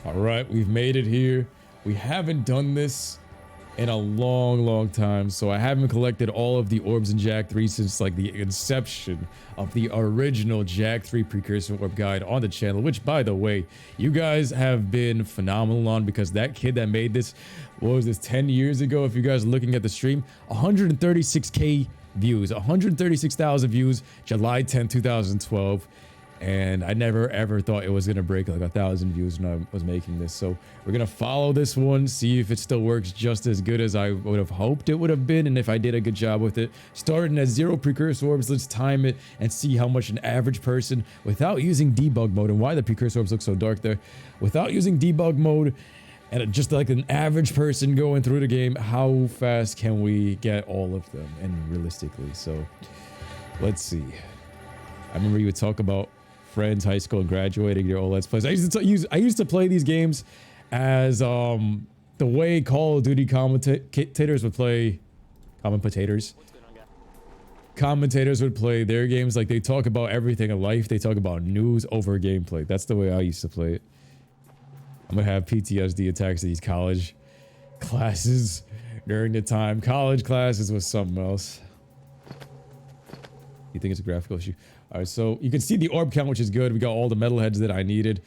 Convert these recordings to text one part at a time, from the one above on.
All right, we've made it here. We haven't done this in a long time, so I haven't collected all of the orbs in Jak 3 since like the inception of the original Jak 3 precursor orb guide on the channel, which by the way, you guys have been phenomenal on, because that kid that made this, what was this, 10 years ago, if you guys are looking at the stream, 136k views, 136,000 views, July 10, 2012. And I never ever thought it was gonna break like 1,000 views when I was making this. So we're gonna follow this one, see if it still works just as good as I would have hoped it would have been, and if I did a good job with it. Starting at 0 precursor orbs, let's time it and see how much an average person, without using debug mode, and why the precursor orbs look so dark there, without using debug mode, and just like an average person going through the game, how fast can we get all of them, and realistically. So let's see. I remember you would talk about friends, high school, and graduating your old Let's Plays. I used to play these games as the way Call of Duty commentators would play commentators would play their games. Like, they talk about everything in life. They talk about news over gameplay. That's the way I used to play it. I'm gonna have PTSD attacks of these college classes during the time. College classes was something else. You think it's a graphical issue? All right, so you can see the orb count, which is good. We got all the metalheads that I needed.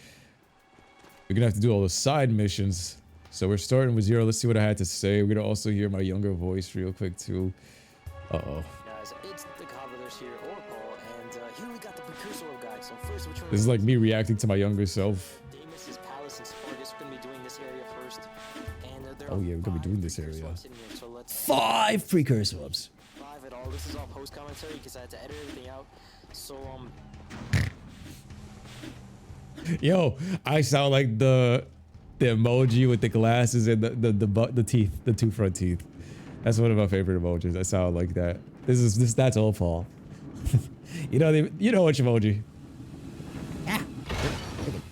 We're gonna have to do all the side missions. So we're starting with 0. Let's see what I had to say. We're gonna also hear my younger voice real quick too. Uh-oh. Guys, it's the Cobbler's here, or Paul, and here we got the precursor guide. So first, this is like me reacting to my younger self. Damas's Palace and Spargus. We're gonna be doing this area first. And oh yeah, we're gonna be doing this area. Here, so 5 precursor orbs. 5 at all. This is all post commentary because I had to edit everything out. So yo, I sound like the emoji with the glasses and the teeth, the 2 front teeth. That's one of my favorite emojis. I sound like that. That's all Paul. you know which emoji. Yeah,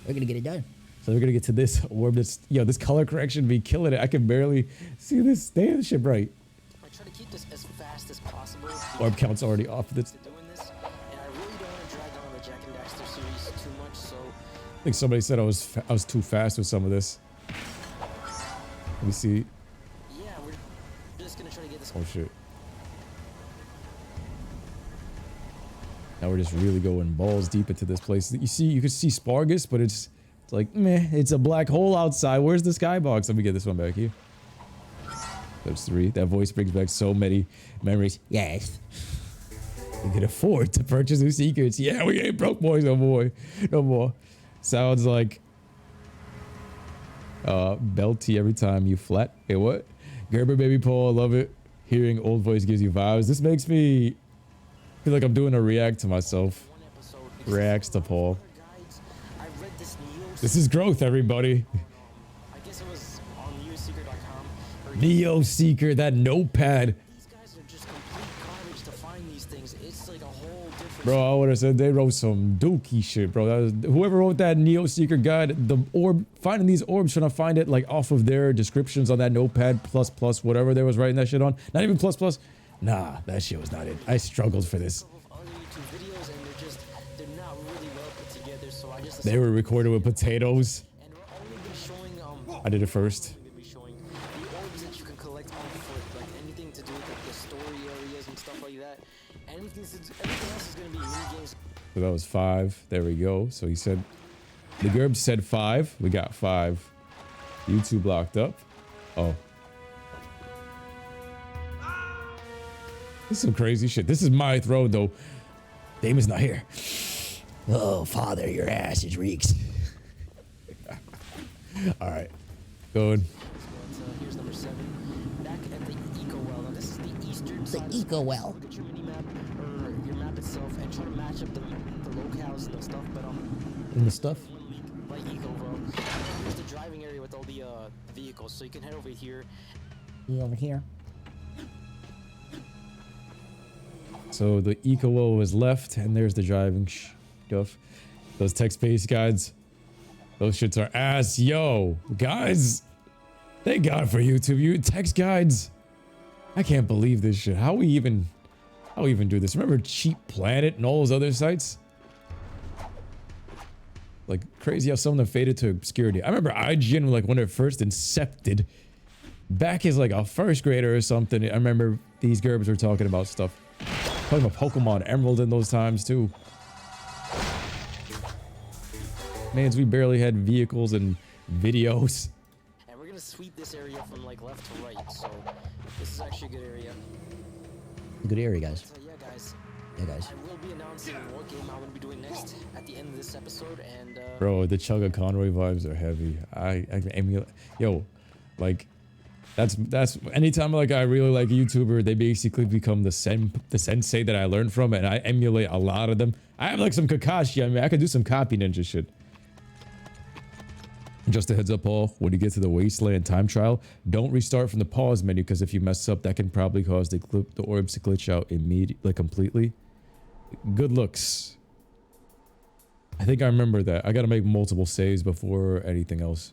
we're gonna get it done. So we're gonna get to this orb. This color correction be killing it. I can barely see this. Damn, shit bright. I try to keep this as fast as possible. Orb count's already off. This. I think somebody said I was too fast with some of this. Let me see. Yeah, we're just gonna try to get this. Oh shit. Now we're just really going balls deep into this place. You can see Spargus, but it's like meh. It's a black hole outside. Where's the skybox? Let me get this one back here. That's 3. That voice brings back so many memories. Yes. We can afford to purchase new secrets. Yeah, we ain't broke boys no more. No more. Sounds like belty every time you flat. Hey, what? Gerber baby Paul, I love it. Hearing old voice gives you vibes. This makes me feel like I'm doing a react to myself. Reacts to Paul. This is growth, everybody. I guess it was on neoseeker.com. Neoseeker, that notepad. These guys are just complete garbage to find these things. It's like a whole different. Bro, I would have said they wrote some dookie shit, bro. Whoever wrote that Neoseeker guide, the orb, finding these orbs, trying to find it like off of their descriptions on that notepad, plus, whatever they was writing that shit on. Not even plus. Nah, that shit was not it. I struggled for this. They were recorded with potatoes. I did it first. So that was 5. There we go. So he said, the Gerb said 5. We got 5. YouTube blocked up. Oh. This is some crazy shit. This is my throw though. Damon's not here. Oh, father, your ass is reeks. All right, going. Here's number 7. Back at the eco well. Now this is the eastern side. The eco well. Look at your mini map or your map itself and try to match up the locales and the stuff. But in the stuff. Like eco well. Here's the driving area with all the vehicles, so you can head over here. Over here. So the eco well was left, and there's the driving stuff. Those text-based guides. Those shits are ass. Yo, guys. Thank God for YouTube. You text guides. I can't believe this shit. How we even do this? Remember Cheap Planet and all those other sites? Like crazy how some of them faded to obscurity. I remember IGN, like when it first incepted, back as like a first grader or something. I remember these gerbs were talking about stuff. Talking about Pokemon Emerald in those times too. Mans, we barely had vehicles and videos. And we're gonna sweep this area from like left to right, so this is actually a good area. Good area, guys. So yeah, guys. Yeah, guys. I will be announcing what game I'm gonna be doing next at the end of this episode, and Bro, the Chugga Conroy vibes are heavy. I emulate. Yo, like, that's anytime like I really like a YouTuber, they basically become the sensei that I learned from, and I emulate a lot of them. I have like some Kakashi. I mean, I could do some copy ninja shit. Just a heads up, Paul, when you get to the Wasteland time trial, don't restart from the pause menu, because if you mess up, that can probably cause the orbs to glitch out immediately, completely. Good looks. I think I remember that. I gotta make multiple saves before anything else.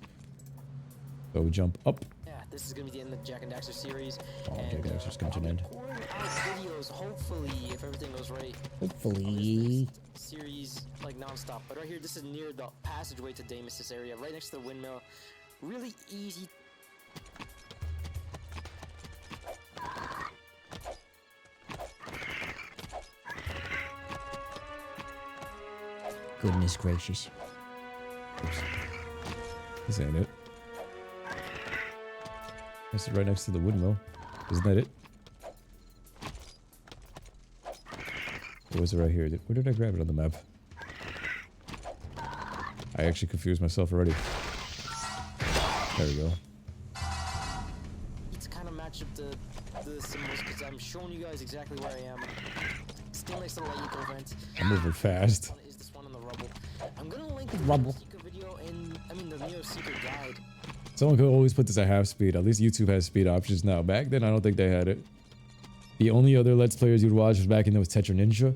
So we jump up. yeah, this is gonna be the end of the Jak and Daxter series. Oh, and, Jak and Daxter's come to an end. Recording out videos, hopefully, if everything goes right. Hopefully. Series like non-stop, but right here, this is near the passageway to Damas, this area, right next to the windmill. Really easy. Goodness gracious. Oops. This ain't it. This is right next to the windmill. Isn't that it? Or was it right here? Where did I grab it on the map? I actually confused myself already. There we go. To kind of match up the symbols, because I'm showing you guys exactly where I am. Still next to the light eco vent. I'm moving fast. Is this one in the rubble? I'm gonna link the Rubble. Neo video and the Neo Secret guide. Someone could always put this at half speed. At least YouTube has speed options now. Back then, I don't think they had it. The only other Let's Players you'd watch was back in those Tetra Ninja.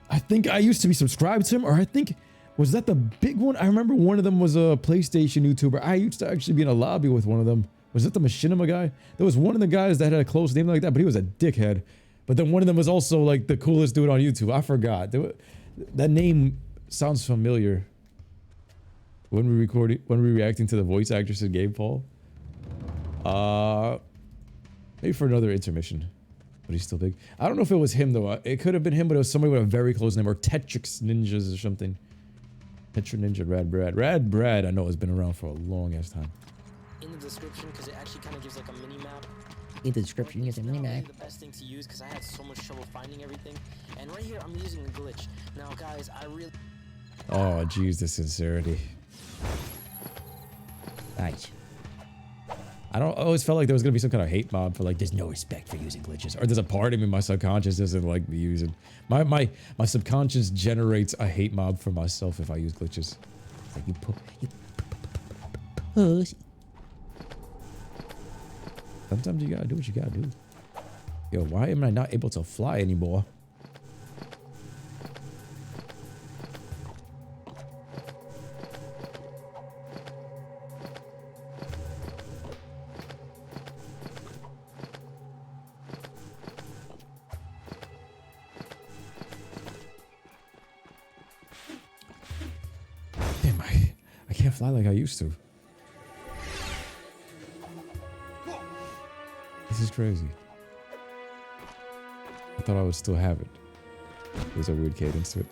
I think I used to be subscribed to him, or I think, was that the big one? I remember one of them was a PlayStation YouTuber. I used to actually be in a lobby with one of them. Was it the Machinima guy? There was one of the guys that had a close name like that, but he was a dickhead. But then one of them was also like the coolest dude on YouTube. I forgot. That name sounds familiar. When we reacting to the voice actress in game, Paul? Maybe for another intermission. But he's still big. I don't know if it was him though. It could have been him, but it was somebody with a very close name, or Tetrix Ninjas or something. Tetra Ninja Rad Brad. Rad Brad, I know, has been around for a long ass time. In the description, because it actually kind of gives like a mini map. In the description, you get It's the mini not really map. the best thing to use, because I had so much trouble finding everything. And right here, I'm using a glitch. Now, guys, I really. Oh, jeez, the sincerity. Nice. I always felt like there was gonna be some kind of hate mob for like, there's no respect for using glitches, or there's a part of me, my subconscious doesn't like me using. My subconscious generates a hate mob for myself if I use glitches. Like you pussy. Sometimes you gotta do what you gotta do. Yo, why am I not able to fly anymore? Damn, I can't fly like I used to. This is crazy. I thought I would still have it. There's a weird cadence to it.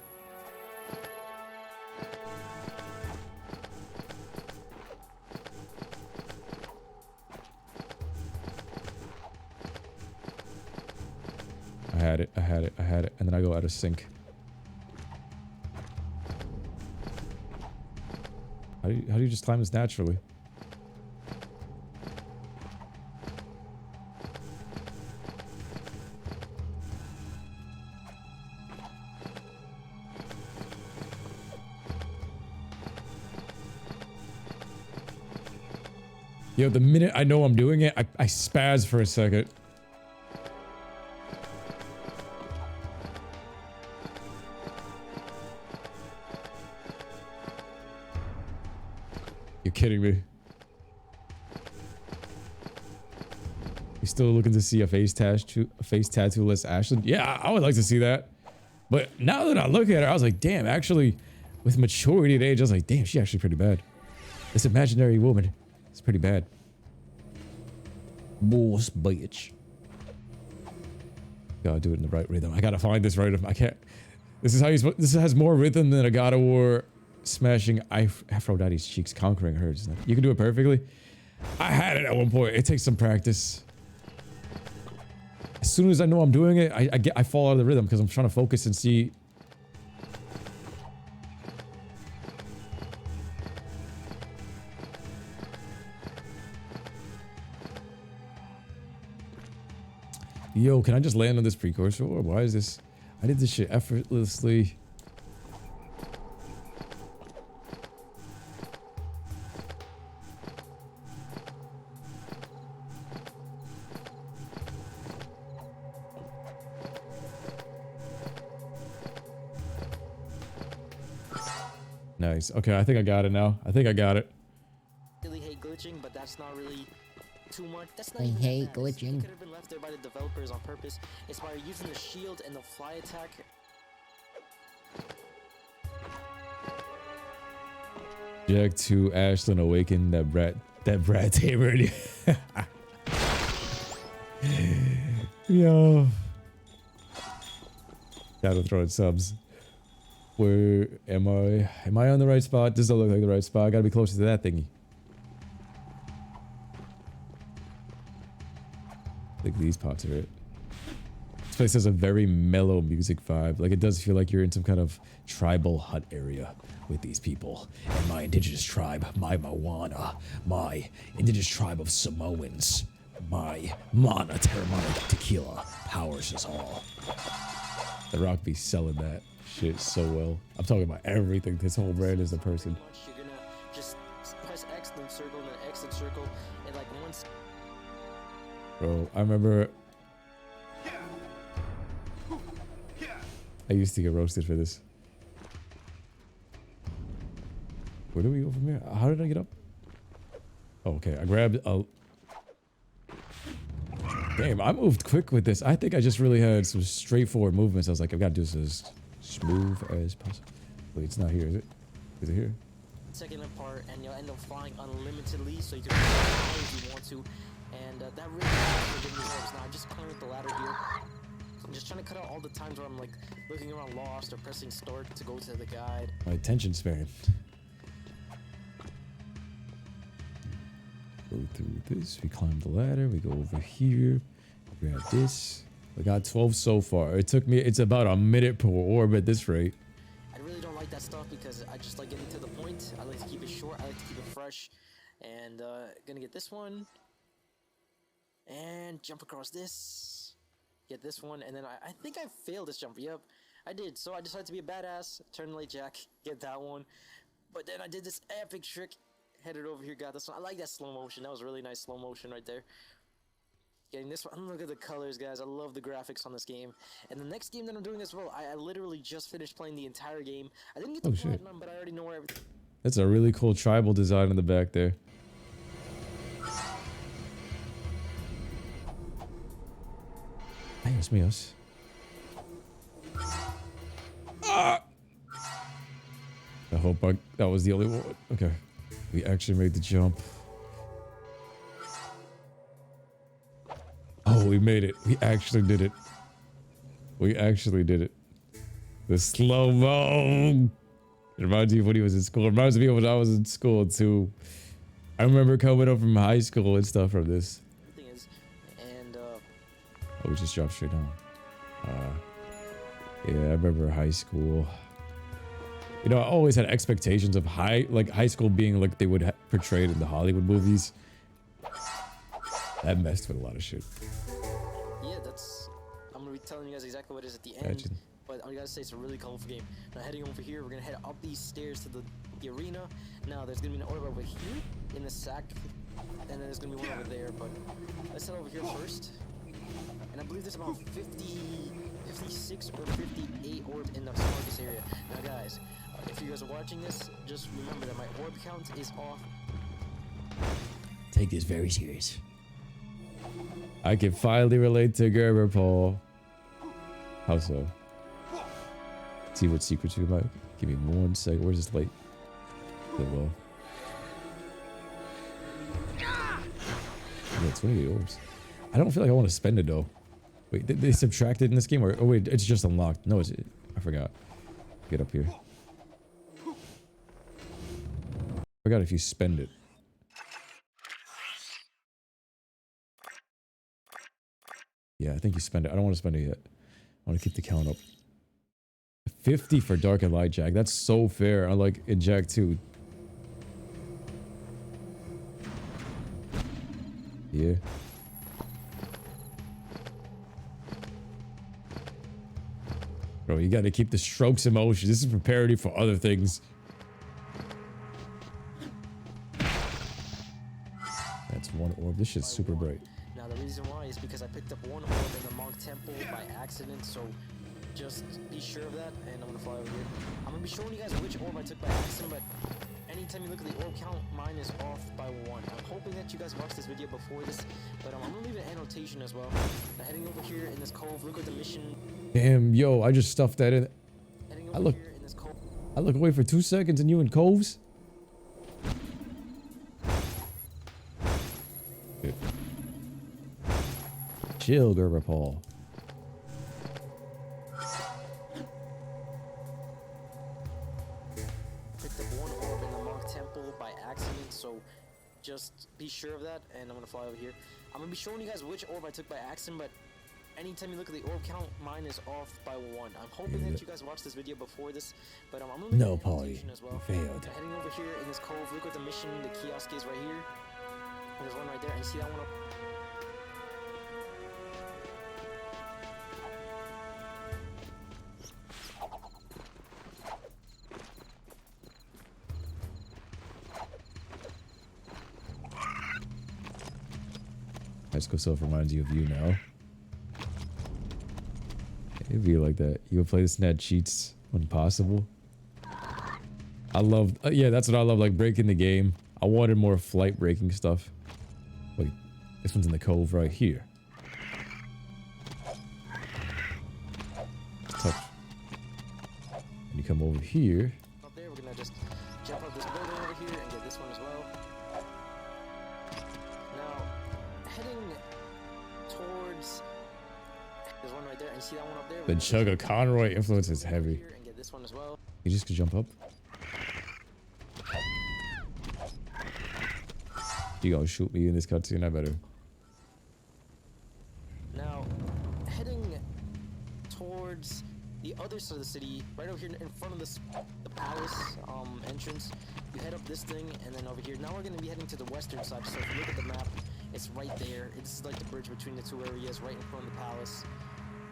I had it, and then I go out of sync. How do you just climb this naturally? Yo, the minute I know I'm doing it, I spaz for a second. You're kidding me. You still looking to see a face tattoo-less Ashland? Yeah, I would like to see that. But now that I look at it, I was like, damn, actually, with maturity and age, I was like, damn, she's actually pretty bad. This imaginary woman is pretty bad. Boss bitch. Gotta do it in the right rhythm. I gotta find this rhythm. I can't. This is how you. This has more rhythm than a God of War smashing Aphrodite's cheeks, conquering hers. You can do it perfectly. I had it at one point. It takes some practice. As soon as I know I'm doing it, I fall out of the rhythm because I'm trying to focus and see. Yo, can I just land on this precursor? Or why is this? I did this shit effortlessly. Nice. Okay, I think I got it now. I think I got it. Really hate glitching, but that's not really too much. That's not I even hate that bad. glitching. It could have been left there by the developers on purpose. It's by using the shield and the fly attack. Jack 2, Ashlyn awakened that Brad Tamer. Yo. Gotta throw in subs. Where am I? Am I on the right spot? Does that look like the right spot? I gotta be closer to that thingy. I think these pots are it. This place has a very mellow music vibe. Like, it does feel like you're in some kind of tribal hut area with these people. And my indigenous tribe, my Moana, my indigenous tribe of Samoans, my Mana Terramana Tequila powers us all. The Rock be selling that shit so well. I'm talking about everything. This whole brand is a person. You're gonna just press X, then circle, then X, then circle, and like once. Bro, I remember I used to get roasted for this. Where do we go from here? How did I get up? Oh, okay, I grabbed a... Damn, I moved quick with this. I think I just really had some straightforward movements. I was like, I've got to do this as smooth as possible. Wait, it's not here, is it? Is it here? Second apart, and you'll end up flying unlimitedly, so you can fly as high as you want to. And that really helps with the orbs. Now I'm just playing with the ladder here. I'm just trying to cut out all the times where I'm like looking around lost or pressing start to go to the guide. My attention span. Go through this. We climb the ladder. We go over here. Grab this. We got 12 so far. It took me. It's about a minute per orb at this rate. I really don't like that stuff because I just like getting to the point. I like to keep it short. I like to keep it fresh. And gonna get this one. And jump across this. Get this one. And then I think I failed this jump. Yep, I did. So I decided to be a badass. Turn late Jack. Get that one. But then I did this epic trick. Headed over here. Got this one. I like that slow motion. That was really nice slow motion right there. Getting this one. Look at the colors, guys. I love the graphics on this game. And the next game that I'm doing as well, I literally just finished playing the entire game. I didn't get the platinum, but I already know where everything. That's a really cool tribal design in the back there. Dios míos. Ah! I hope that was the only one. Okay. We actually made the jump. Oh, we made it. We actually did it. We actually did it. The slow-mo. It reminds me of when he was in school. It reminds me of when I was in school, too. I remember coming up from high school and stuff from this. Oh, we just dropped straight down. Yeah, I remember high school. You know, I always had expectations of high school being like they would portray it in the Hollywood movies. That messed with a lot of shit. Yeah, I'm gonna be telling you guys exactly what it is at the end. Imagine. But I gotta say, it's a really colorful game. Now heading over here, we're gonna head up these stairs to the arena. Now there's gonna be an orb over here in the sack, and then there's gonna be one over there. But let's head over here first. And I believe there's about 56 or 58 orbs in the smallest area. Now guys, if you guys are watching this, just remember that my orb count is off. Take this very serious. I can finally relate to DragonBallPaul. How so? See what secrets we might. Give me 1 second. Where's this light? Well. Yeah, 28 orbs. I don't feel like I want to spend it though. Wait, did they subtract it in this game? Or oh wait, it's just unlocked. No, it's I forgot. Get up here. Forgot if you spend it. Yeah, I think you spend it. I don't want to spend it yet. I want to keep the count up. 50 for Dark and Light Jack. That's so fair. I like in Jack 2. Yeah. Bro, you gotta keep the strokes in motion. This is for parody for other things. That's 1 orb. This shit's super bright. Now the reason why is because I picked up 1 orb in the Monk Temple by accident, so just be sure of that, and I'm gonna fly over here. I'm gonna be showing you guys which orb I took by accident, but anytime you look at the orb count, mine is off by 1. I'm hoping that you guys watched this video before this, but I'm gonna leave an annotation as well. Now heading over here in this cove, look at the mission. Damn, yo, I just stuffed that in. Heading I over look, here in this cove. I look away for 2 seconds and you in coves? Good. Chill, DragonBallPaul. Picked up 1 orb in the Monk Temple by accident, so just be sure of that, and I'm gonna fly over here. I'm gonna be showing you guys which orb I took by accident, but anytime you look at the orb count, mine is off by 1. I'm hoping that you guys watched this video before this, but I'm gonna leave No, an Paulie, annotation as well. you failed. Now, heading over here in this cove, look at the mission. The kiosk is right here. There's one right there, and see that one up? High school self reminds you of you now. It'd be like that. You would play this and add cheats when possible. I love, yeah, that's what I love, like breaking the game. I wanted more flight breaking stuff. Wait, this one's in the cove right here. Touch. And you come over here. Up there, we're gonna just jump up this building over here and get this one as well. Now, heading towards, there's one right there, and you see that one up there? The Chugga Conroy influence is heavy. And get this one as well. You just could jump up. You gonna shoot me in this cutscene? I better. Now, heading towards the other side of the city, right over here in front of this, the palace entrance, you head up this thing, and then over here. Now we're going to be heading to the western side, so if you look at the map, it's right there. It's like the bridge between the 2 areas, right in front of the palace.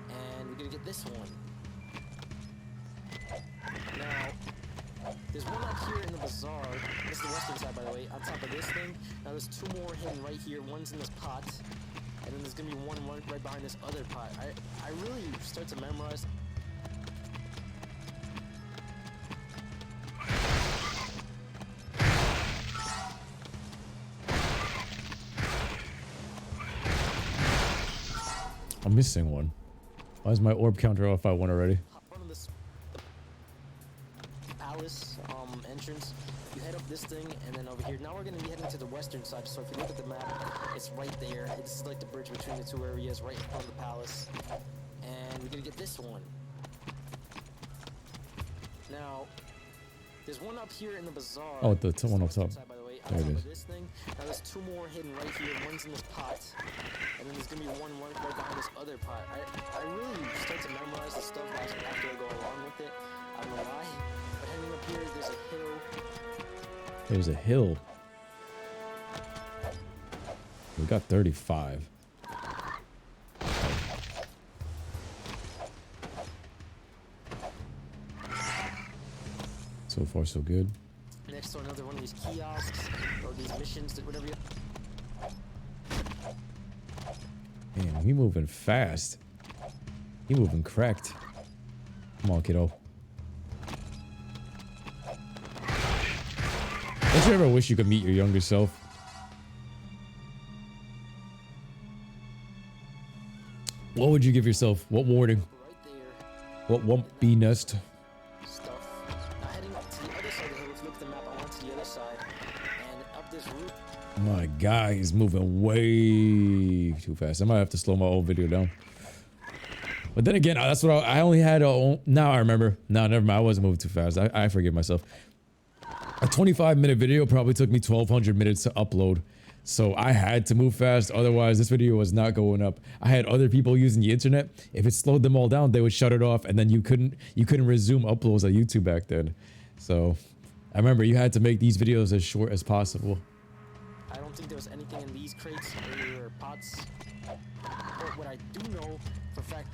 And we're going to get this one. Now, there's one up here in the bazaar. This is the western side, by the way, on top of this thing. Now there's 2 more hidden right here. One's in this pot, and then there's gonna be one right behind this other pot. I really start to memorize. I'm missing one. Why is my orb counter off by 1 already? Front of this palace entrance, you head up this thing, and then over here. Now we're gonna be heading to the western side. So if you look at the map, it's right there. This is like the bridge between the 2 areas, right in front of the palace. And we're gonna get this one. Now, there's one up here in the bazaar. Oh, the one up top. Side, by the way, There it is. this thing. Now there's 2 more hidden right here. One's in this pot, and then there's gonna be one right behind this other pot. I really start to memorize the stuff after I go along with it. I don't know why. But heading up here, there's a hill. There's a hill. We got 35. So far, so good. Next to another one of these kiosks or these missions, whatever you. Man, he moving fast. He moving cracked. Come on, kiddo. Don't you ever wish you could meet your younger self? What would you give yourself? What warning? Right there. What won't be nest? Stuff. My guy is moving way too fast. I might have to slow my old video down. But then again, that's what I only had. Now I remember. No, never mind. I wasn't moving too fast. I forgive myself. A 25-minute video probably took me 1,200 minutes to upload. So I had to move fast. Otherwise, this video was not going up. I had other people using the internet. If it slowed them all down, they would shut it off, and then you couldn't resume uploads on YouTube back then. So I remember you had to make these videos as short as possible. I don't think there was anything in these crates or pots. But what I do know for a fact.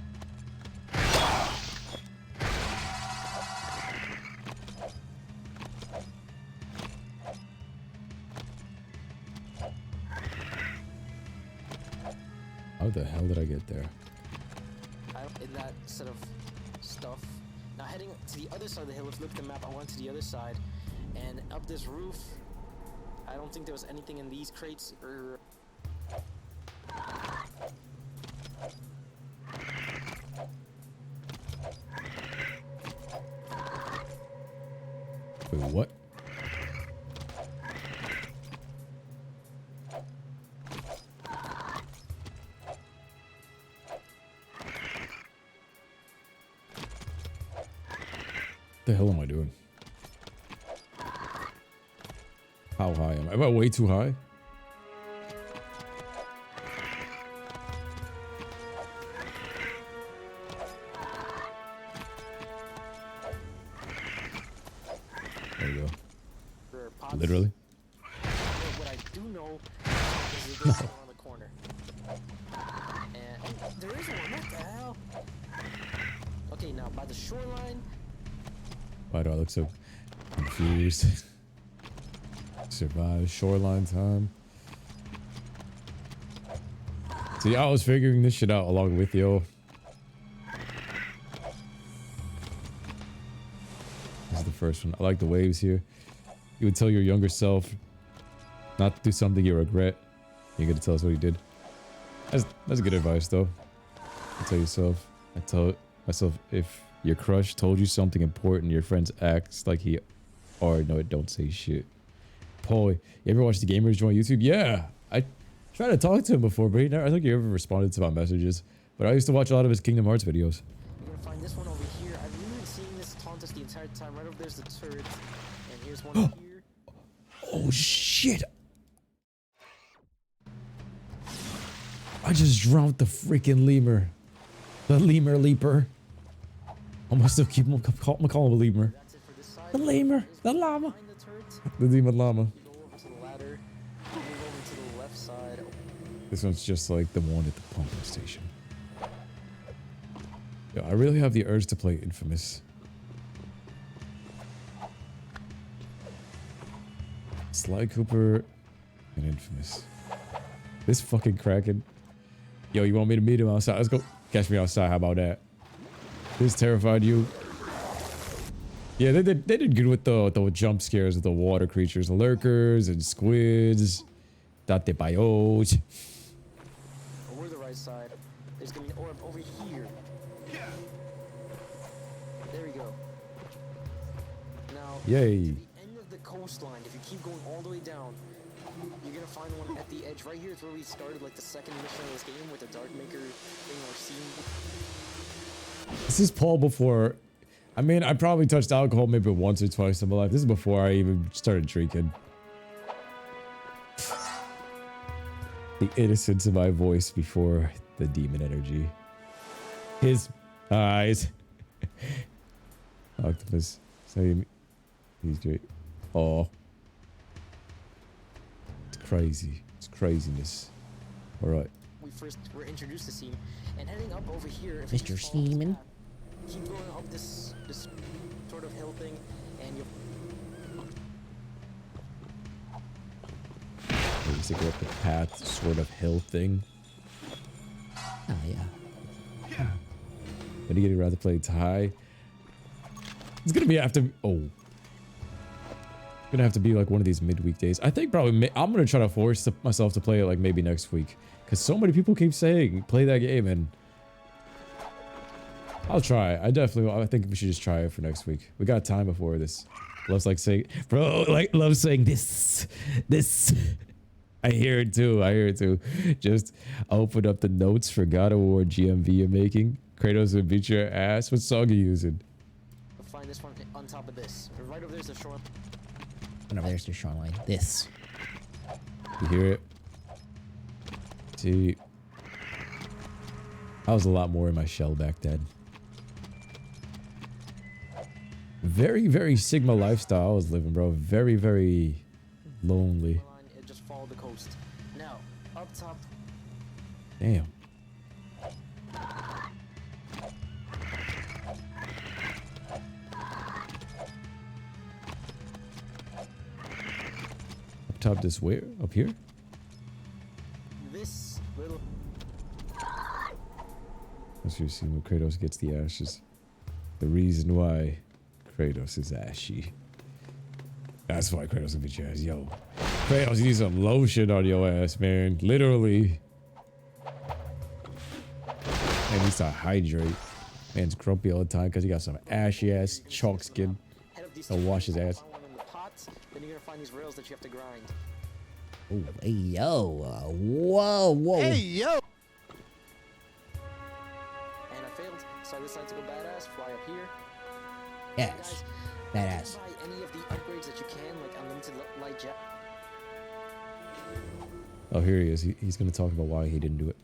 How the hell did I get there? In that set of stuff. Now heading to the other side of the hill, if you look at the map, I went to the other side. And up this roof, I don't think there was anything in these crates or... Wait, what? What the hell am I doing? How high am I? Am I way too high? There you go. Literally. What I do know is there's one on the corner. And oh, there is one. What the hell? Okay, now by the shoreline. Why do I look so confused? Survive shoreline time. See, I was figuring this shit out along with you. This is the first one. I like the waves here. You would tell your younger self not to do something you regret. You're gonna tell us what you did. That's good advice, though. I tell myself if your crush told you something important, your friends acts like he, or no, don't say shit. Paul, you ever watch the Gamers Join YouTube? Yeah, I tried to talk to him before, but I don't think he ever responded to my messages. But I used to watch a lot of his Kingdom Hearts videos. You're gonna find this one over here. I've really been seeing this taunt us the entire time. Right over there's the turret, and here's one here. Oh shit! I just drowned the freaking lemur. The lemur leaper. I must have keep call him a lemur. That's it for this side. The lemur. The llama. Behind the turret. The demon llama. Go over to the ladder. Move over to the left side. This one's just like the one at the pumping station. Yo, I really have the urge to play Infamous. Sly Cooper and Infamous. This fucking Kraken. Yo, you want me to meet him outside? Let's go. Catch me outside. How about that? This terrified you. Yeah, they did good with the jump scares with the water creatures, lurkers and squids. Date bios. Over the right side. There's gonna be an orb over here. There we go. Now, Yay. to the end of the coastline, if you keep going all the way down, you're gonna find one at the edge. Right here is where we started, like the second mission of this game with the Dark Maker thing or scene. This is Paul before. I mean, I probably touched alcohol maybe once or twice in my life. This is before I even started drinking. The innocence of my voice before the demon energy. His eyes. Octopus. Same. He's great. Oh. It's crazy. It's craziness. Alright. We first were introduced to Seam, and heading up over here, if Mr. you just follow this Seaman. path, keep going up this sort of hill thing, and you'll Basically up the path sort of hill thing. Oh, yeah. But you'd rather play Thai. It's gonna be after. Oh. Gonna have to be like one of these midweek days. I think probably I'm gonna try to force myself to play it like maybe next week. Because so many people keep saying play that game, and I'll try. I think we should just try it for next week. We got time before this. Loves like saying, bro, like loves saying this. I hear it too. I hear it too. Just open up the notes for God of War GMV you're making. Kratos will beat your ass. What song are you using? Find this one on top of this. Right over there's the shore. And over there's the shoreline. This. You hear it? See, I was a lot more in my shell back then. Very, very Sigma lifestyle I was living, bro. Very, very lonely. Just follow the coast. Now, up top. Damn. Up top this where? Up here? This little. Let's just see when Kratos gets the ashes. The reason why Kratos is ashy. That's why Kratos will beat your ass. Yo, Kratos, you need some lotion on your ass, man. Literally. Man needs to hydrate. Man's grumpy all the time because he got some ashy ass chalk skin. He'll wash his ass. Then you're gonna find these rails that you have to grind. Ooh, hey, yo. Whoa, whoa. Hey, yo. And I failed, so I decided to go badass, fly up here. Yes. Guys, Badass. buy any of the upgrades that you can, like unlimited light jet. Oh, here he is. He's going to talk about why he didn't do it.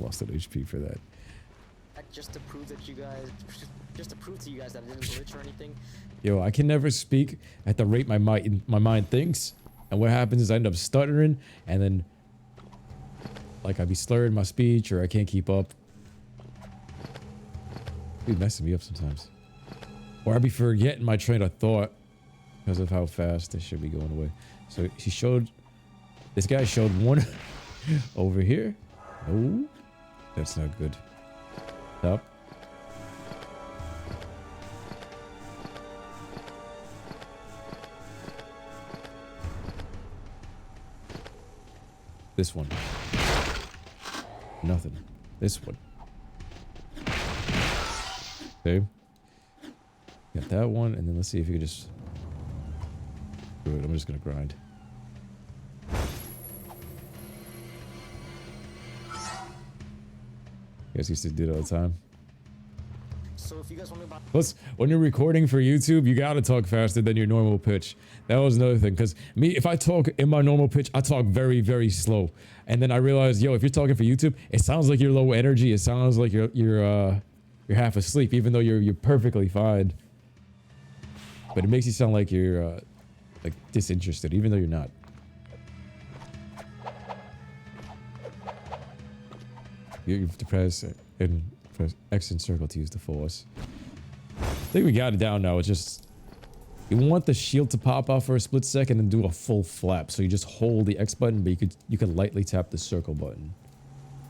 Lost an HP for that. Just to prove that you guys, just to prove to you guys that I didn't glitch or anything. Yo, I can never speak at the rate my mind thinks. And what happens is I end up stuttering and then like I be slurring my speech or I can't keep up. Dude, messing me up sometimes. Or I be forgetting my train of thought because of how fast this should be going away. So he showed, this guy showed one over here. No, that's not good. Up. This one. Nothing. This one. Okay. Got that one, and then let's see if you can just do it. I'm just gonna grind. You guys used to do it all the time. So if you guys want to buy. Plus, when you're recording for YouTube, you gotta talk faster than your normal pitch. That was another thing, because me, if I talk in my normal pitch, I talk very, very slow. And then I realized, yo, if you're talking for YouTube, it sounds like you're low energy. It sounds like you're half asleep, even though you're perfectly fine. But it makes you sound like you're like disinterested, even though you're not. You have to press X and circle to use the force. I think we got it down now. It's just you want the shield to pop out for a split second and do a full flap. So you just hold the X button, but you could lightly tap the circle button,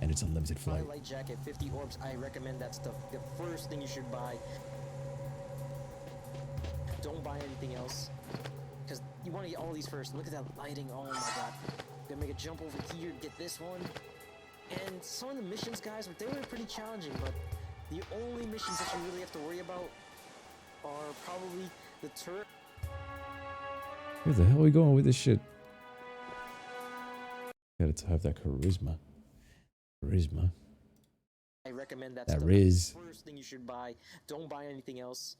and it's unlimited flight. Light jacket, 50 orbs. I recommend that stuff. The first thing you should buy. Don't buy anything else, because you want to get all these first. Look at that lighting. Oh my god. Gonna make a jump over here. Get this one. And some of the missions, guys, they were pretty challenging, but the only missions that you really have to worry about are probably the turret. Where the hell are we going with this shit? Gotta have that charisma. Charisma. I recommend that That stuff. Riz. First thing you should buy. Don't buy anything else,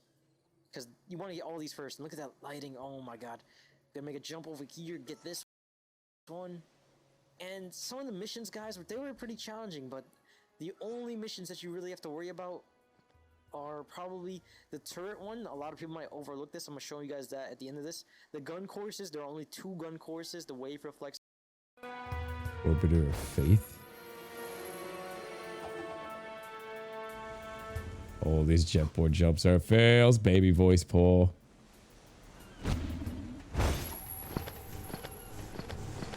because you want to get all these first. And look at that lighting. Oh my god. Gonna make a jump over here. Get this one. And some of the missions, guys, they were pretty challenging, but the only missions that you really have to worry about are probably the turret one. A lot of people might overlook this. I'm going to show you guys that at the end of this. The gun courses, there are only 2 gun courses. The wave reflex. Orbiter of Faith. Oh, these jetboard jumps are fails. Baby voice, Paul.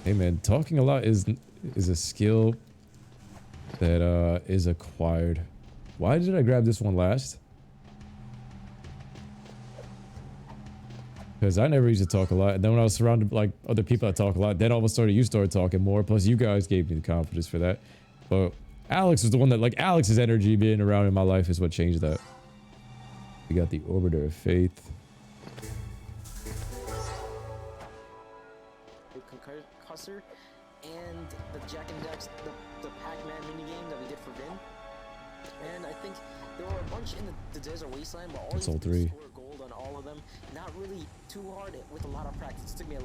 Hey man, talking a lot is a skill that is acquired. Why did I grab this one last? Because I never used to talk a lot, and then when I was surrounded by like other people that talk a lot, then all of a sudden you started talking more. Plus you guys gave me the confidence for that. But Alex was the one that, like, Alex's energy being around in my life is what changed that. We got the Orbiter of Faith. Husser and the Jack and Dax, the Pac-Man minigame that we did for Vin. And I think there were a bunch in the Desert Wasteland, but all you all have to do three. is score gold on all of them. Not really too hard with a lot of practice. It took me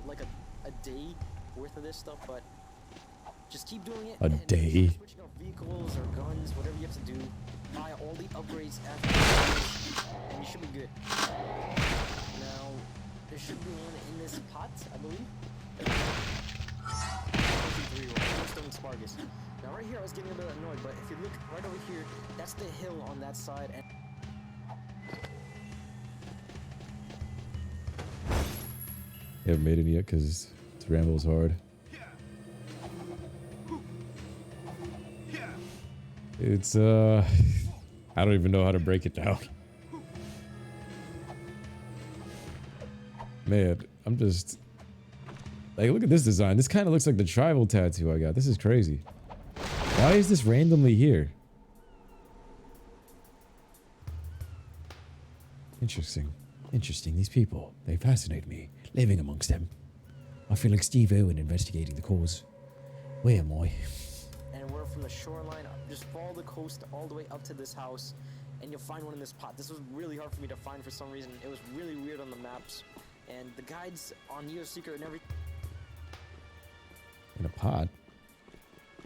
like a day worth of this stuff, but just keep doing it. A day. Switching up vehicles or guns, whatever you have to do. Buy all the upgrades after this, and you should be good. Now, there should be one in this pot, I believe. 1, 2, 3, Stone Spargus. Now right here I was getting a bit annoyed, but if you look right over here, that's the hill on that side. And You haven't made it yet because to ramble is hard. It's I don't even know how to break it down. Man, I'm just like, look at this design. This kind of looks like the tribal tattoo I got. This is crazy. Why is this randomly here? Interesting. Interesting. These people, they fascinate me. Living amongst them. I feel like Steve Irwin investigating the cause. Where am I? and we're from the shoreline. Just follow the coast all the way up to this house, and you'll find one in this pot. This was really hard for me to find for some reason. It was really weird on the maps, and the guides on Neo Secret and everything. In a pot?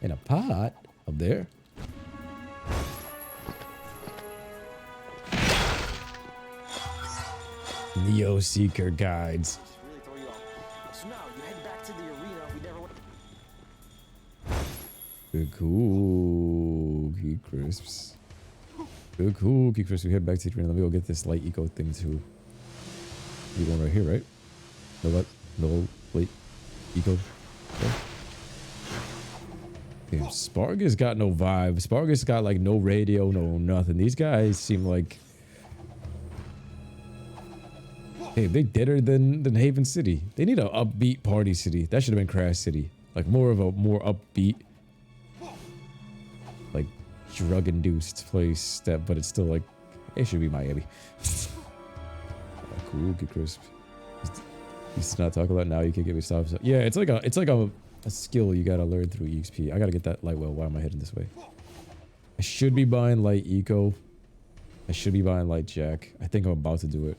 In a pot? Up there? Neo Seeker guides. Just really throw you off. So now you head back to the arena. We never went. Good cookie crisps. Good cookie crisps. We head back to the arena. Let me go get this light eco thing too. You going right here, right? No what? No light eco. Okay. Damn, Spargus got no vibe. Spargus got like no radio, no nothing. These guys seem like, hey, they deader than Haven City. They need an upbeat party city. That should have been Crash City. Like more of a more upbeat, like drug-induced place. That, but it's still like, it should be Miami. Cookie crisp. You still not talk about now. You can get me stop. Yeah, it's like a skill you gotta learn through EXP. I gotta get that light well. Why am I heading this way? I should be buying light eco. I should be buying light jack. I think I'm about to do it.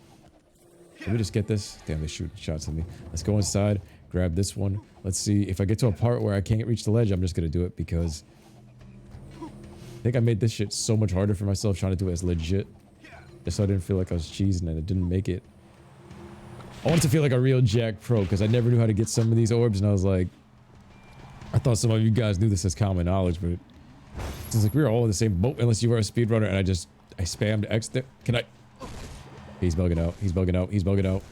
Let me just get this. Damn, they're shooting shots at me. Let's go inside, grab this one. Let's see if I get to a part where I can't reach the ledge. I'm just gonna do it because I think I made this shit so much harder for myself trying to do it as legit, just so I didn't feel like I was cheesing and it didn't make it. I wanted to feel like a real Jack pro because I never knew how to get some of these orbs, and I was like, I thought some of you guys knew this as common knowledge, but it's like we were all in the same boat unless you were a speedrunner, and I spammed X there. Can I? He's bugging out. He's bugging out. He's bugging out.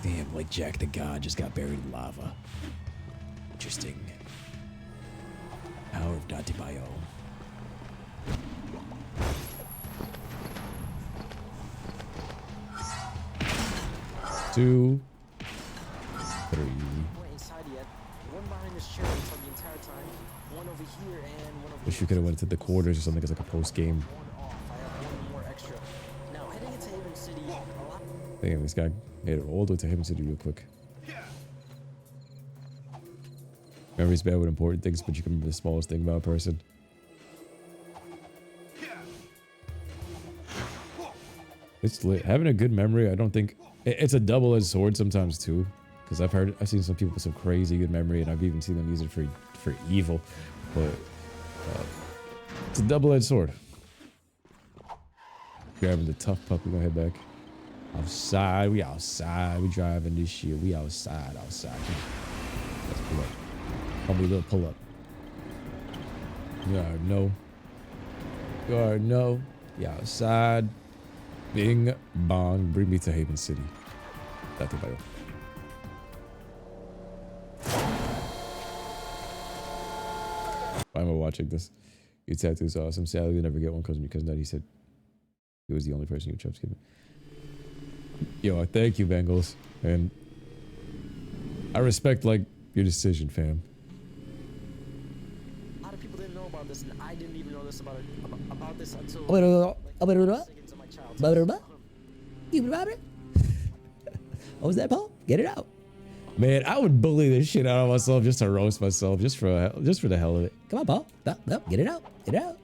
Damn, like Jack the God just got buried in lava. Interesting. Power of Dante Bio. Two. Three. Weren't inside yet. One behind this chair for the entire time. One over here and one over Wish here. you could have went to the quarters or something as like a post game. One off. I have one more extra. Now heading into Haven City. A lot. Damn, this guy made it all the way to Haven City real quick. Memory's bad with important things, but you can remember the smallest thing about a person. It's lit. Having a good memory, I don't think it's a double-edged sword sometimes too, because I've seen some people with some crazy good memory, and I've even seen them use it for evil. But it's a double-edged sword. Grabbing the tough pup, we gonna head back outside. We outside. We driving this shit. We outside. Let's pull up. Call me a little pull up. You already know. You already know. You outside. Bing bong. Bring me to Haven City. That's about it. Why am I watching this? Your tattoo's awesome. Sadly, we never get one because Nutty said he was the only person you chose to give it. Yo, thank you, Bengals. And I respect, like, your decision, fam. A lot of people didn't know about this, and I didn't even know this about this until What seconds of my childhood. was that, Paul? Get it out. Man, I would bully this shit out of myself just to roast myself, just for the hell of it. Come on, Paul. No, get it out. Get it out.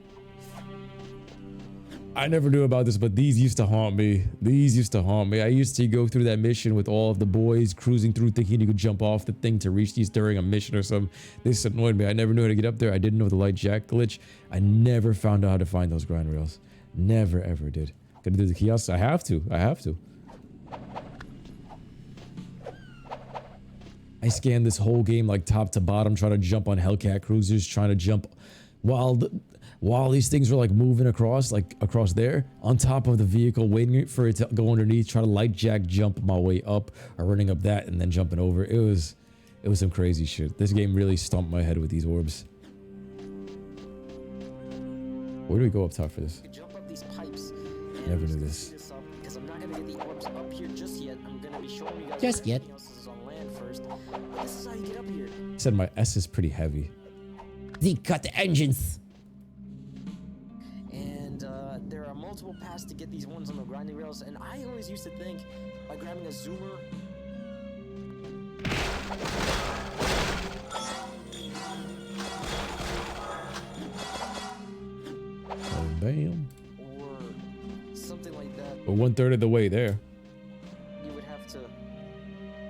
I never knew about this, but these used to haunt me. These used to haunt me. I used to go through that mission with all of the boys cruising through thinking you could jump off the thing to reach these during a mission or something. This annoyed me. I never knew how to get up there. I didn't know the light jack glitch. I never found out how to find those grind rails. Never ever did. Gonna do the kiosks? I have to. I have to. I scanned this whole game like top to bottom, trying to jump on Hellcat cruisers, trying to jump while these things were like moving across, like across there, on top of the vehicle, waiting for it to go underneath, try to light jack jump my way up, or running up that and then jumping over. It was some crazy shit. This game really stumped my head with these orbs. Where do we go up top for this? You jump up these pipes. Never knew this. Because I'm not gonna get the orbs up here just yet. I'm gonna be showing you guys Just yet. everything else is on land first. But this is how you get up here. I said my S is pretty heavy. They cut the engines. And there are multiple paths to get these ones on the grinding rails. And I always used to think by grabbing a zoomer. Bam. Or something like that. We're 1/3 of the way there. You would have to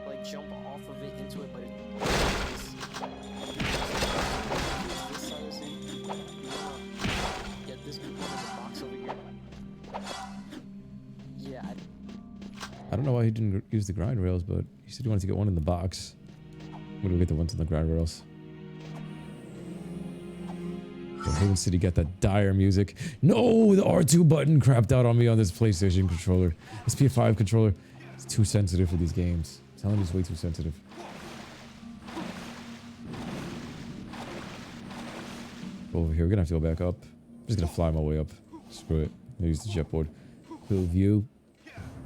like jump off of it into it, but this side is it. Get this people in the box over here. Yeah. I don't know why he didn't use the grind rails, but he said he wanted to get one in the box. I'm gonna go get the ones on the grind rails. Haven City got that dire music. No, the R2 button crapped out on me on this PlayStation controller. This PS5 controller. It's too sensitive for these games. I'm telling you, it's way too sensitive. Over here, we're gonna have to go back up. I'm just gonna fly my way up. Screw it. I'll use the jetboard. Cool view.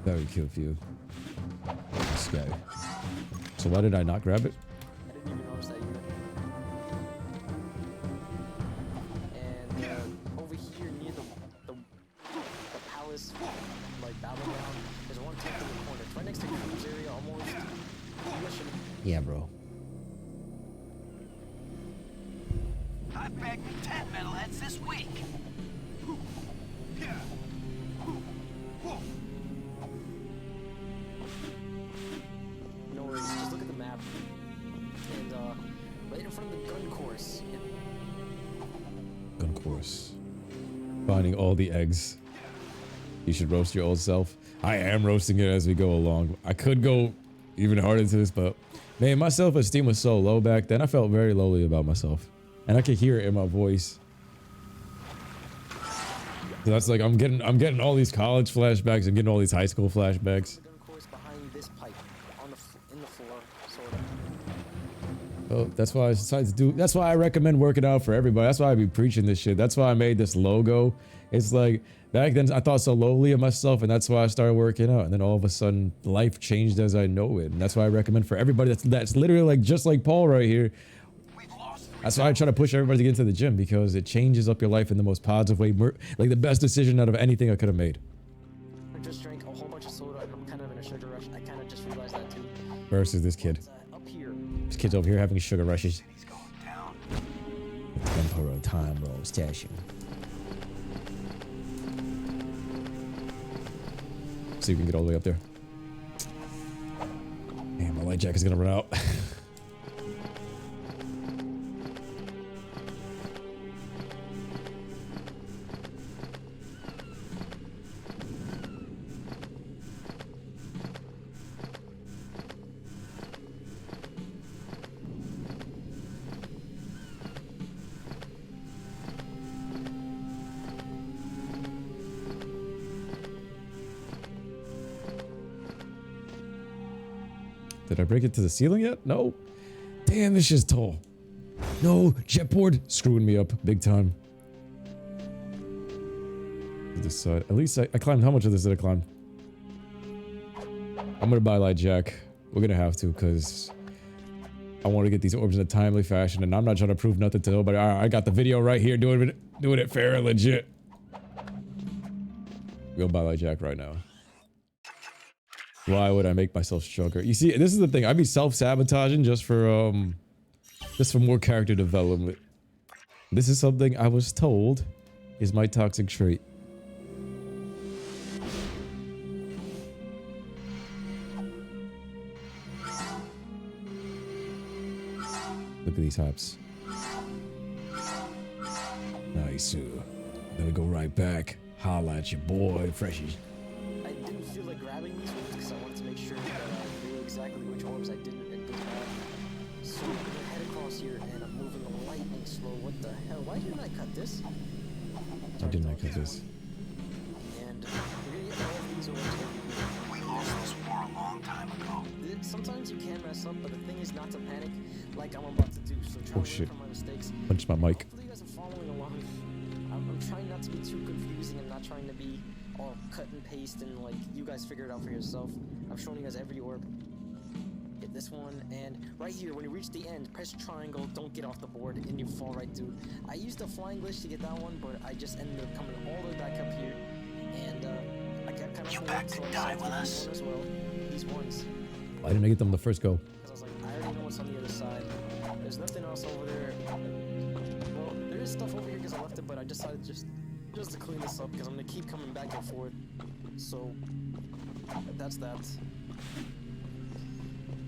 Very cool view. Let's go. So why did I not grab it? I didn't even notice that either. And over here near the palace, like battleground, there's one tent in the corner. It's right next to the cruise area almost. You guys should. Yeah, bro. I bagged me 10 metalheads this week. No worries, just look at the map. And right in front of the gun course. Gun course. Finding all the eggs. You should roast your old self. I am roasting it as we go along. I could go even harder into this, but man, my self-esteem was so low back then. I felt very lowly about myself. And I could hear it in my voice. So that's like I'm getting all these college flashbacks and getting all these high school flashbacks. The gun course behind this pipe on in the floor, sort of. Oh, that's why I decided to do. That's why I recommend working out for everybody. That's why I be preaching this shit. That's why I made this logo. It's like back then I thought so lowly of myself, and that's why I started working out. And then all of a sudden, life changed as I know it. And that's why I recommend for everybody. That's literally like just like Paul right here. That's why I try to push everybody to get into the gym, because it changes up your life in the most positive way. Like the best decision out of anything I could have made. I just drank a whole bunch of soda and I'm kind of in a sugar rush. I kind of just realized that too. Versus this kid. Up here. This kid's over here having sugar rushes. He's going down. Emperor Time Rolls Station. See if we can get all the way up there. Man, my light jack is gonna run out. Did I break it to the ceiling yet? No. Damn, this shit's tall. No, jetboard screwing me up big time. This side. At least I climbed. How much of this did I climb? I'm gonna buy light jack. We're gonna have to, because I want to get these orbs in a timely fashion, and I'm not trying to prove nothing to nobody. I got the video right here doing it fair and legit. We'll buy light jack right now. Why would I make myself stronger? You see, this is the thing. I'd be self-sabotaging just for more character development. This is something I was told is my toxic trait. Look at these hops. Nice. Then we go right back. Holla at your boy, Freshies. I didn't feel like grabbing these ones because I wanted to make sure that I knew exactly which orbs I didn't and didn't have. So I'm gonna head across here and I'm moving lightning slow. What the hell? Why didn't I cut this? Why didn't I cut this? And we're gonna get all of these orbs. We lost this war a long time ago. Sometimes you can mess up, but the thing is not to panic like I'm about to do. So try to learn shit. from my mistakes. Punched my mic. Hopefully you guys are following along. I'm trying not to be too confusing. I'm not trying to be all cut and paste and like you guys figure it out for yourself. I'm showing you guys every orb. Hit this one, and right here, when you reach the end, press triangle, don't get off the board, and you fall right through. I used the flying glitch to get that one, but I just ended up coming all the way back up here, and I got kind of You back to die with us? as well. These ones. Why didn't I get them the first go? Because I was like, I already know what's on the other side. There's nothing else over there. Well, there is stuff over here because I left it, but I decided just to clean this up because I'm gonna keep coming back and forth. So that's that.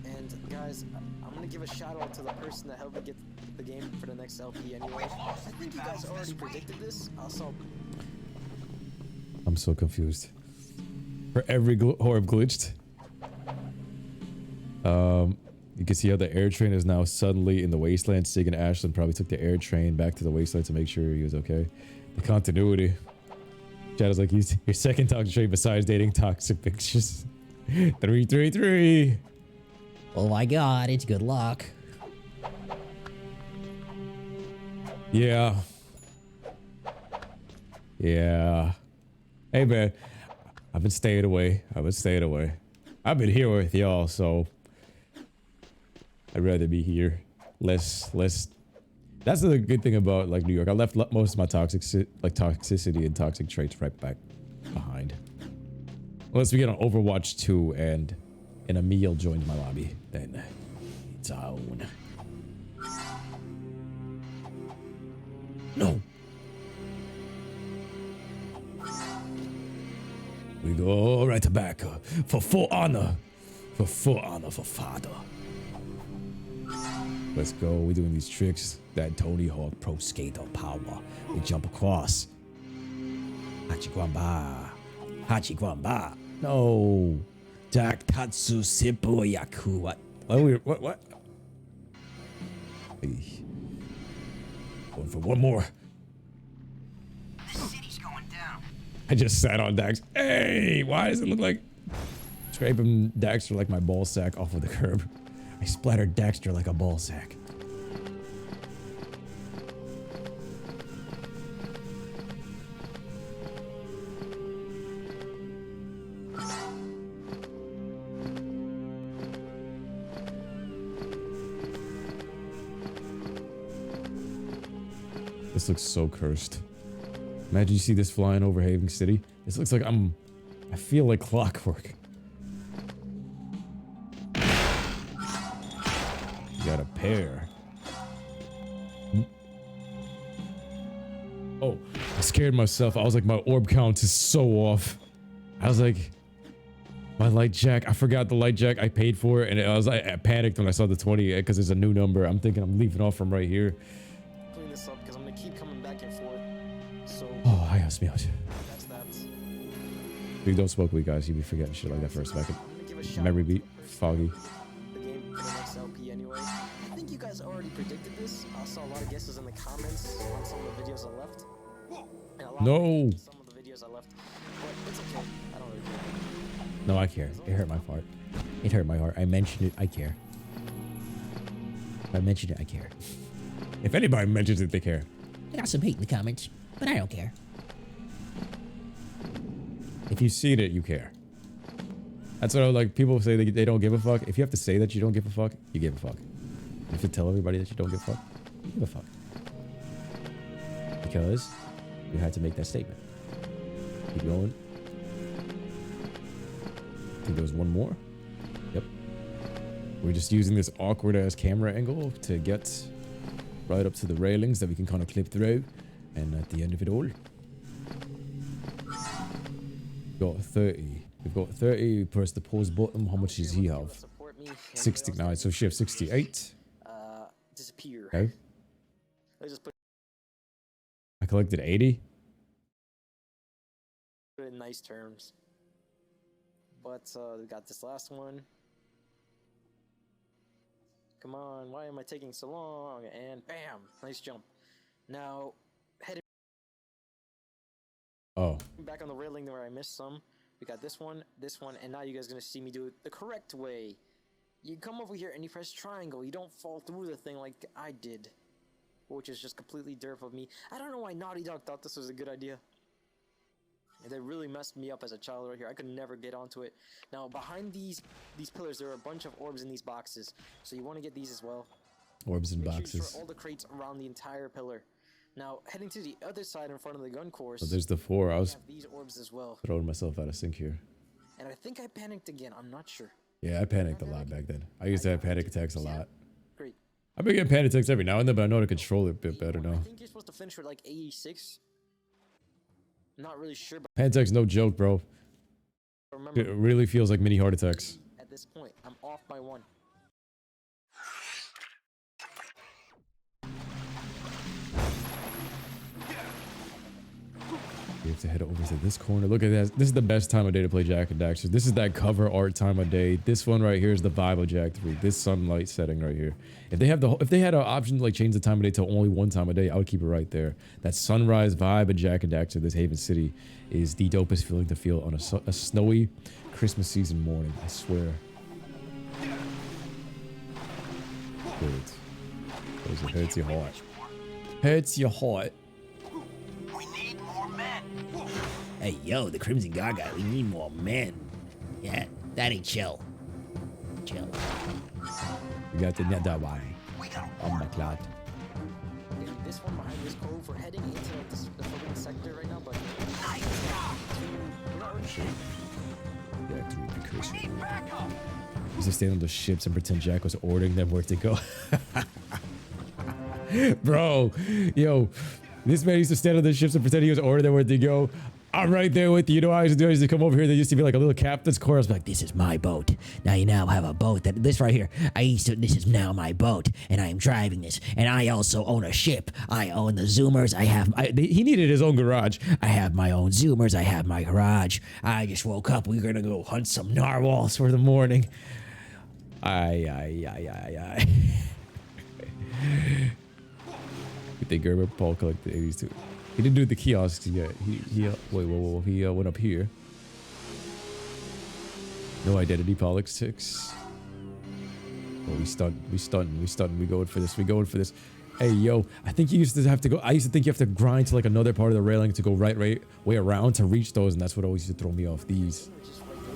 And guys, I'm gonna give a shout out to the person that helped me get the game for the next LP anyway. I think you guys already predicted this. Also, I'm so confused. For every orb glitched. You can see how the air train is now suddenly in the wasteland. Sig and Ashlyn probably took the air train back to the wasteland to make sure he was okay. The continuity. Shadow's like, he's your second toxic trait besides dating toxic pictures. 333. Oh my god, it's good luck. Yeah. Yeah. Hey man, I've been staying away. I've been here with y'all, so I'd rather be here. Less. That's the good thing about like New York. I left most of my toxicity and toxic traits right back behind. Unless we get on Overwatch 2 and Emil joined my lobby, then it's on. No. We go right back for full honor. For father. Let's go. We're doing these tricks. That Tony Hawk Pro Skater power. We jump across. Hachiguamba. No. Dakkatsu Seppuyaku. What? What? Hey. Going for one more. This city's going down. I just sat on Dax. Hey, why does it look like scraping Daxter like my ball sack off of the curb? I splattered Daxter like a ball sack. This looks so cursed. Imagine you see this flying over Haven City. This looks like I feel like clockwork. You got a pair. Oh, I scared myself. I was like, my orb count is so off. I was like, my light jack. I forgot the light jack. I paid for it, and I panicked when I saw the 20 because it's a new number. I'm thinking I'm leaving off from right here. clean this up because I'm gonna keep coming back and forth. So Oh, I asked me out. that's that. We don't smoke weed, guys. You be forgetting shit like that for a second. I'm gonna give a shout Memory out to beat, the person foggy. the game for the next LP anyway. I think you guys already predicted this. I saw a lot of guesses in the comments on some of the videos I left. And a lot No. of some of the videos I left. But it's okay. I don't really care. No, I care. It hurt my heart. It hurt my heart. I mentioned it. I care. If I mentioned it, I care. If anybody mentions it, they care. I got some hate in the comments, but I don't care. If you see it, you care. That's what like people say they don't give a fuck. If you have to say that you don't give a fuck, you give a fuck. If you tell everybody that you don't give a fuck, you give a fuck. Because you had to make that statement. Keep going. think there was one more. Yep. We're just using this awkward ass camera angle to get right up to the railings that we can kind of clip through. And at the end of it all, we've got 30. We've got 30. Press the pause button. How much does he have? 69. So she has 68. Disappear. Okay. I just put I collected 80. it in nice terms. But we got this last one. Come on, why am I taking so long? And bam, nice jump. Now, heading back on the railing where I missed some. We got this one, and now you guys are gonna see me do it the correct way. You come over here and you press triangle. You don't fall through the thing like I did, which is just completely derp of me. I don't know why Naughty Dog thought this was a good idea. They really messed me up as a child right here. I could never get onto it. Now, behind these pillars, there are a bunch of orbs in these boxes. So you want to get these as well. Orbs and Make sure you boxes. store all the crates around the entire pillar. Now, heading to the other side in front of the gun course. So there's the 4. I was have these orbs as well. throwing myself out of sync here. And I think I panicked again. I'm not sure. Yeah, I panicked a lot back then. I used to have panic attacks a lot. Great. I've been getting panic attacks every now and then, but I know how to control it a bit better now. I think you're supposed to finish with like 86. I'm not really sure, but Panic attacks, no joke, bro. remember, It really feels like mini heart attacks. at this point, I'm off by 1. We have to head over to this corner. Look at that. This is the best time of day to play Jak and Daxter. This is that cover art time of day. This one right here is the vibe of Jak 3. This sunlight setting right here. If they had an option to like change the time of day to only one time of day, I would keep it right there. That sunrise vibe of Jak and Daxter, this Haven City, is the dopest feeling to feel on a snowy Christmas season morning. I swear. Good. It hurts your heart. Hurts your heart. We need more men. Hey, yo, the Crimson Gaga, we need more men. Yeah, that ain't chill. Chill. We got the nether one. We got Oh my god. Maybe this one behind this cove. We're heading into like the forbidden sector right now, but we're not really sure. Jak 3 be crazy. need backup. We used to stand on the ships and pretend Jak was ordering them where to go. Bro, yo, this man used to stand on the ships and pretend he was ordering them where to go. I'm right there with you. You know what I used to do? I used to come over here. There used to be like a little captain's corps. I was like, This is my boat. Now you now have a boat. This right here. This is now my boat, and I am driving this. And I also own a ship. I own the Zoomers. he needed his own garage. I have my own Zoomers. I have my garage. I just woke up. We're gonna go hunt some narwhals For the morning. Aye. You think DragonBallPaul collected 80s too? He didn't do the kiosks yet. He went up here. No identity politics. Oh, we stunned. We going for this. Hey, yo, I think you used to have to go. I used to think you have to grind to like another part of the railing to go right way around to reach those, and that's what always used to throw me off. These.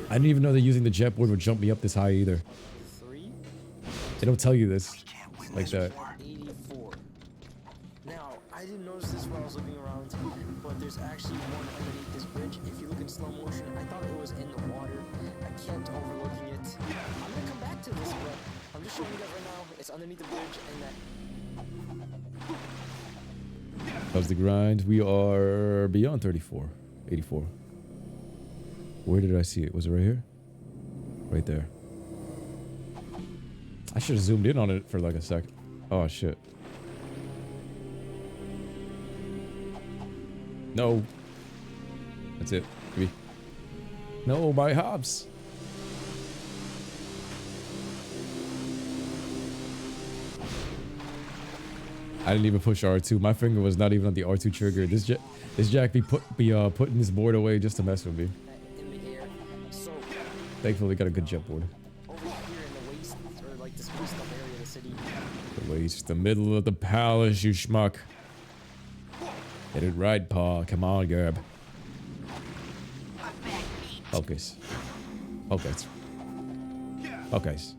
I didn't even know that using the jet board would jump me up this high either. 3, They don't tell you this Can't win like this that. war. 84. Now, I didn't notice this while I was looking around, but there's actually one underneath this bridge. If you look in slow motion, I thought it was in the water. I kept overlooking it. I'm gonna come back to this, but I'm just showing you guys right now. It's underneath the bridge, and that. How's the grind? We are beyond 34. 84. Where did I see it? Was it right here? Right there. I should have zoomed in on it for like a sec. Oh, shit. No. That's it. Give me. No, my hops. I didn't even push R2. My finger was not even on the R2 trigger. This Jak be putting this board away just to mess with me. In the air. So, Thankfully, got a good jet board. over here in the waste, or like this waste up area of the city, The waste, the middle of the palace, you schmuck. Get it right, Paul. Come on, Gerb. Focus. Focus. Focus.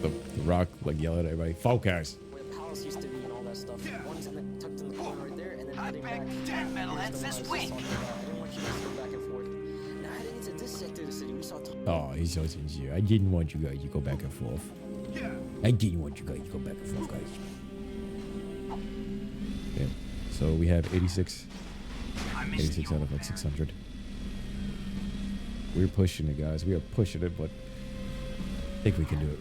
The rock, like, yell at everybody. Focus. where the palace used to be and all that stuff. One's tucked in the corner right there, and then heading bagged 10 metalheads this week. I didn't want you guys to go back and forth. Now heading into this sector of the city, we saw. Oh, he's so sincere. I didn't want you guys to go back and forth. I didn't want you guys to go back and forth, guys. Yeah. So we have 86 out of like 600. We're pushing it, guys. We are pushing it, but I think we can do it.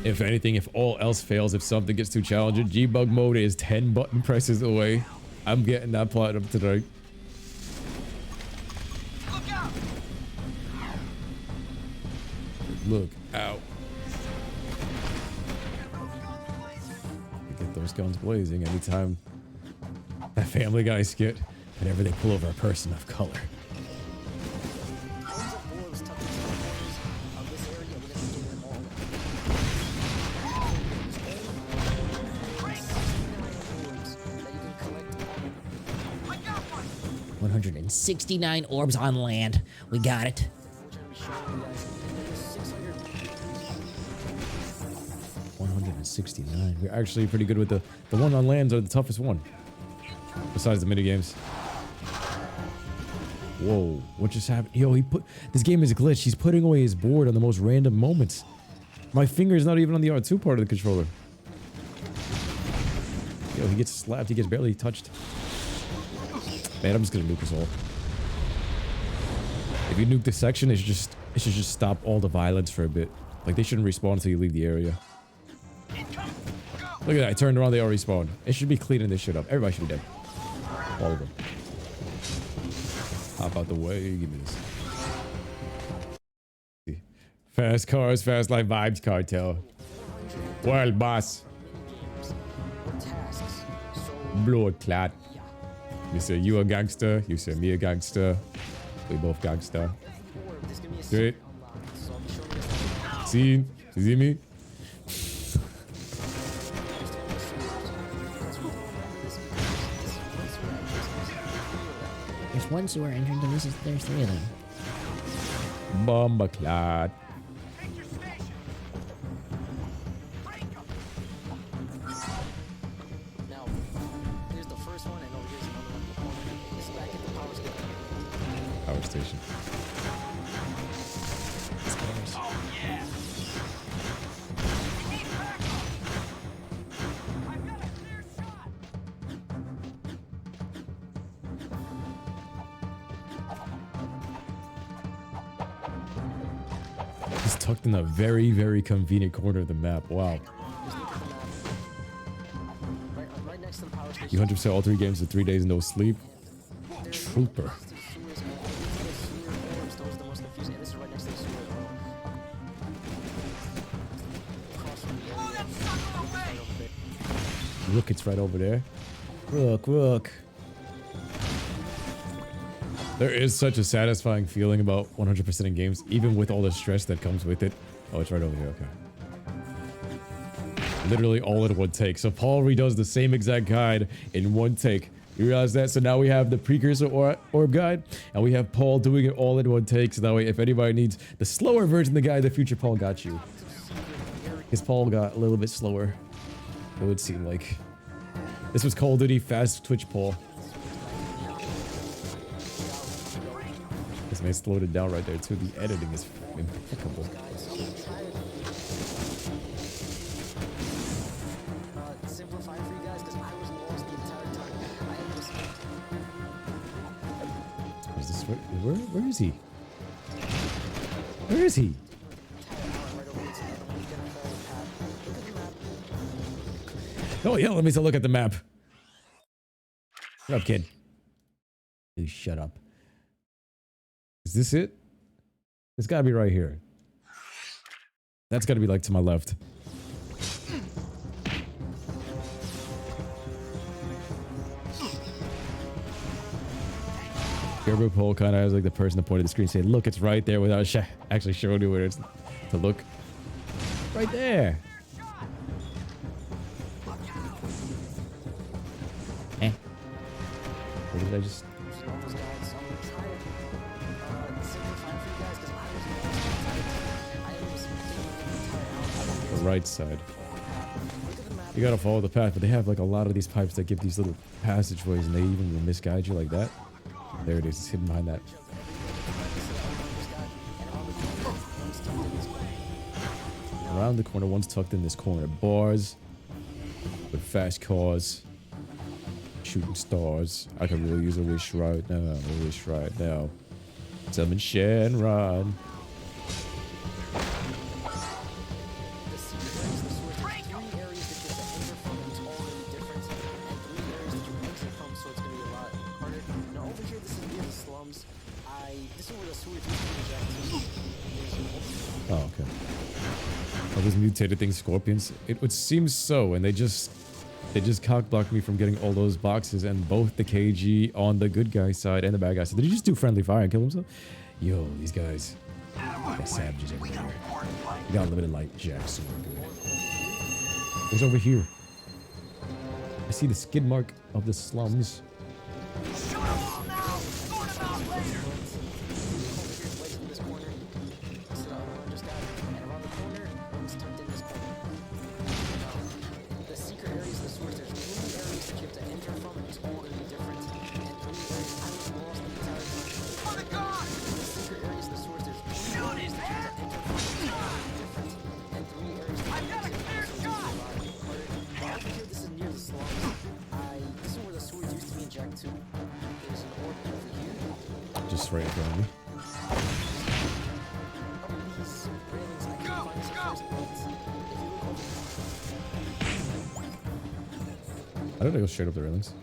If anything, if all else fails, if something gets too challenging, G-Bug mode is 10 button presses away. I'm getting that platinum tonight. Look out! Look out. Get those guns blazing anytime that Family Guy skit, whenever they pull over a person of color. I got one! 169 orbs on land. We got it. 169. We're actually pretty good with the one on lands are the toughest one. Besides the mini games. Whoa, what just happened? Yo, this game is glitched. He's putting away his board on the most random moments. My finger is not even on the R2 part of the controller. Yo, he gets slapped. He gets barely touched. Man, I'm just gonna nuke us all. If you nuke this section, it should just stop all the violence for a bit. Like, they shouldn't respawn until you leave the area. Look at that. I turned around, they all respawned. It should be cleaning this shit up. Everybody should be dead. All of them. Hop out the way. Give me this. Fast cars, fast life vibes, cartel. World boss. Blood clot. You say you a gangster. You say me a gangster. We both gangster. Straight. See? You see me? There's one sewer entrance and there's three of them. Bomba clot. Now, here's the first one, and over here's another one. It's back at the power station. Power station. Oh, yeah! We need backup! I've got a clear shot! It's tucked in a very, very convenient corner of the map. Wow. Right next to the power station. You 100% all 3 games in 3 days, no sleep. Trooper. Those are the most confusing. This is right next to the sewer. Across from the Blow that sucker away! Rook, it's right over there. Rook. There is such a satisfying feeling about 100% in games, even with all the stress that comes with it. Oh, it's right over here. Okay. Literally all in one take. So Paul redoes the same exact guide in one take. You realize that? So now we have the precursor orb guide, and we have Paul doing it all in one take. So that way, if anybody needs the slower version of the guide, the future Paul got you. Because Paul got a little bit slower, it would seem like. This was Call of Duty Fast Twitch Paul. This man slowed it down right there too. The editing is impeccable. Simplify for you guys because I was lost the entire time. I had just Is this where is he? Where is he? Oh yeah, let me take a look at the map. Shut up, kid. Dude, shut up. Is this it? It's gotta be right here. That's gotta be like to my left. DragonBallPaul kind of has like the person that pointed the screen saying, look, it's right there without actually showing you where it's to look. Right there. Eh. Where did I just... The right side. look at the map. You gotta follow the path, but they have like a lot of these pipes that give these little passageways, and they even will misguide you like that. There it is. It's hidden behind that. Around the corner, one's tucked in this corner. Bars with fast cars, shooting stars. I could really use a wish right now. A wish right now. Summon Shenron. Oh, okay. Are those mutated things scorpions? It would seem so, and they just cock-blocked me from getting all those boxes and both the KG on the good guy side and the bad guy side. Did he just do friendly fire and kill himself? Yo, these guys. Got savages everywhere. We got limited light jacks, so we're good. Who's over here? I see the skid mark of the slums. Just right in front of me. I don't know, go straight up the railings.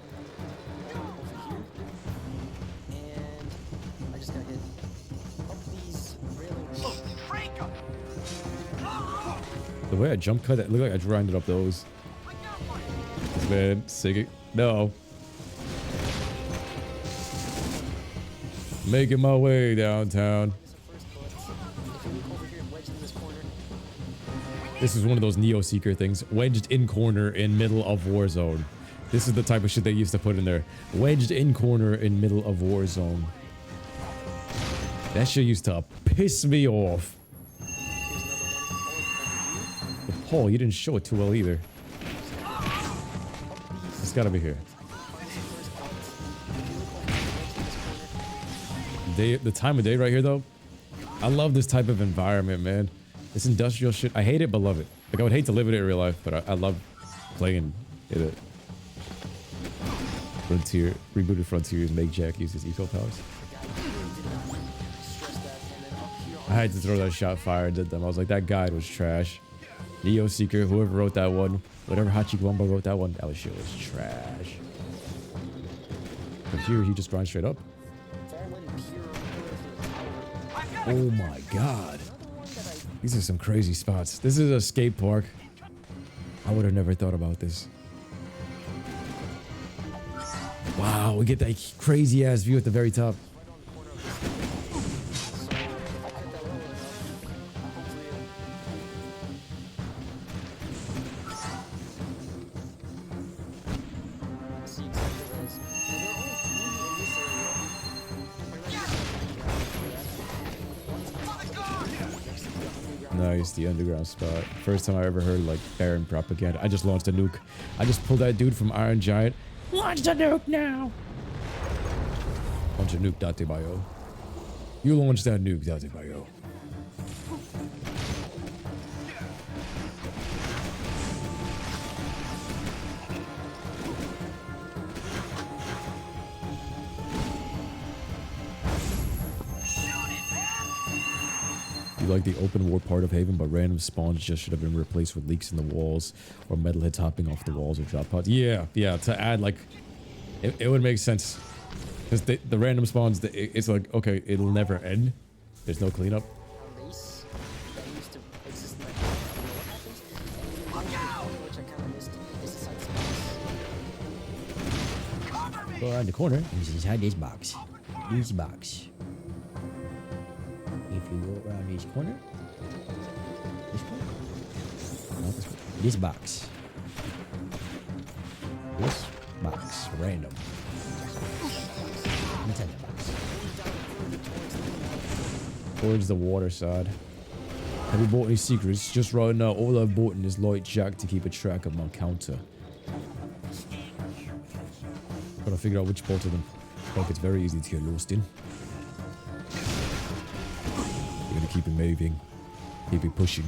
The way I jump cut, it looked like I grinded up those. This man, sick. No. Making my way downtown. This is one of those Neo Seeker things. Wedged in corner in middle of war zone. This is the type of shit they used to put in there. Wedged in corner in middle of war zone. That shit used to piss me off. But Paul, you didn't show it too well either. It's gotta be here. The time of day right here, though. I love this type of environment, man. This industrial shit. I hate it, but love it. Like, I would hate to live in it in real life, but I love playing in it. Frontier. Rebooted Frontiers make Jack use his eco powers. I had to throw that shot fired at them. I was like, that guide was trash. Neo Seeker, whoever wrote that one, whatever Hachikwamba wrote that one, that shit was trash. But here, he just grinds straight up. Oh my god. These are some crazy spots. This is a skate park. I would have never thought about this. Wow, we get that crazy ass view at the very top. Nice, the underground spot. First time I ever heard like Baron propaganda. I just launched a nuke. I just pulled that dude from Iron Giant. Launch a nuke now! Launch a nuke, Date Bayo. You launch that nuke, Date Bayo. Like the open war part of Haven, but random spawns just should have been replaced with leaks in the walls or metalheads hopping off the walls or drop pods. Yeah, to add like it would make sense because the random spawns, it's like, okay, it'll never end. There's no cleanup. Go around the corner. He's inside this box. This box. If you go around this corner, not this one. This box, random. Inside the box. Towards the water side. Have you bought any secrets? Just right now, all I've bought is light jack to keep a track of my counter. Gotta figure out which part of them. Like it's very easy to get lost in. You're gonna keep it moving. Keep it pushing.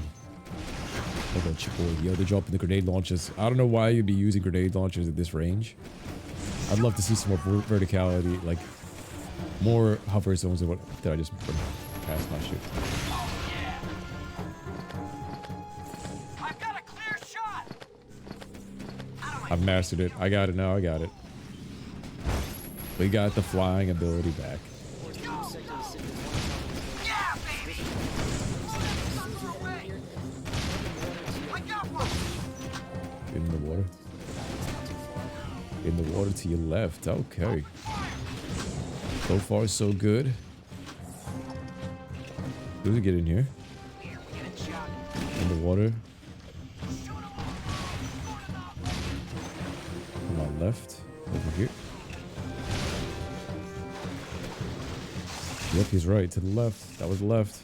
Oh, that's your boy. Yo, they're dropping the grenade launchers. I don't know why you'd be using grenade launchers at this range. I'd love to see some more verticality, like more hover zones of what did I just put past my shit. I've got a clear shot. I've mastered it. I got it now. I got it. We got the flying ability back. Yeah, baby. I got one. In the water. In the water to your left. Okay. So far, so good. Who did get in here? In the water. On my left. Over here. Yep, he's right. To the left. That was left.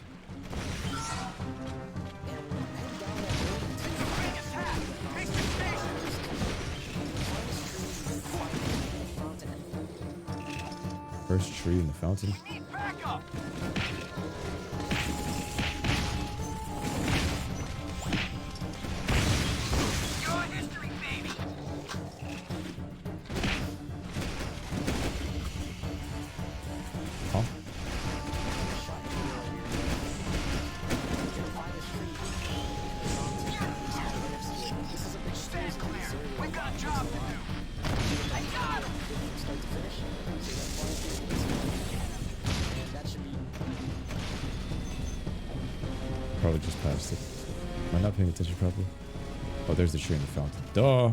First tree in the fountain. Need backup. Your history, baby. Huh? Stand clear. We got a job to do. I got him. Probably just passed it. Am I not paying attention properly? Oh, there's the tree in the fountain. Duh!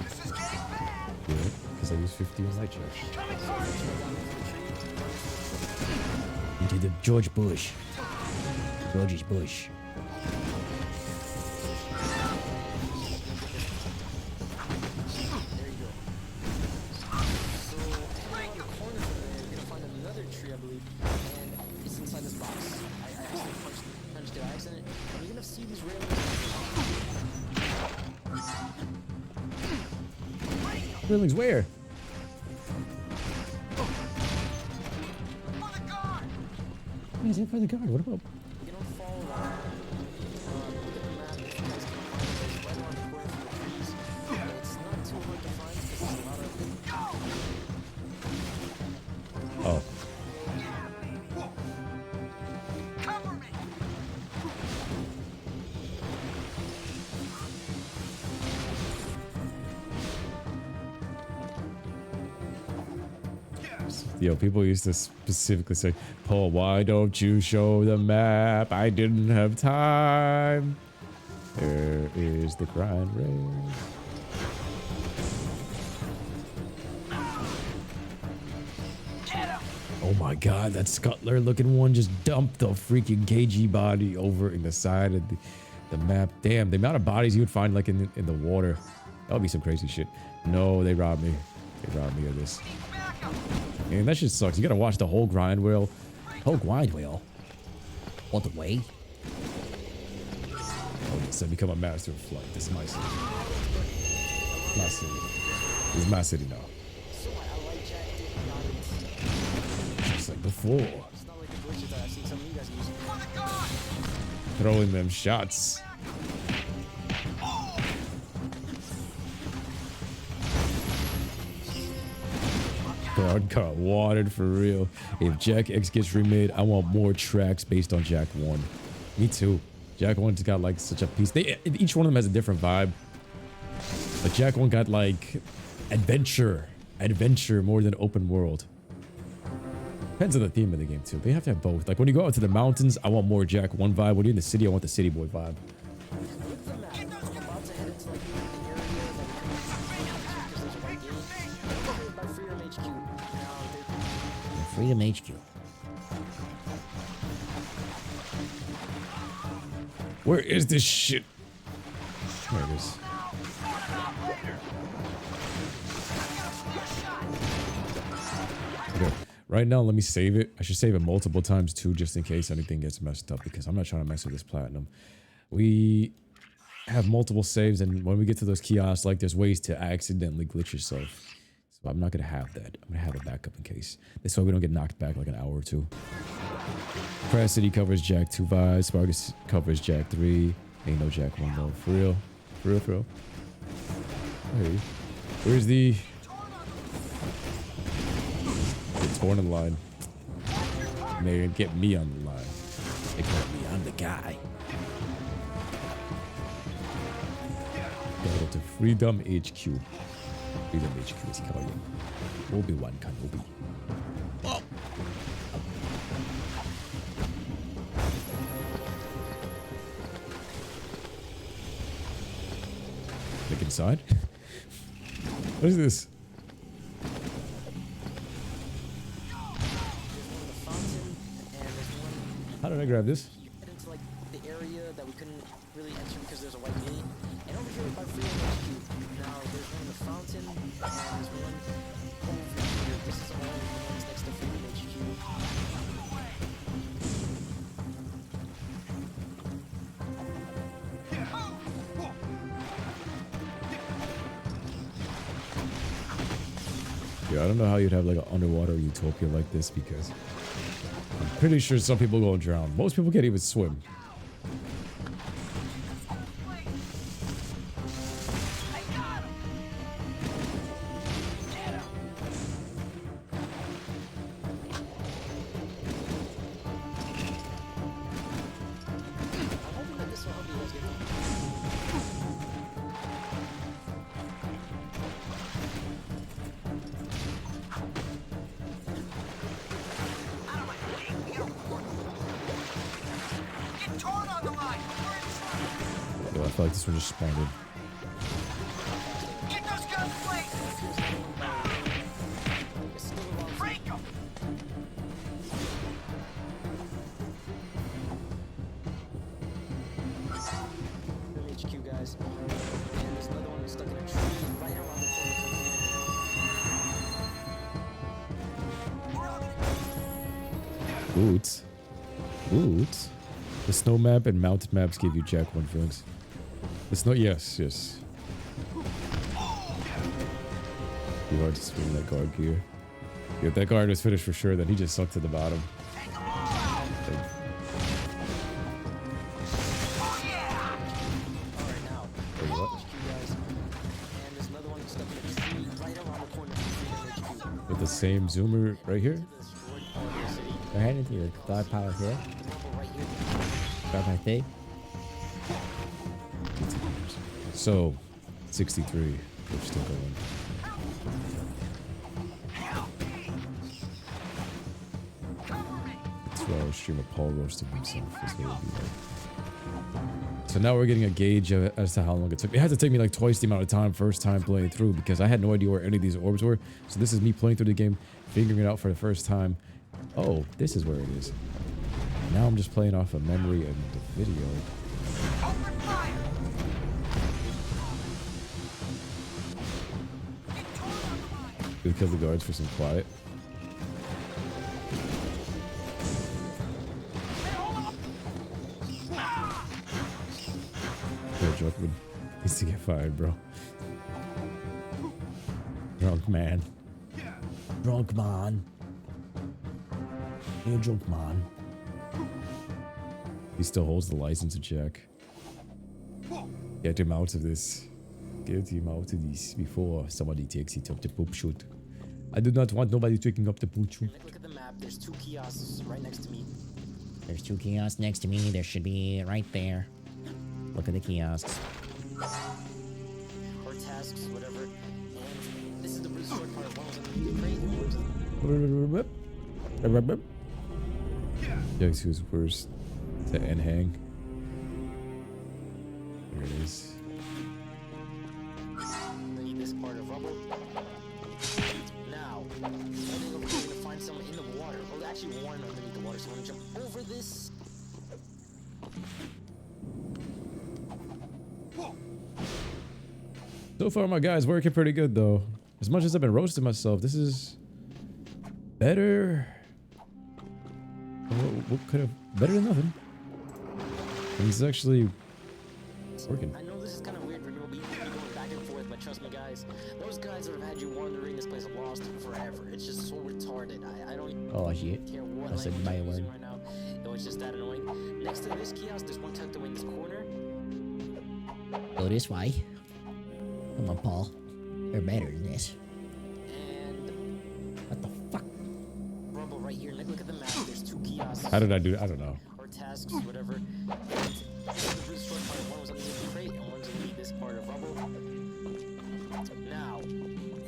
This is getting bad. Yeah, because I use 50 on light charge. Coming for you. Into the George Bush. George's Bush. Railings where? For the guard. Where's it for the guard? What about? You don't fall around. Look at the map. You guys can find it right around the corner from the trees. And it's not too hard to find because there's a lot of. Oh. Cover me. Yes. Yo, people used to specifically say, Paul, why don't you show the map? I didn't have time. There is the grind rail. Get him. Oh my god, that scuttler looking one just dumped the freaking KG body over in the side of the map. Damn, the amount of bodies you would find like in the water. That would be some crazy shit. No, they robbed me. They robbed me of this. Backup. Man, that shit sucks. You gotta watch the whole grind wheel. Whole grind wheel. All the way. Oh, so become a master of flight. This is my city. My city. This is my city now. So I like Jack did got it. Just like before. It's not like the glitches that I've seen some of you guys use. For the guard. Throwing them shots. Guard got watered for real. If Jack X gets remade, I want more tracks based on Jack 1. Me too. Jack 1's got like such a piece. Each one of them has a different vibe. But Jack 1 got like adventure more than open world. Depends on the theme of the game too. They have to have both. Like when you go out to the mountains, I want more Jack 1 vibe. When you're in the city, I want the city boy vibe. With the map, I'm about to head into like the area that we can by Freedom HQ. Freedom HQ. Where is this shit? There it is. Okay. Right now, let me save it. I should save it multiple times too, just in case anything gets messed up, because I'm not trying to mess with this platinum. We have multiple saves, and when we get to those kiosks, like, there's ways to accidentally glitch yourself. So I'm not gonna have that. I'm gonna have a backup in case. This way we don't get knocked back like an hour or two. Crash City covers Jack 2 vibes. Sparkus covers Jack 3. Ain't no Jack 1 though. For real. For real, for real. Hey. Where's the torn in line? They're gonna get me on the line. They got me. I'm the guy. Gotta go to Freedom HQ. Freedom HQ is calling. Obi-Wan Kenobi. Oh. Look inside. What is this? How did I grab this? You get into like the area that we couldn't really enter because there's a white gate. And over here by Freedom HQ, now there's one in the fountain, and there's one over here. This is all the ones next to Freedom HQ. Yeah, I don't know how you'd have like an underwater utopia like this, because I'm pretty sure some people go drown. Most people can't even swim. Yo, I feel like this one just spawned in. Get those guns placed! Break them! HQ guys. And there's another one stuck in a tree right around the corner. Boots. Boots. The snow map and mountain maps give you Jack 1 feelings. The snow, yes, yes. You hard to swing that guard gear. Yeah, if that guard was finished for sure, then he just sucked to the bottom. Wait, what? With the same zoomer right here? We're heading to your God Power here. God Power thing. So, 63. We're still going. It's 2-hour stream of Paul roasting himself. Is what it'll be like. So now we're getting a gauge as to how long it took. It had to take me like twice the amount of time first time playing through, because I had no idea where any of these orbs were. So this is me playing through the game, figuring it out for the first time. Oh, this is where it is. Now I'm just playing off of memory and the video. Open fire! We killed the guards for some quiet. Poor Drunkman needs to get fired, bro. Drunk man. Drunk man. You drunk man. He still holds the license to check. Get him out of this. Get him out of this before somebody takes it up the poop shoot. I do not want nobody taking up the poop shoot. Look at the map. There's 2 kiosks right next to me. There's 2 kiosks next to me. There should be right there. Look at the kiosks. Or tasks, whatever. And this is the really short part. One was underneath the crate. Guess who's worse to end hang? There it is. Underneath this part of rubble. Now, heading over here to find someone in the water. Oh, actually one underneath the water, so I'm gonna jump over this. So far, my guy's working pretty good, though. As much as I've been roasting myself, this is Better. What could have better than nothing? And he's actually working. I know this is kind of weird for me to be going back and forth, but trust me, guys. Those guys that have had you wandering this place lost forever. It's just so retarded. I don't even Oh shit. care what I said language my I'm using word. right now. It was just that annoying. Next to this kiosk, there's one tucked away in this corner. Go this way. Come on, Paul. You're better than this. And What the fuck? Rumble right here. Look at the map. There's 2 kiosks. How did I do? I don't know. Or tasks, whatever. And this is the really short part. One was underneath the crate, and one's underneath this part of Rumble. Now,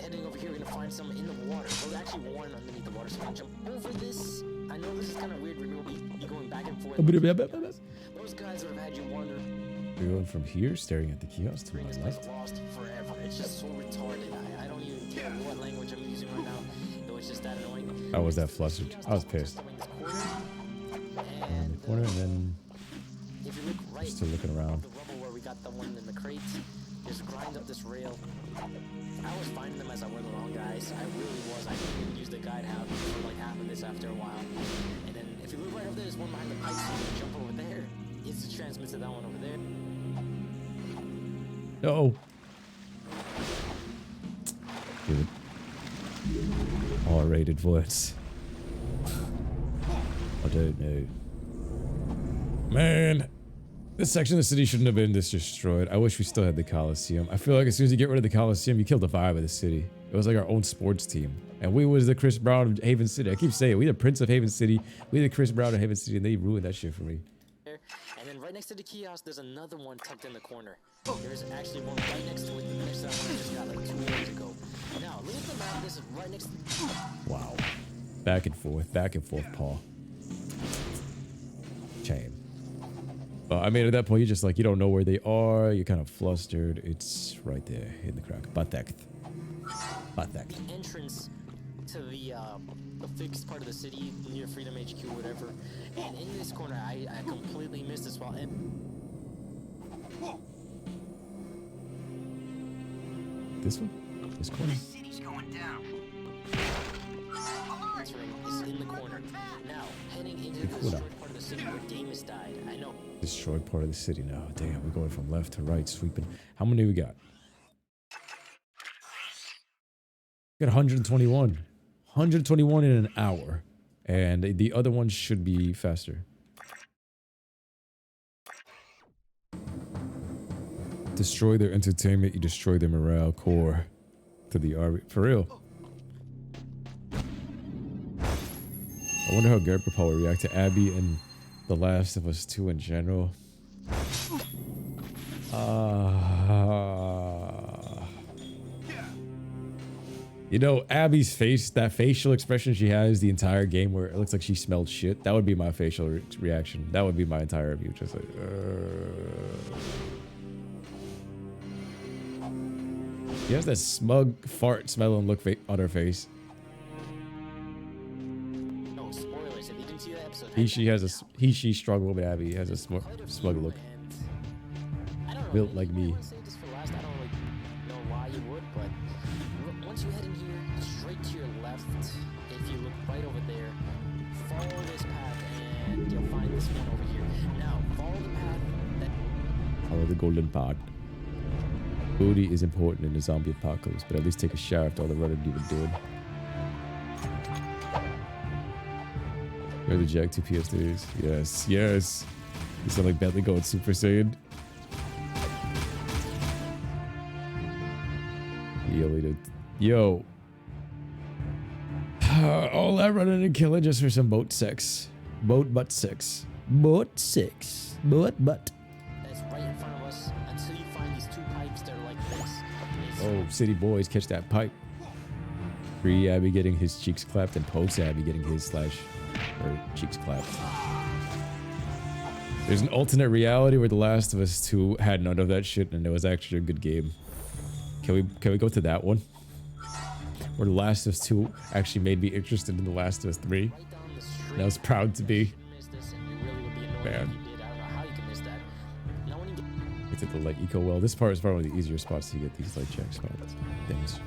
heading over here, we're gonna find some in the water. Well, actually, one underneath the water, so we're gonna jump over this. I know this is kind of weird. We're gonna be going back and forth. Those guys that have had you wandering. We're going from here, staring at the kiosk to my This place left. lost forever. It's just so retarded. I don't even care what language I'm using right now. It was just that annoying. I was that flustered. I was pissed. In the corner, and then if you look right, still looking around. the rubble where we got the one in the crate, just grind up this rail. I was finding them as I went along, guys. I really was. I didn't even use the guide half for like half of this after a while. And then if you look right over there, there's one behind the pipe, so you can jump over there. It's transmits to that one over there. No. Good. R-rated voice. I don't know. Man, this section of the city shouldn't have been this destroyed. I wish we still had the Coliseum. I feel like as soon as you get rid of the Coliseum, you kill the vibe of the city. It was like our own sports team. And we was the Chris Brown of Haven City. I keep saying, we the Prince of Haven City. We the Chris Brown of Haven City, and they ruined that shit for me. And then right next to the kiosk, there's another one tucked in the corner. There's actually one right next to it. The next to that one I just got like 2 years ago. Now, look at the map. This is right next to... Wow. Back and forth, Paul. Shame. I mean, at that point, you're just like, you don't know where they are. You're kind of flustered. It's right there in the crack. Batek. entrance to the fixed part of the city near Freedom HQ, whatever. And in this corner, I completely missed this while... This one? This corner? City's going down. Entering is in the corner. Now, heading into the destroyed part of the city where Damus died. I know. Destroyed part of the city now. Damn, we're going from left to right, sweeping. How many we got? We got 121. 121 in an hour. And the other one should be faster. Destroy their entertainment, you destroy their morale core to the army. For real. I wonder how DragonBallPaul will react to Abby and The Last of Us 2 in general. You know, Abby's face, that facial expression she has the entire game where it looks like she smelled shit. That would be my facial reaction. That would be my entire review. Just like, She has that smug fart smelling look on her face. No spoilers. If you didn't see that episode, She struggle with Abby has a smug look. I don't know, Built like you me. might wanna save this for last. I don't really know why you would, but once you head in here, straight to your left, if you look right over there, follow this path and you'll find this one over here. Now, follow the path that... Follow the golden path. Booty is important in the zombie apocalypse, but at least take a shower after all the running you've been doing. You're the Jack 2 PS3s. Yes, yes. You sound like Bentley going Super Saiyan. Yo. All that running and killing just for some boat sex. Boat butt sex. Boat 6. Boat butt. that's right in front of us until you find these 2 pipes that are like this. Oh, city boys, catch that pipe. Pre Abby getting his cheeks clapped and post Abby getting his / her cheeks clapped. There's an alternate reality where The Last of Us 2 had none of that shit and it was actually a good game. Can we go to that one? Where The Last of Us 2 actually made me interested in The Last of Us 3. Right down the street. And I was proud to be. You missed this, and you really would be annoyed Man. if you did. I don't know how you can miss that. Now when you get... It's at the Lake Eco Well. This part is probably one of the easier spots to get these like check spots things.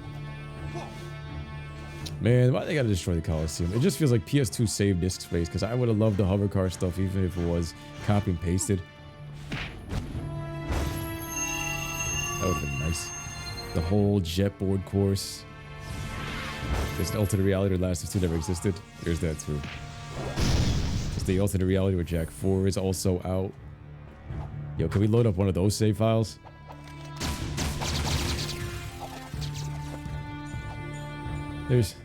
Man, why they gotta destroy the Coliseum? It just feels like PS2 saved disk space, because I would have loved the hover car stuff even if it was copy and pasted. That would have been nice. The whole jetboard course. There's an alternate reality where Last of 2 never existed. There's that too. There's the alternate reality where Jak 4 is also out. Yo, can we load up one of those save files? There's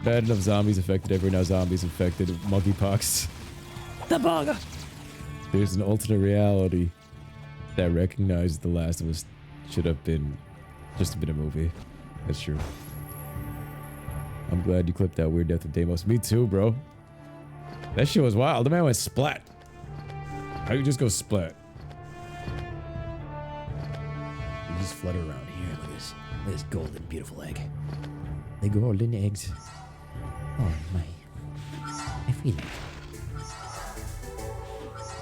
bad enough zombies affected everywhere, now zombies infected monkeypox. The bug. There's an alternate reality that recognized The Last of Us should have been just been a movie. That's true. I'm glad you clipped that weird death of Deimos. Me too, bro. That shit was wild. The man went splat. How you just go splat? You just flutter around here. Look at this. Look at this golden, beautiful egg. The golden eggs. Oh my. I feel it.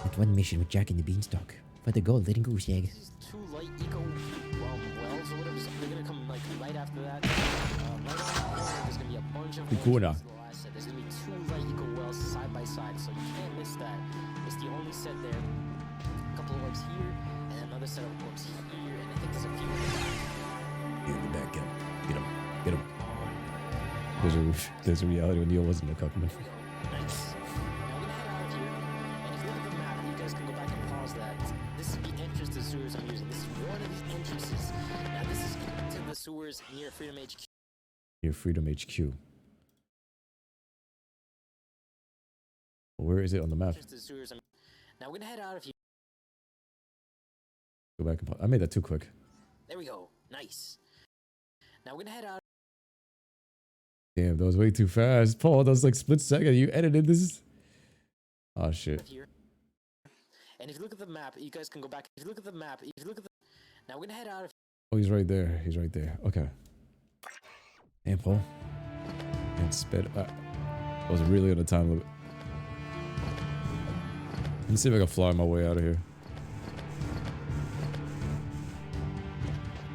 That one mission with Jack and the Beanstalk for the golden goose egg. These 2 light eco wells or whatever. So they're gonna come like right after that. Right on the corner, there's gonna be a bunch of. There's gonna be 2 light eco wells side by side, so you can't miss that. It's the only set there. A couple of orbs here, and another set of orbs here, and I think there's a few. Get in the back. Get him. Get him. Get him. There's a reality when Neil wasn't a couple. Nice. Now we're gonna head out of here, and if you look at the map, you guys can go back and pause that. This is the entrance to the sewers I'm using. This is one of the entrances. Now this is to the sewers near Freedom HQ. Near Freedom HQ. Where is it on the map? Entrance to the sewers. Now we're gonna head out of here. Go back and I made that too quick. There we go. Nice. Now we're gonna head out. Damn, that was way too fast. Paul, that was like split second. You edited this. Oh shit. Here. And if you look at the map, you guys can go back. If you look at the map, if you look at the. Now we're gonna head out of. Oh, he's right there. He's right there. Okay. And Paul. And sped. I was really on a time limit. Let's see if I can fly my way out of here.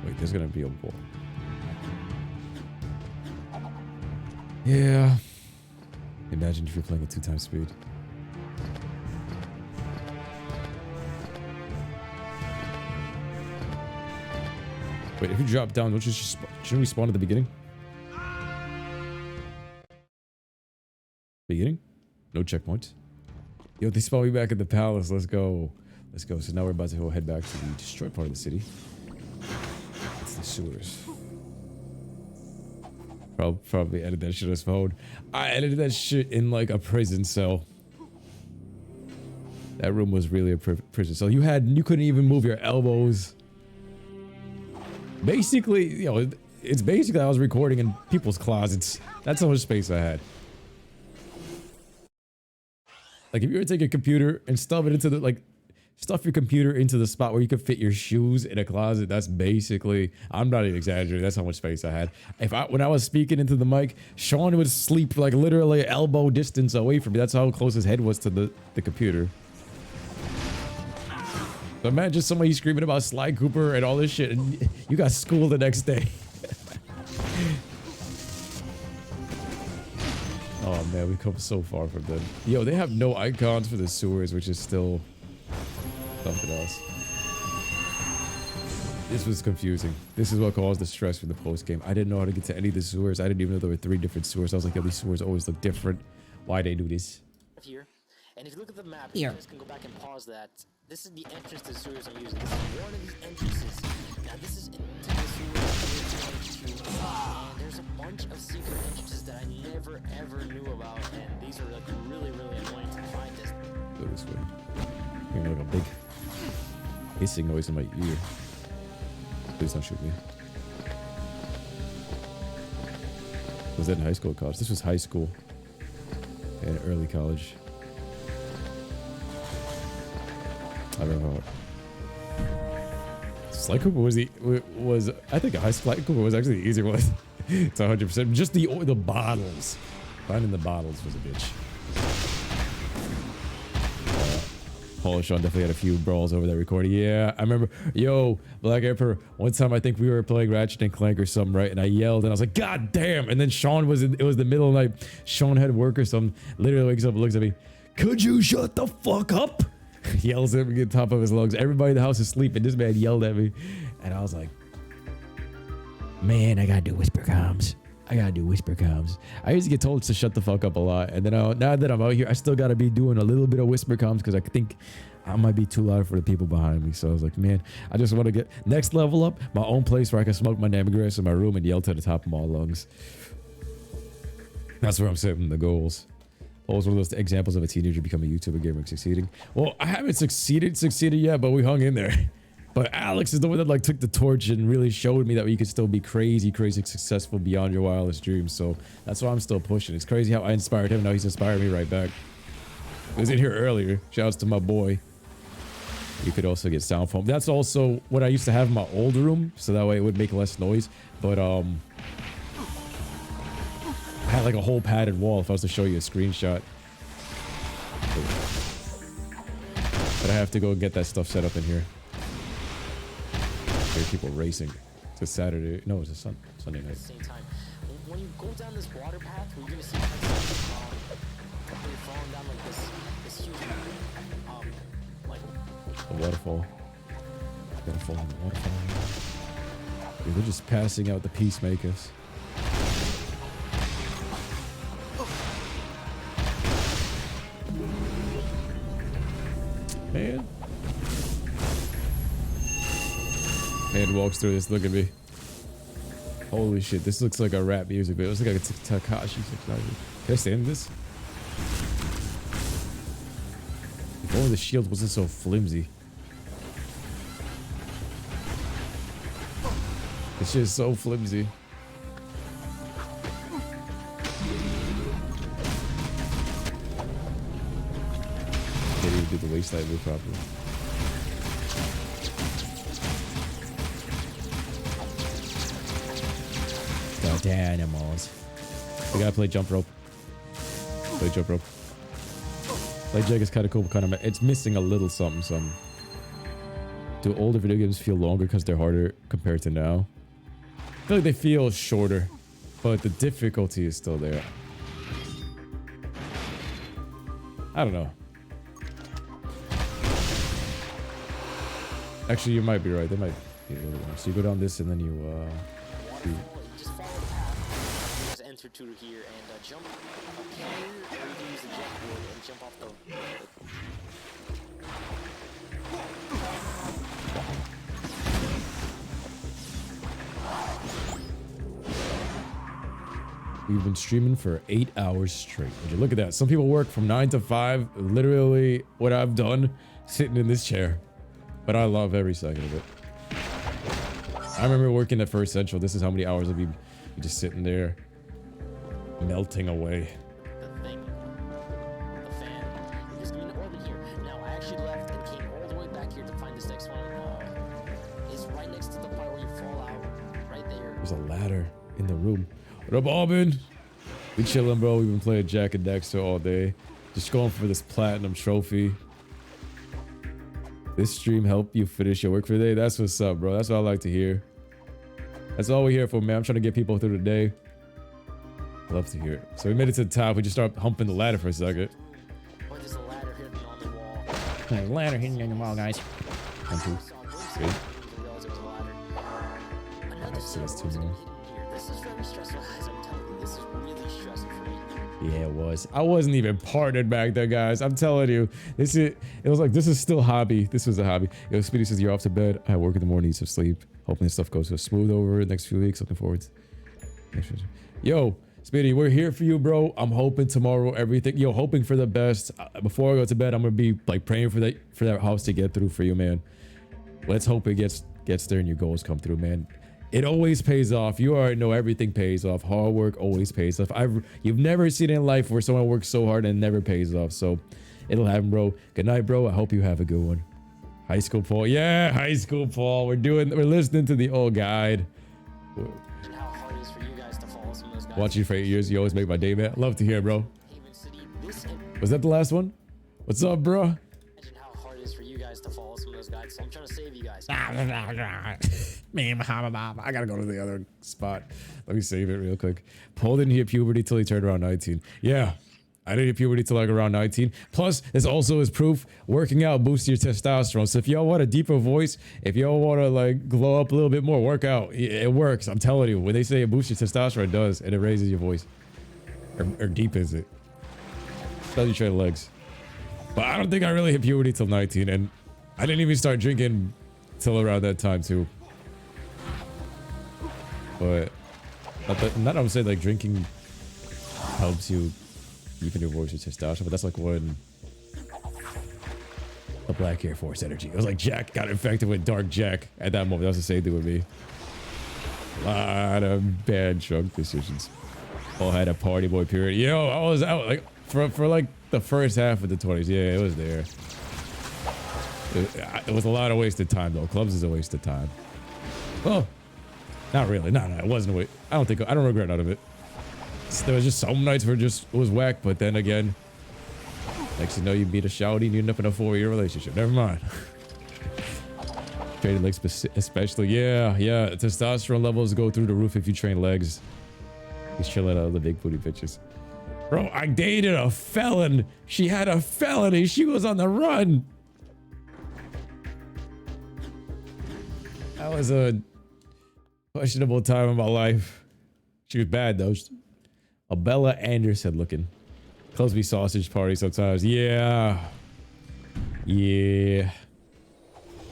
Wait, there's gonna be a wall. Yeah. Imagine if you're playing at 2 times speed. Wait, if you drop down, don't you shouldn't we spawn at the beginning? Beginning? No checkpoint. Yo, they spawned me back at the palace. Let's go. Let's go. So now we're about to go head back to the destroyed part of the city. It's the sewers. Probably edited that shit on his phone. I edited that shit in like a prison cell. That room was really a prison cell. You couldn't even move your elbows. Basically, you know, it's basically I was recording in people's closets. That's how much space I had. Like if you were to take a computer and stuff it into the stuff your computer into the spot where you could fit your shoes in a closet, that's basically, I'm not even exaggerating, that's how much space I had. When I was speaking into the mic, Sean would sleep like literally elbow distance away from me. That's how close his head was to the computer. So imagine somebody screaming about Sly Cooper and all this shit and you got school the next day. Oh man, we come so far from them. Yo, they have no icons for the sewers, which is still something else. This was confusing. This is what caused the stress for the post game. I didn't know how to get to any of the sewers. I didn't even know there were 3 different sewers. I was like, yo, these sewers always look different. Why they do this? Here. And if you look at the map, you guys can go back and pause that. This is the entrance to the sewers I'm using. This is one of these entrances. Now this is into the sewers. And there's a bunch of secret entrances that I never ever knew about, and these are like really annoying to find. This. Go this way. Hearing like a big hissing noise in my ear. Please don't shoot me. Was that in high school or college? This was high school and early college. I remember. Sly Cooper was I think Sly Cooper was actually the easier one. It's 100%. Just the bottles. Finding the bottles was a bitch. Paul and Sean definitely had a few brawls over that recording. Yeah, I remember. Yo, Black Emperor. One time I think we were playing Ratchet and Clank or something, right? And I yelled and I was like, God damn! And then Sean was it was the middle of the night. Sean had work or something. Literally wakes up and looks at me. Could you shut the fuck up? Yells at me at the top of his lungs. Everybody in the house is sleeping. This man yelled at me, and I was like, man, I gotta do whisper comms. I gotta do whisper comms. I used to get told to shut the fuck up a lot, and then now that I'm out here, I still gotta be doing a little bit of whisper comms because I think I might be too loud for the people behind me. So I was like, man, I just want to get next level up, my own place where I can smoke my damn grass in my room and yell to the top of my lungs. That's where I'm setting the goals. Always one of those examples of a teenager becoming a YouTuber gamer and succeeding. Well, I haven't succeeded yet, but we hung in there. But Alex is the one that like took the torch and really showed me that you could still be crazy successful beyond your wildest dreams. So that's why I'm still pushing. It's crazy how I inspired him. Now he's inspired me right back. He was in here earlier. Shouts to my boy. You could also get sound foam. That's also what I used to have in my old room, so that way it would make less noise. But I had like a whole padded wall if I was to show you a screenshot. But I have to go and get that stuff set up in here. There are people racing. It's a Saturday. No, it's a Sunday night. At the same time, when you go down this water path, you're gonna see you're falling down like this huge like the waterfall. Gotta fall in the waterfall. Dude, they're just passing out the peacemakers. Man walks through this. Look at me. Holy shit! This looks like a rap music video. It looks like a Takashi 69. Can I stand this? If only the shield wasn't so flimsy. This shit is so flimsy. Can't even do the waistline move properly. The animals. We gotta play jump rope. Play jump rope. Play jag is kind of cool, but kind of it's missing a little something. Do older video games feel longer because they're harder compared to now? I feel like they feel shorter, but the difficulty is still there. I don't know. Actually, you might be right. They might be a little more. So you go down this and then you enter to here and jump up here, or you can use the jetboard and jump off the... We've been streaming for 8 hours straight. Would you look at that? Some people work from 9 to 5. Literally what I've done sitting in this chair. But I love every second of it. I remember working at First Central. This is how many hours I'd be just sitting there. Melting away. The thing. The fan. There's gonna be an orbit here. Now, I actually left and came all the way back here to find this next one. It's right next to the part where you fall out. Right there. There's a ladder in the room. What up, Alvin? We chilling, bro. We've been playing Jack and Dexter all day. Just going for this platinum trophy. This stream helped you finish your work for the day. That's what's up, bro. That's what I like to hear. That's all we're here for, man. I'm trying to get people through the day. Love to hear it. So we made it to the top. We just started humping the ladder for a second. Oh, there's a ladder hidden on the wall. There's a ladder hidden on the wall, guys. 1, 2, 3. So that's 2 more. This is very stressful, guys. I'm telling you, this is really stressful for me. Yeah, it was. I wasn't even partnered back there, guys. I'm telling you, it was like, this is still hobby. This was a hobby. Yo, Speedy says you're off to bed. I work in the morning, need some sleep. Hoping this stuff goes so smooth over the next few weeks. Looking forward to yo, Speedy, we're here for you, bro. I'm hoping tomorrow everything, hoping for the best. Before I go to bed, I'm gonna be like praying for that house to get through for you, man. Let's hope it gets there and your goals come through, man. It always pays off. You already know everything pays off. Hard work always pays off. You've never seen in life where someone works so hard and it never pays off. So it'll happen, bro. Good night, bro. I hope you have a good one. High School Paul. Yeah, High School Paul. We're listening to the old guide. And how hard it is for you guys to follow some of those guys. Watch you for 8 years. You always make my day, man. Love to hear, bro. Was that the last one? What's up, bro? Imagine how hard it I gotta go to the other spot. Let me save it real quick. Paul didn't hit puberty till he turned around 19. Yeah, I didn't hit puberty till like around 19. Plus, this also is proof working out boosts your testosterone. So if y'all want a deeper voice, if y'all want to like glow up a little bit more, work out. It works. I'm telling you. When they say it boosts your testosterone, it does, and it raises your voice. Or deepens it. Does you train legs. But I don't think I really hit puberty till 19, and I didn't even start drinking till around that time too. But not I'm saying like drinking helps you deepen your voice with testosterone, but that's like when the Black Air Force energy. It was like Jack got infected with Dark Jack at that moment. That was the same thing with me. A lot of bad drunk decisions. All had a party boy period. Yo, I was out like for like the first half of the 20s. Yeah, it was there. It was a lot of wasted time though. Clubs is a waste of time. Well, not really. No, it wasn't a waste. I don't regret none of it. There was just some nights where it was whack, but then again, next you know, you meet a shouty and you end up in a 4-year relationship. Never mind. Training legs especially. Yeah. Testosterone levels go through the roof if you train legs. He's chilling out of the big booty bitches. Bro, I dated a felon. She had a felony. She was on the run. That was a questionable time in my life. She was bad though. A Bella Anderson looking. Cosby sausage party sometimes. Yeah.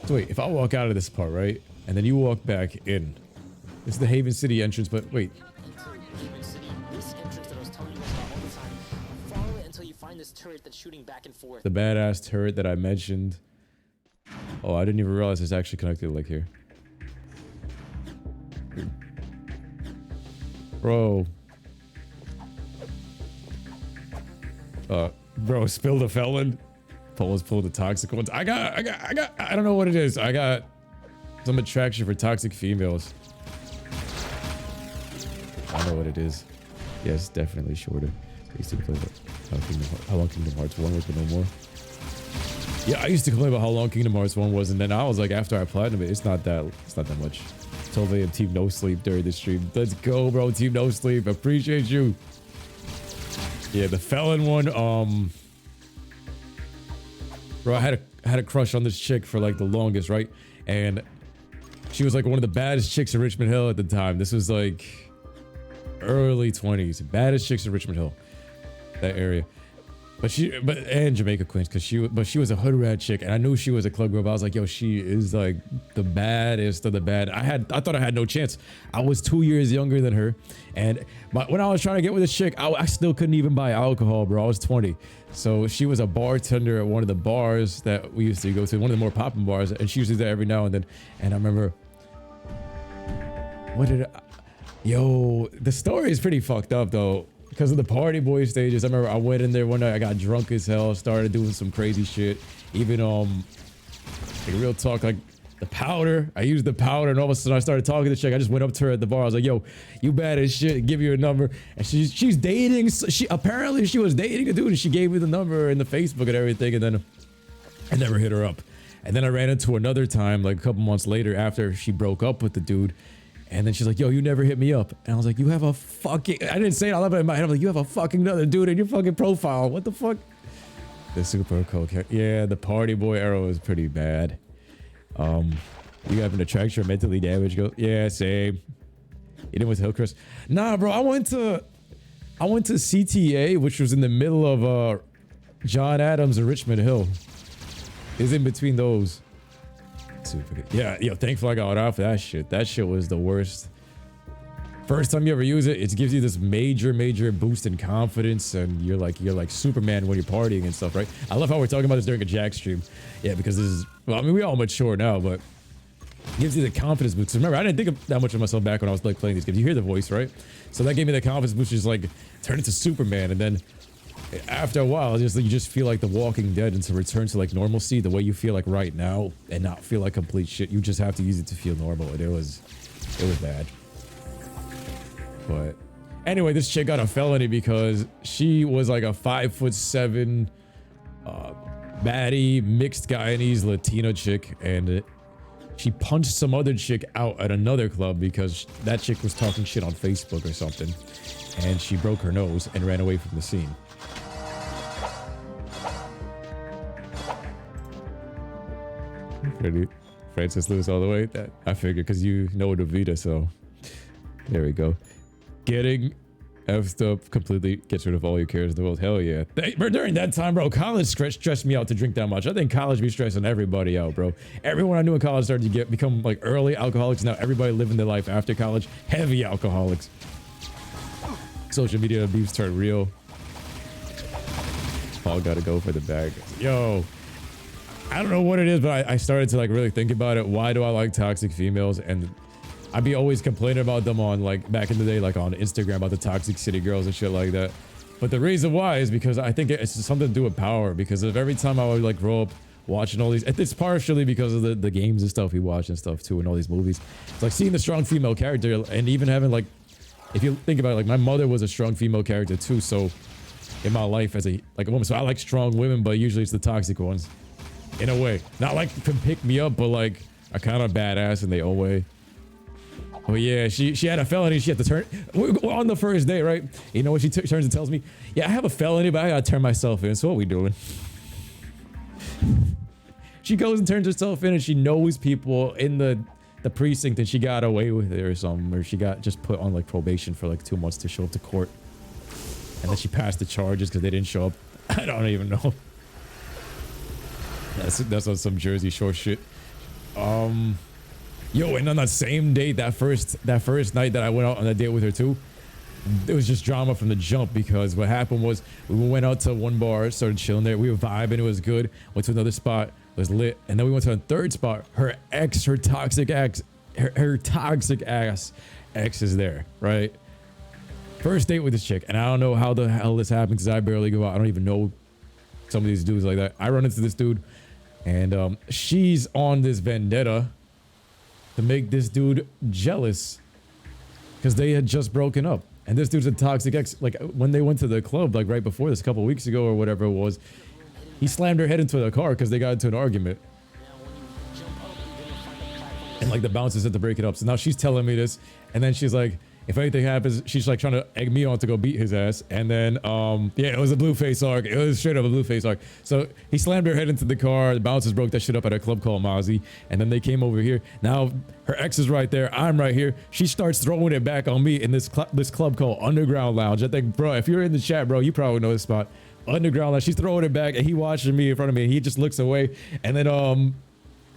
So wait, if I walk out of this part, right? And then you walk back in. This is the Haven City entrance, but wait. Haven City, this entrance that I was telling you about all the time. Follow it until you find this turret that's shooting back and forth. The badass turret that I mentioned. Oh, I didn't even realize it's actually connected like here. Bro. Bro, spill the felon. Paul's pulled the toxic ones. I don't know what it is. I got some attraction for toxic females. I know what it is. Yes, definitely shorter. I used to play how long Kingdom Hearts 1 was, but no more. Yeah, I used to complain about how long Kingdom Hearts 1 was, and then I was like, after I platinum it, it's not that much. 12 AM Team No Sleep during the stream. Let's go, bro. Team No Sleep. Appreciate you. Yeah, the felon one. Bro, I had a crush on this chick for like the longest, right? And she was like one of the baddest chicks in Richmond Hill at the time. This was like early 20s. Baddest chicks in Richmond Hill, that area. And Jamaica Queens, but she was a hood rat chick, and I knew she was a club girl. But I was like, yo, she is like the baddest of the bad. I thought I had no chance. I was 2 years younger than her, and when I was trying to get with this chick, I still couldn't even buy alcohol, bro. I was 20, so she was a bartender at one of the bars that we used to go to, one of the more popping bars, and she used to do that every now and then. And I remember, yo, the story is pretty fucked up though. Because of the party boy stages, I remember I went in there one night, I got drunk as hell, started doing some crazy shit. Even, like real talk, like the powder, I used the powder, and all of a sudden I started talking to the chick. I just went up to her at the bar. I was like, yo, you bad as shit, give you a number. And she's dating, apparently she was dating a dude, and she gave me the number and the Facebook and everything, and then I never hit her up. And then I ran into another time, like a couple months later, after she broke up with the dude. And then she's like, yo, you never hit me up. And I was like, you have a fucking, I didn't say it, I left it in my head. I'm like, you have a fucking another dude in your fucking profile. What the fuck? The super cocaine. Yeah, the party boy era was pretty bad. You have an attraction or mentally damaged girl? Yeah, same. You didn't with Hillcrest? Nah, bro, I went to CTA, which was in the middle of John Adams and Richmond Hill. It's in between those. Yeah, yo, thankfully I got off that shit. That shit was the worst. First time you ever use it, it gives you this major boost in confidence, and you're like Superman when you're partying and stuff, right? I love how we're talking about this during a Jack stream. Yeah, because this is, well, I mean, we all mature now, but it gives you the confidence boost. Remember, I didn't think that much of myself back when I was like playing these games. You hear the voice, right? So that gave me the confidence boost, just like turn into Superman, and then after a while, you just feel like the Walking Dead, and to return to like normalcy, the way you feel like right now, and not feel like complete shit. You just have to use it to feel normal, and it was bad. But anyway, this chick got a felony because she was like a 5'7", baddie, mixed Guyanese Latino chick, and she punched some other chick out at another club because that chick was talking shit on Facebook or something, and she broke her nose and ran away from the scene. Pretty Francis Lewis all the way. That I figured because you know Davida, so there we go. Getting effed up completely gets rid of all your cares in the world. Hell yeah. During that time, bro, college stressed me out to drink that much. I think college be stressing everybody out, bro. Everyone I knew in college started to become like early alcoholics. Now everybody living their life after college, heavy alcoholics. Social media abuse turned real. Paul gotta go for the bag. Yo, I don't know what it is, but I started to like really think about it. Why do I like toxic females? And I'd be always complaining about them on like back in the day, like on Instagram about the toxic city girls and shit like that. But the reason why is because I think it's something to do with power, because of every time I would like grow up watching all these, it's partially because of the games and stuff we watch and stuff too, and all these movies. It's like seeing the strong female character, and even having like, if you think about it, like my mother was a strong female character too. So in my life as a woman, so I like strong women, but usually it's the toxic ones in a way. Not like can pick me up, but like are kind of badass in their own way. Oh yeah, she had a felony. She had to turn on the first day, right? You know what she turns and tells me? Yeah, I have a felony, but I gotta turn myself in. So what we doing? She goes and turns herself in, and she knows people in the precinct, and she got away with it or something, or she got just put on like probation for like 2 months to show up to court, and then she passed the charges because they didn't show up. I don't even know. That's on some Jersey Shore shit. Yo, and on that same date, that first night that I went out on that date with her too, it was just drama from the jump, because what happened was we went out to one bar, started chilling there, we were vibing, it was good, went to another spot, it was lit, and then we went to a third spot. Her toxic ass ex is there, right? First date with this chick, and I don't know how the hell this happened because I barely go out. I don't even know some of these dudes like that. I run into this dude, and she's on this vendetta to make this dude jealous because they had just broken up. And this dude's a toxic ex. Like when they went to the club, like right before this, a couple weeks ago or whatever it was, he slammed her head into the car because they got into an argument. And like the bouncers had to break it up. So now she's telling me this, and then she's like, if anything happens, she's like trying to egg me on to go beat his ass. And then, yeah, it was a Blueface arc. It was straight up a Blueface arc. So he slammed her head into the car. The bouncers broke that shit up at a club called Mozzie. And then they came over here. Now her ex is right there. I'm right here. She starts throwing it back on me in this club called Underground Lounge. I think, bro, if you're in the chat, bro, you probably know this spot. Underground Lounge. She's throwing it back, and he watching me in front of me. And he just looks away. And then,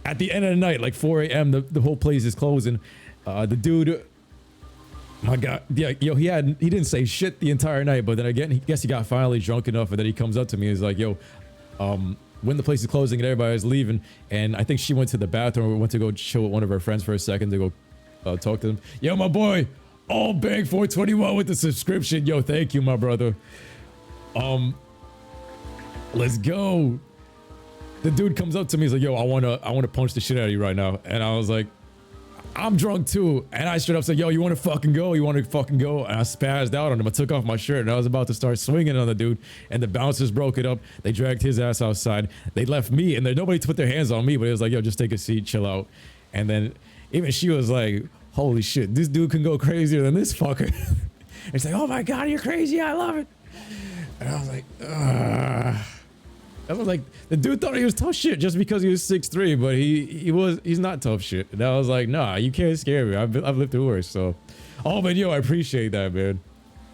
at the end of the night, like 4 a.m., the whole place is closing. The dude, my God, yeah, yo, he didn't say shit the entire night, but then again, he got finally drunk enough, and then he comes up to me and he's like, yo, when the place is closing and everybody's leaving, and I think she went to the bathroom, we went to go chill with one of her friends for a second to go talk to them. Yo, my boy, all bang 421 with the subscription. Yo, thank you, my brother. Let's go. The dude comes up to me, he's like, yo, I wanna punch the shit out of you right now. And I was like, I'm drunk too. And I straight up said, yo, you wanna fucking go? You wanna fucking go? And I spazzed out on him. I took off my shirt and I was about to start swinging on the dude, and the bouncers broke it up. They dragged his ass outside. They left me, and nobody put their hands on me, but it was like, yo, just take a seat, chill out. And then even she was like, holy shit, this dude can go crazier than this fucker. It's like, oh my God, you're crazy, I love it. And I was like, I was like, the dude thought he was tough shit just because he was 6'3", but he's not tough shit. And I was like, nah, you can't scare me. I've lived through worse. So, oh man, yo, I appreciate that, man.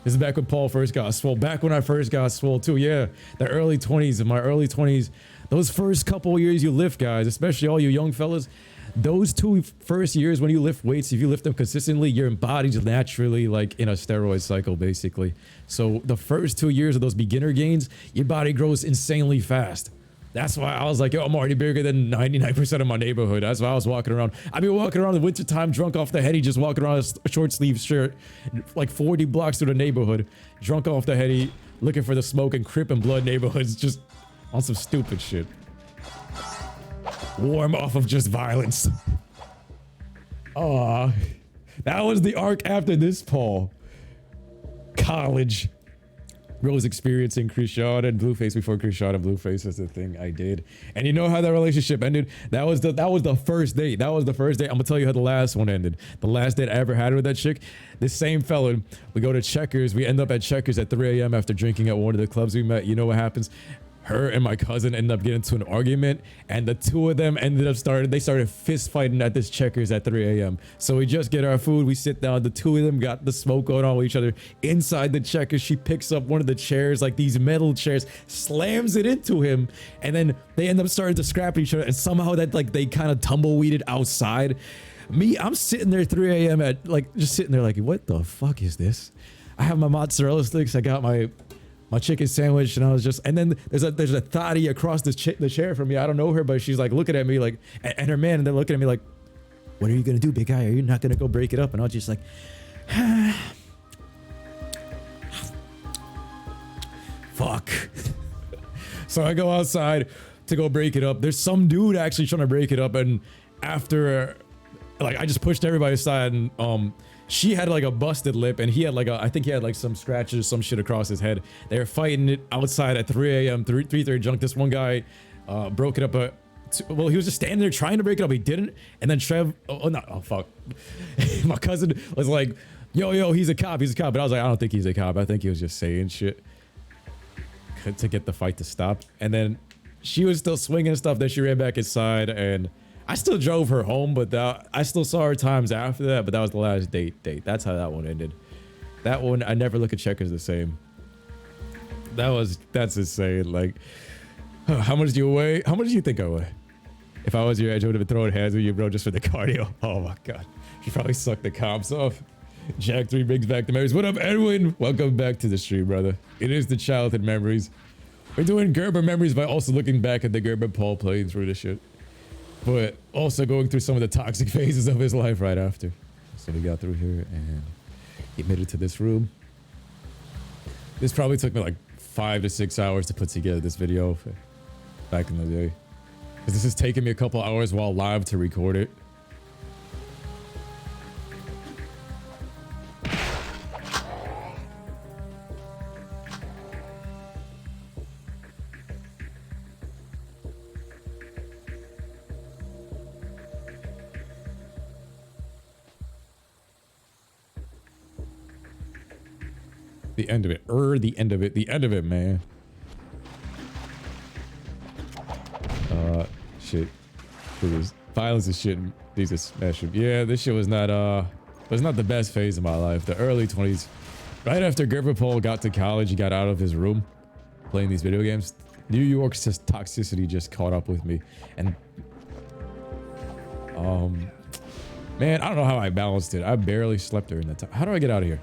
This is back when Paul first got swole. Back when I first got swole too. Yeah, the early 20s. In my early 20s, those first couple years you lift, guys, especially all you young fellas. Those 2 first years when you lift weights, if you lift them consistently, your body's naturally like in a steroid cycle, basically. So the first 2 years of those beginner gains, your body grows insanely fast. That's why I was like, yo, I'm already bigger than 99% of my neighborhood. That's why I was walking around. I'd be walking around in the wintertime drunk off the heady, just walking around a short sleeve shirt, like 40 blocks through the neighborhood, drunk off the heady, looking for the smoke and Crip and Blood neighborhoods, just on some stupid shit. Warm off of just violence. Aw, that was the arc after this, Paul. College. Bro was experiencing Krishan and Blueface before Krishan and Blueface was the thing I did. And you know how that relationship ended? That was the first date. That was the first date. I'm gonna tell you how the last one ended. The last date I ever had with that chick, this same fella, we go to Checkers. We end up at Checkers at 3 a.m. after drinking at one of the clubs we met. You know what happens? Her and my cousin ended up getting into an argument, and the two of them they started fist fighting at this Checkers at 3 a.m. So we just get our food, we sit down, the two of them got the smoke going on with each other. Inside the Checkers, she picks up one of the chairs, like these metal chairs, slams it into him, and then they end up starting to scrap each other, and somehow that like they kind of tumbleweeded outside. Me, I'm sitting there 3 a.m. at like just sitting there like, what the fuck is this? I have my mozzarella sticks, I got my chicken sandwich, and I was just, and then there's a thotty across the chair from me. I don't know her, but she's like looking at me like, and her man, and they're looking at me like, what are you gonna do, big guy? Are you not gonna go break it up? And I was just like, fuck. So I go outside to go break it up. There's some dude actually trying to break it up, and after, like, I just pushed everybody aside, and she had like a busted lip, and he had like I think he had like some scratches, some shit across his head. They were fighting it outside at 3 a.m. 3:30 drunk. This one guy broke it up. Well, he was just standing there trying to break it up. He didn't. And then Trev, oh fuck. My cousin was like, yo, he's a cop. But I was like, I don't think he's a cop. I think he was just saying shit to get the fight to stop. And then she was still swinging stuff. Then she ran back inside, and I still drove her home, but I still saw her times after that, but that was the last date. That's how that one ended. That one, I never look at Checkers the same. That's insane. Like, how much do you weigh? How much do you think I weigh? If I was your age, I would have been throwing hands with you, bro, just for the cardio. Oh my God. You probably sucked the comps off. Jack 3 brings back the memories. What up, Edwin? Welcome back to the stream, brother. It is the childhood memories. We're doing Gerber memories by also looking back at the DragonBallPaul playing through the shit. But also going through some of the toxic phases of his life right after. So we got through here, and he made it to this room. This probably took me like 5 to 6 hours to put together this video back in the day. Because this has taken me a couple hours while live to record it. The end of it. The end of it, man. Shit. Violence is shit. Jesus, smash him. Yeah, this shit was not the best phase of my life. The early 20s. Right after DragonBallPaul got to college, he got out of his room playing these video games. New York's toxicity just caught up with me. And man, I don't know how I balanced it. I barely slept during that time. How do I get out of here?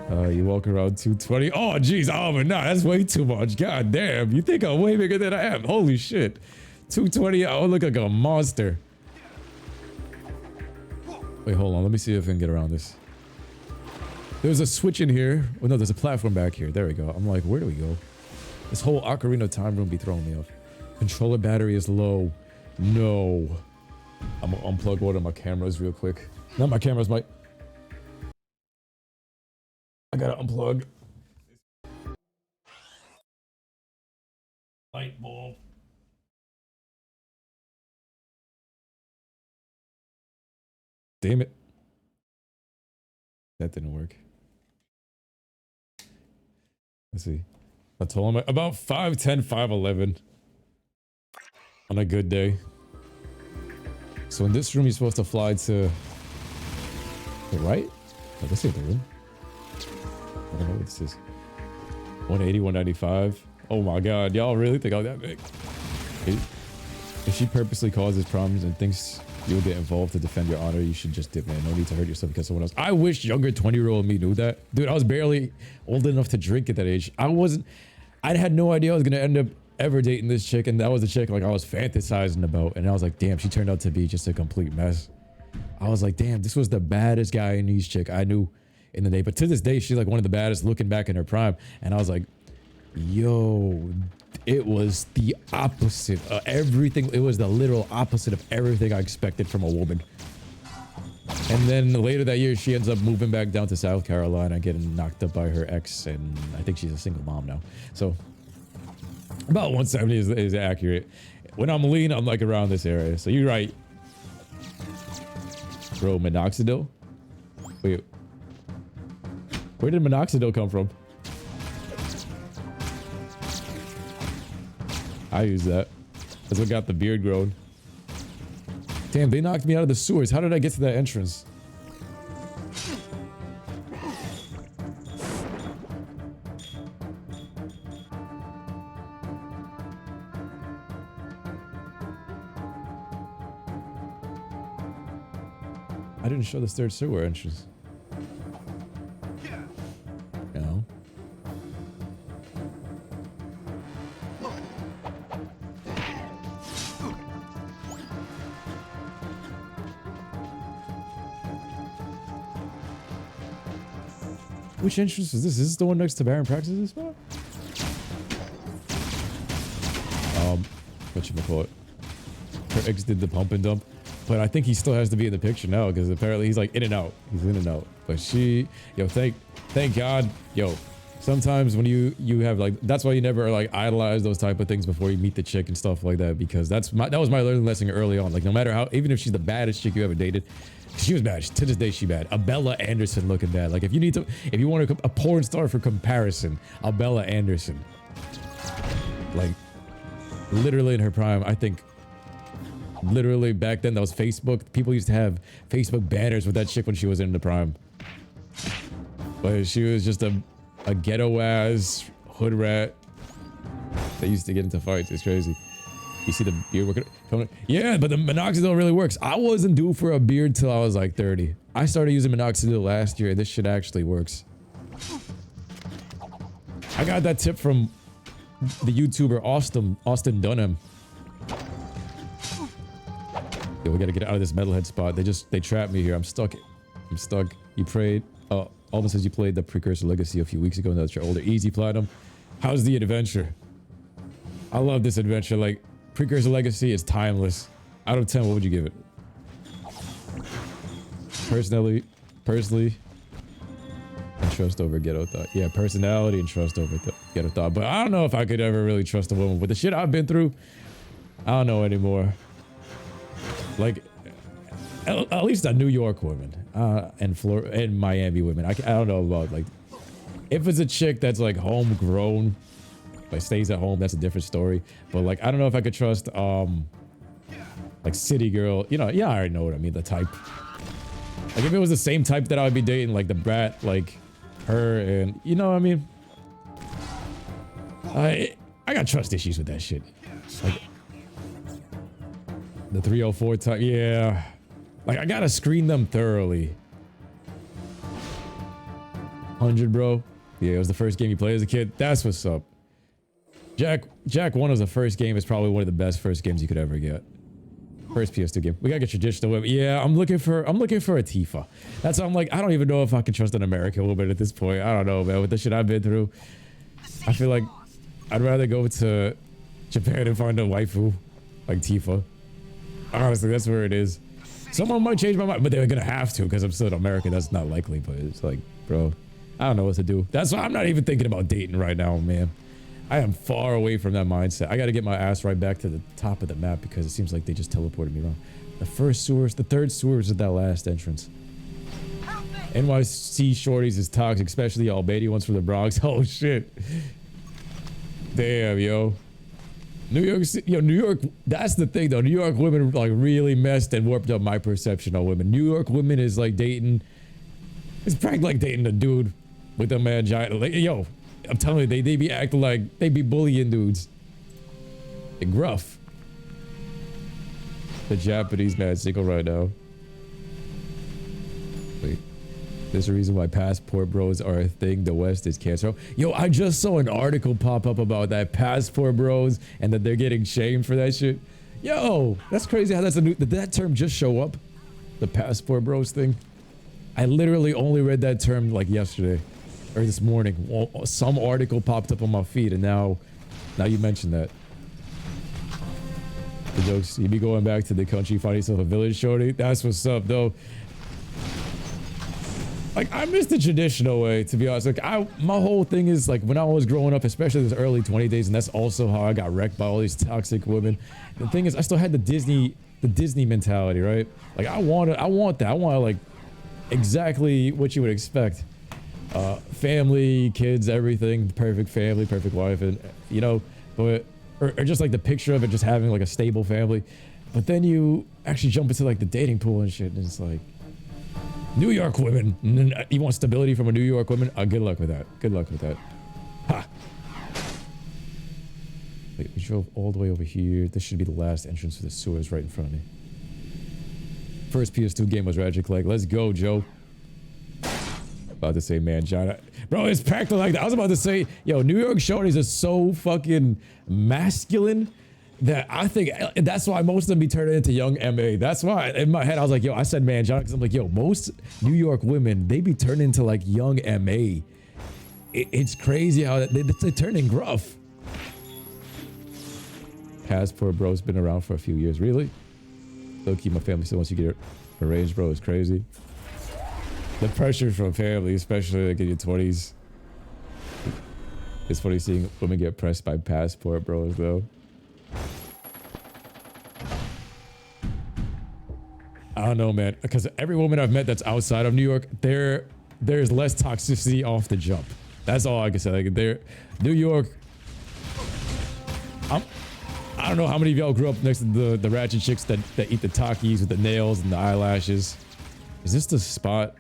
You walk around 220. Oh, geez. Oh, but nah, that's way too much. God damn. You think I'm way bigger than I am. Holy shit. 220. I look like a monster. Wait, hold on. Let me see if I can get around this. There's a switch in here. Oh, no, there's a platform back here. There we go. I'm like, where do we go? This whole Ocarina of Time room be throwing me off. Controller battery is low. No. I'm gonna unplug one of my cameras real quick. Not my cameras, my... I gotta unplug. Light bulb. Damn it. That didn't work. Let's see. I told him about 5'10", 5'11". On a good day. So in this room, you're supposed to fly to the right? Oh, this is the room. I don't know what this is. 180, 195. Oh my God, y'all really think I'm that big? If she purposely causes problems and thinks you'll get involved to defend your honor, you should just dip, man. No need to hurt yourself because someone else. I wish younger 20-year-old me knew that. Dude, I was barely old enough to drink at that age. I had no idea I was gonna end up ever dating this chick, and that was the chick like I was fantasizing about. And I was like, damn, she turned out to be just a complete mess. I was like, damn, this was the baddest guy in these chick I knew in the day. But to this day, she's like one of the baddest looking back in her prime. And I was like, yo, it was the opposite of everything. It was the literal opposite of everything I expected from a woman. And then later that year, she ends up moving back down to South Carolina, getting knocked up by her ex, and I think she's a single mom now. So about 170 is accurate. When I'm lean, I'm like around this area. So you're right. Bro, minoxidil? Wait. Where did minoxidil come from? I use that. That's what got the beard grown. Damn, they knocked me out of the sewers. How did I get to that entrance? I didn't show this third sewer entrance. No. Which entrance is this? Is this the one next to Baron Praxis' spot? Whatchamacallit? Her ex did the pump and dump. But I think he still has to be in the picture now because apparently he's like in and out. He's in and out. But she, yo, thank God, yo. Sometimes when you have like, that's why you never like idolize those type of things before you meet the chick and stuff like that, because that was my learning lesson early on. Like no matter how, even if she's the baddest chick you ever dated, she was bad. To this day, she bad. A Bella Anderson looking bad. Like if you want a porn star for comparison, a Bella Anderson. Like literally in her prime, I think. Literally back then that was Facebook. People used to have Facebook banners with that chick when she was in the prime. But she was just a ghetto ass hood rat that used to get into fights. It's crazy. You see the beard working? Yeah, but the minoxidil really works. I wasn't due for a beard till I was like 30. I started using minoxidil last year and this shit actually works. I got that tip from the YouTuber Austin Dunham. Yo, we gotta get out of this metalhead spot. They trapped me here. I'm stuck. You prayed. Alden says you played the Precursor Legacy a few weeks ago. Now that you're older. Easy platinum. How's the adventure? I love this adventure. Like, Precursor Legacy is timeless. Out of 10, what would you give it? Personally, and trust over ghetto thought. Yeah, personality and trust over ghetto thought. But I don't know if I could ever really trust a woman. With the shit I've been through, I don't know anymore. Like, at least a New York woman, and Miami women. I don't know about like, if it's a chick that's like homegrown, like stays at home, that's a different story. But like, I don't know if I could trust like city girl. You know, yeah, I already know what I mean. The type. Like if it was the same type that I would be dating, like the brat, like her, and you know what I mean. I got trust issues with that shit. Like, the 304 type, yeah. Like I gotta screen them thoroughly. 100, bro. Yeah, it was the first game you played as a kid. That's what's up. Jack 1 was the first game. It's probably one of the best first games you could ever get. First PS2 game. We gotta get traditional women. Yeah, I'm looking for a Tifa. That's why I'm like, I don't even know if I can trust an American woman at this point. I don't know, man. With the shit I've been through, I feel like I'd rather go to Japan and find a waifu like Tifa. Honestly, that's where it is. Someone might change my mind, but they're gonna have to because I'm still in America. That's not likely, but it's like, bro, I don't know what to do. That's why I'm not even thinking about dating right now, man. I am far away from that mindset. I gotta get my ass right back to the top of the map because it seems like they just teleported me wrong. The third sewers at that last entrance. NYC shorties is toxic, especially Albany ones from the Bronx. Oh shit. Damn, yo. New York City, yo, New York, that's the thing though. New York women like really messed and warped up my perception of women. New York women is like dating, it's practically like dating a dude with a man giant. Like, yo, I'm telling you, they be acting like, they be bullying dudes. They're gruff. The Japanese man single right now. Wait. There's a reason why passport bros are a thing. The West is cancer. Yo, I just saw an article pop up about that passport bros and that they're getting shamed for that shit. Yo, that's crazy how that's a new, did that term just show up? The passport bros thing? I literally only read that term like yesterday or this morning. Well, some article popped up on my feed and now you mention that. The jokes, you be going back to the country, find yourself a village shorty. That's what's up though. Like, I miss the traditional way, to be honest. Like, my whole thing is, like, when I was growing up, especially those early 20 days, and that's also how I got wrecked by all these toxic women. The thing is, I still had the Disney mentality, right? Like, I want that. I want, like, exactly what you would expect. Family, kids, everything, perfect family, perfect wife, and, you know, but, or just, like, the picture of it, just having, like, a stable family. But then you actually jump into, like, the dating pool and shit, and it's like, New York women. And then you want stability from a New York woman? Good luck with that. Good luck with that. Ha! Wait, we drove all the way over here. This should be the last entrance to the sewers right in front of me. First PS2 game was Ratchet Clank. Let's go, Joe. About to say, man, John. Bro, it's packed like that. I was about to say, yo, New York shorties are so fucking masculine that I think that's why most of them be turning into young MA. That's why in my head I was like, yo, I said man John because I'm like, yo, most New York women, they be turning into like young MA. It's crazy how they're turning gruff. Passport bro's been around for a few years. Really? Still keep my family still once you get arranged, bro, is crazy. The pressure from family, especially like in your 20s. It's funny seeing women get pressed by passport bros though. I don't know, man, because every woman I've met that's outside of New York, there's less toxicity off the jump. That's all I can say. Like, New York, I don't know how many of y'all grew up next to the ratchet chicks that eat the Takis with the nails and the eyelashes. Is this the spot?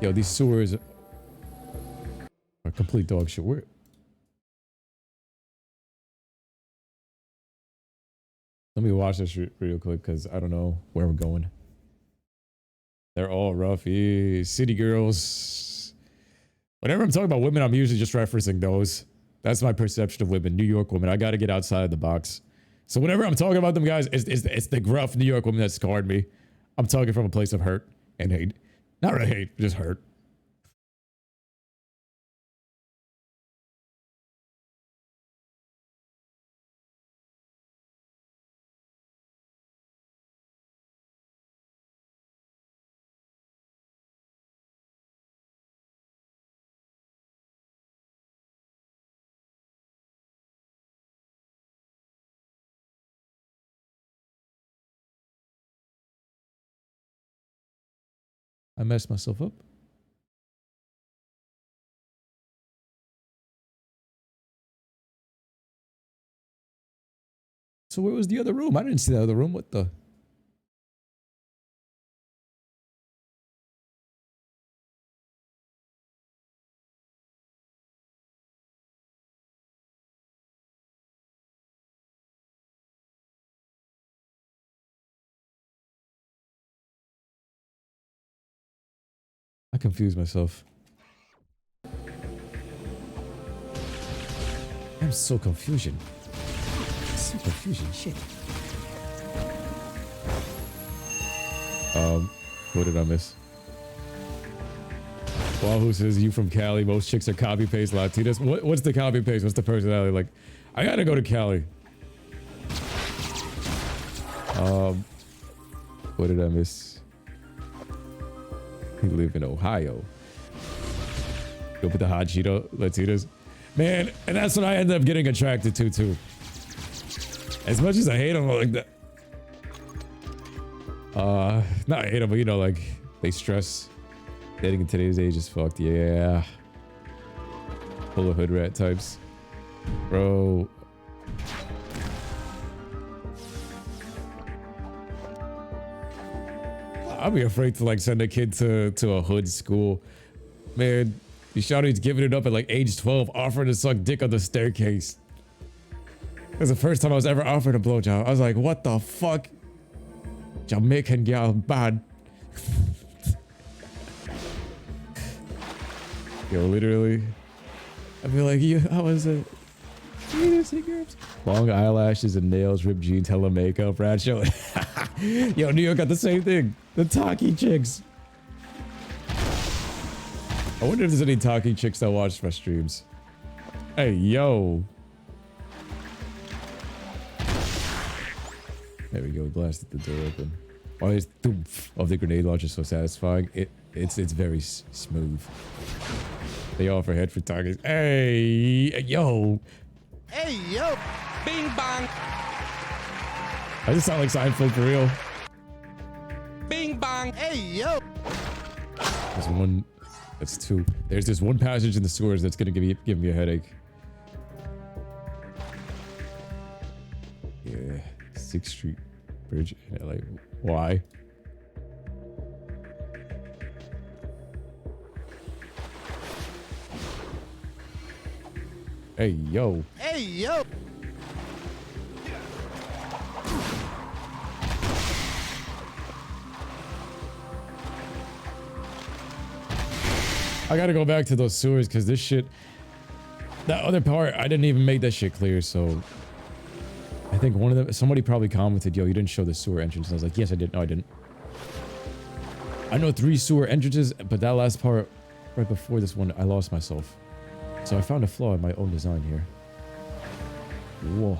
Yo, these sewers are complete dog shit. Let me watch this real quick because I don't know where we're going. They're all rough. City girls. Whenever I'm talking about women, I'm usually just referencing those. That's my perception of women. New York women. I got to get outside the box. So whenever I'm talking about them guys, it's the gruff New York woman that scarred me. I'm talking from a place of hurt and hate. Not really hate, just hurt. I messed myself up. So where was the other room? I didn't see the other room. What the? I confused myself. I'm so confusion. So confusion. Shit. What did I miss? Wahoo says you from Cali. Most chicks are copy paste Latinas. What's the copy paste? What's the personality? Like, I gotta go to Cali. What did I miss? We live in Ohio. Go with the hot Cheeto Latinas. Man, and that's what I end up getting attracted to too. As much as I hate them like that. Not hate them, but you know, like they stress. Dating in today's age is fucked. Yeah. Full of hood rat types. Bro. I'd be afraid to like send a kid to a hood school. Man, these shawty's giving it up at like age 12, offering to suck dick on the staircase. It was the first time I was ever offered a blowjob. I was like, what the fuck? Jamaican girl, bad. Yo, literally. I'd be like, yo, how was it? Long eyelashes and nails, ripped jeans, hella makeup, rat show. Yo, New York got the same thing. The talkie chicks. I wonder if there's any talkie chicks that watch my streams. Hey, yo. There we go. Blasted the door open. Why is thoomph of the grenade launcher so satisfying? It's very smooth. They offer head for targets. Hey, yo. Hey, yo. Bing bang. I just sound like Seinfeld for real. Bing bang. Hey, yo. There's one. That's two. There's this one passage in the sewers that's gonna give me a headache. Yeah, 6th Street Bridge in LA. Why? Hey, yo. Hey, yo. I gotta go back to those sewers because this shit, that other part, I didn't even make that shit clear. So I think one of them, somebody probably commented, yo, you didn't show the sewer entrance. And I was like, yes, I did. No, I didn't. I know 3 sewer entrances, but that last part right before this one, I lost myself. So I found a flaw in my own design here. Whoa.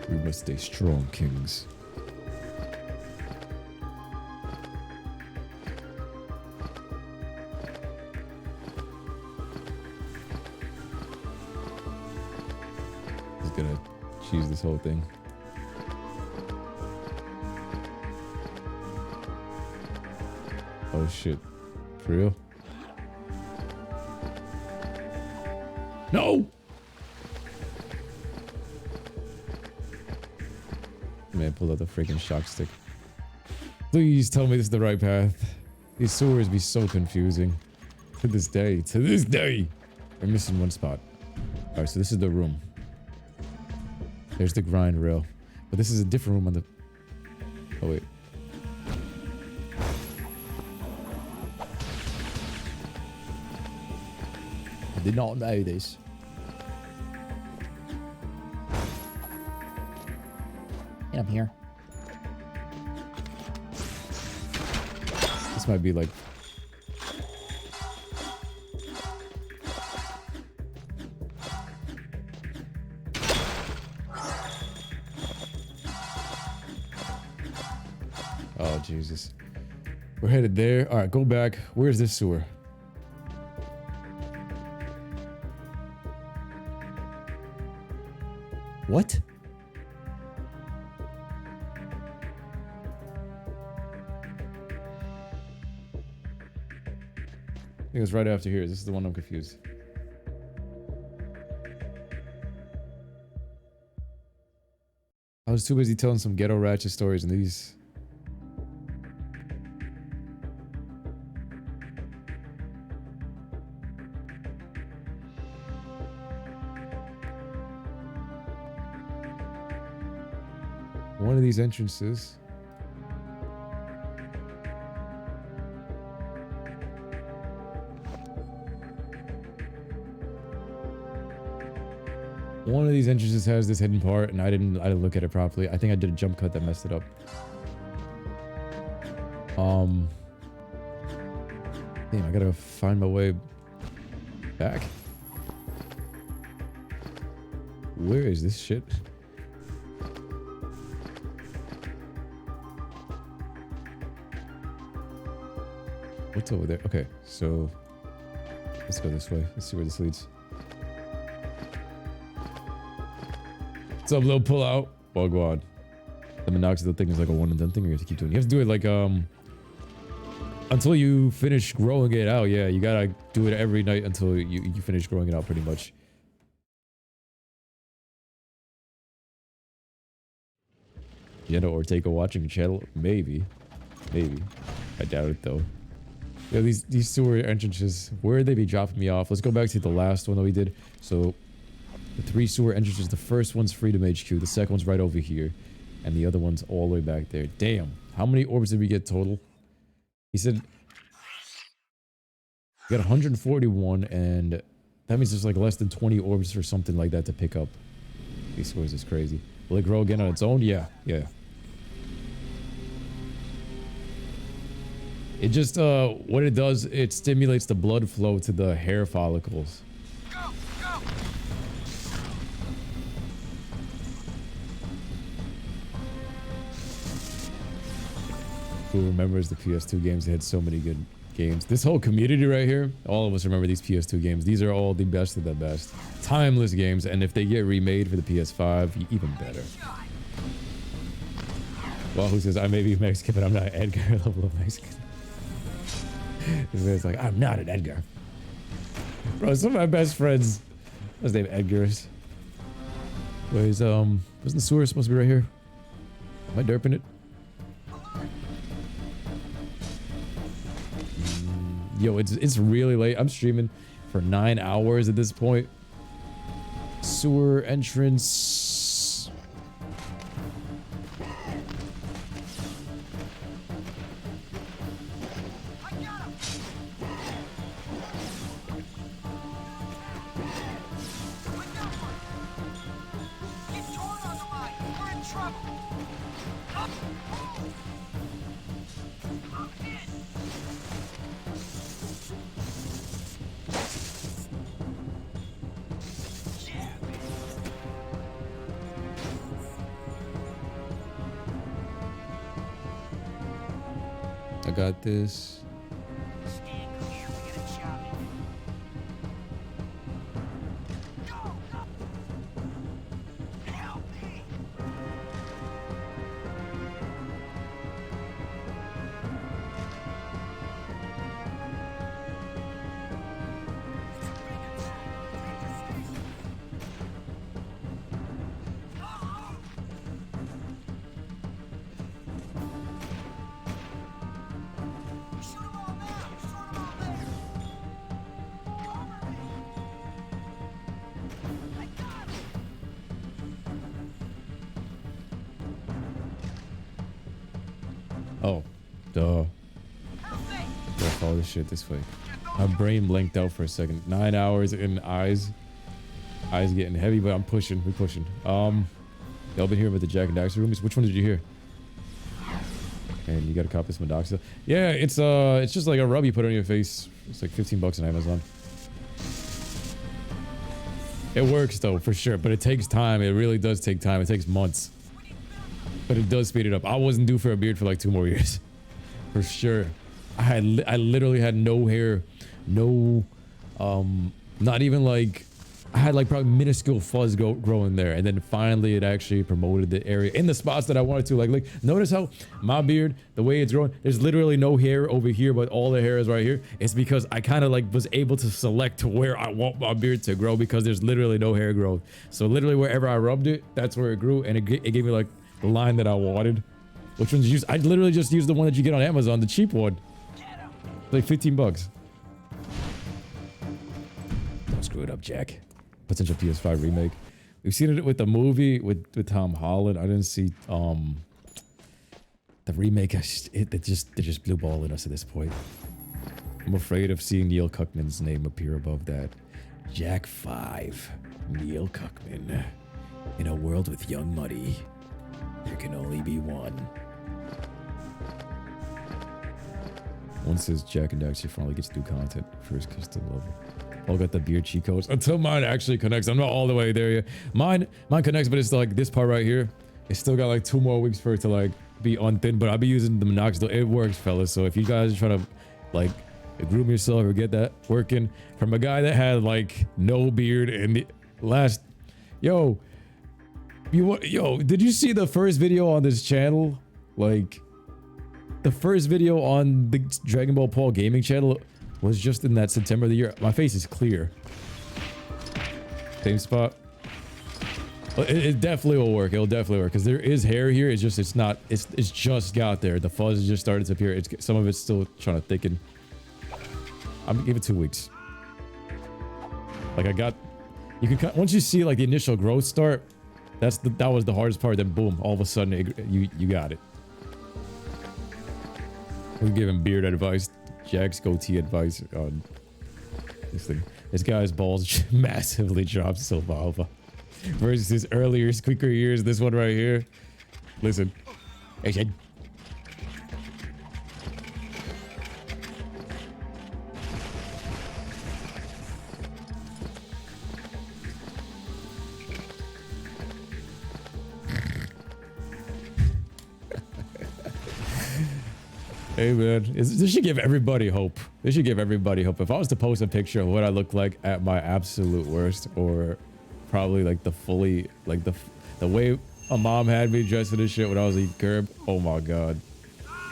We must stay strong, kings. Just gonna choose this whole thing. Oh shit. For real? No! Man, pull out the freaking shock stick. Please tell me this is the right path. These sewers be so confusing. To this day. To this day! We're missing one spot. Alright, so this is the room. There's the grind rail. But this is a different room on the... Oh, wait. I did not know this. And I'm here. This might be like... Oh, Jesus. We're headed there. Alright, go back. Where's this sewer? What? I think it was right after here. This is the one I'm confused. I was too busy telling some ghetto ratchet stories and these... One of these entrances. One of these entrances has this hidden part, and I didn't look at it properly. I think I did a jump cut that messed it up. Damn, I gotta find my way back. Where is this shit? What's over there? Okay, so let's go this way. Let's see where this leads. What's up, little pull out? Bugwad. The minoxidil thing is like a one and done thing, or you have to keep doing. You have to do it like until you finish growing it out. Yeah, you gotta do it every night until you finish growing it out, pretty much. Jenna Ortega watching the channel? Maybe. Maybe. I doubt it though. Yeah, these sewer entrances, where they be dropping me off? Let's go back to the last one that we did. So, the 3 sewer entrances. The first one's Freedom HQ. The second one's right over here. And the other one's all the way back there. Damn. How many orbs did we get total? He said... We got 141, and that means there's like less than 20 orbs or something like that to pick up. These scores is crazy. Will it grow again on its own? Yeah, yeah. It just, what it does, it stimulates the blood flow to the hair follicles. Go, go. Who remembers the PS2 games? They had so many good games. This whole community right here, all of us remember these PS2 games. These are all the best of the best. Timeless games, and if they get remade for the PS5, even better. Wahoo says, I may be Mexican, but I'm not Edgar level of Mexican. This man's like, I'm not an Edgar. Bro, some of my best friends, what's his name, Edgar's. Where's, wasn't the sewer supposed to be right here? Am I derping it? Yo, it's really late. I'm streaming for 9 hours at this point. Sewer entrance. I got him. I got one. Get torn on the line. We're in trouble. Up. I'm in. I got this. Stand clear. We get a job. Go, go. Help me. Shoot 'em all now. Shoot 'em all there. Cover me. I got him. Oh, duh. Help me. Gotta follow this shit this way. My brain blanked out for a second. 9 hours in eyes. Eyes getting heavy, but I'm pushing. We're pushing. Y'all been here about the Jack and Daxter roomies? Which one did you hear? And you got to copy this Modoxa. Yeah, it's just like a rub you put on your face. It's like 15 bucks on Amazon. It works though, for sure, but it takes time. It really does take time. It takes months. But it does speed it up. I wasn't due for a beard for like 2 more years. For sure. I literally had no hair. No, not even like, I had like probably minuscule fuzz growing there, and then finally it actually promoted the area in the spots that I wanted to. Like notice how my beard, the way it's growing, there's literally no hair over here, but all the hair is right here. It's because I kind of like was able to select to where I want my beard to grow, because there's literally no hair growth. So literally wherever I rubbed it, that's where it grew, and it gave me like the line that I wanted. Which one's used? I literally just used the one that you get on Amazon, the cheap one. Like 15 bucks. Don't screw it up, Jack. Potential PS5 remake. We've seen it with the movie with Tom Holland. I didn't see the remake. They just blue balling us at this point. I'm afraid of seeing Neil Cuckman's name appear above that. Jack 5. Neil Cuckman. In a world with young money, there can only be one. One says Jack and Daxter finally gets to do content for his custom level. All got the beard cheat codes until mine actually connects. I'm not all the way there yet. Mine connects, but it's like this part right here. It's still got like 2 more weeks for it to like be unthin, but I'll be using the minoxidil. It works, fellas. So if you guys are trying to like groom yourself or get that working from a guy that had like no beard in the last, yo, did you see the first video on this channel? Like the first video on the DragonBallPaul gaming channel was just in that September of the year. My face is clear. Same spot. It definitely will work. It'll definitely work because there is hair here. It's just it's just got there. The fuzz just started to appear. Some of it's still trying to thicken. I'm gonna give it 2 weeks. Like you can once you see like the initial growth start. That was the hardest part. Then boom, all of a sudden you got it. We're giving beard advice. Jack's goatee advice on this thing. This guy's balls massively dropped Silva Alpha. versus his earlier, quicker years. This one right here. Listen. Hey, said. Hey man, this should give everybody hope. This should give everybody hope. If I was to post a picture of what I look like at my absolute worst, or probably like the fully, like the way a mom had me dressed for this shit when I was eating curb. Oh my god.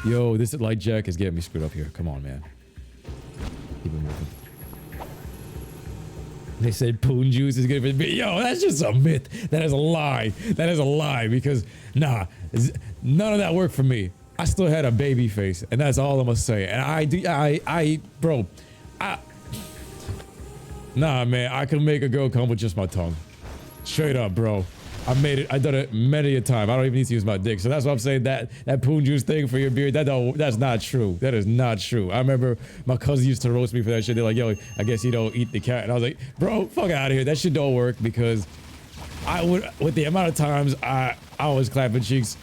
Yo, this light jack is getting me screwed up here. Come on, man. Keep it moving. They said poon juice is good for me. Yo, that's just a myth. That is a lie. That is a lie because none of that worked for me. I still had a baby face, and that's all I'm gonna say. And bro, nah, man, I can make a girl come with just my tongue. Straight up, bro. I made it. I done it many a time. I don't even need to use my dick. So that's why I'm saying that poon juice thing for your beard. That's not true. That is not true. I remember my cousin used to roast me for that shit. They're like, yo, I guess you don't eat the cat. And I was like, bro, fuck out of here. That shit don't work because I would, with the amount of times I was clapping cheeks.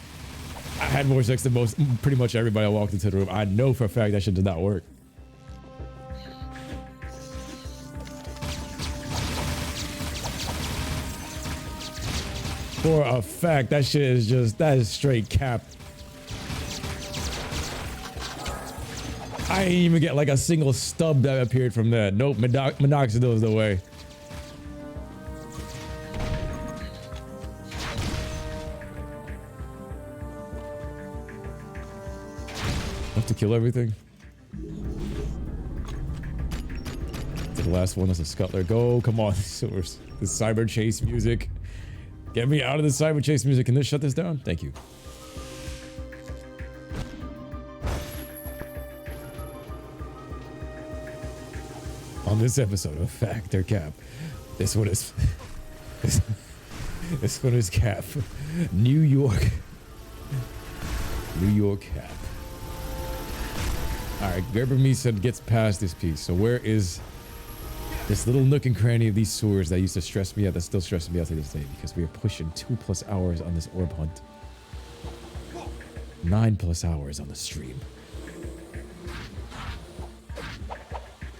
I had more sex than pretty much everybody I walked into the room. I know for a fact that shit does not work. For a fact, that shit is just, that is straight cap. I ain't even get like a single stub that appeared from that. Nope, minoxidil is the way. To kill everything. To the last one is a scuttler. Go, come on, source. The cyber chase music. Get me out of the cyber chase music. Can this shut this down? Thank you. On this episode of Fact or Cap, this one is this one is Cap. New York Cap. Alright, Gerber me said gets past this piece. So where is this little nook and cranny of these sewers that used to stress me out, that's still stressing me out to this day, because we are pushing 2+ hours on this orb hunt. 9+ hours on the stream.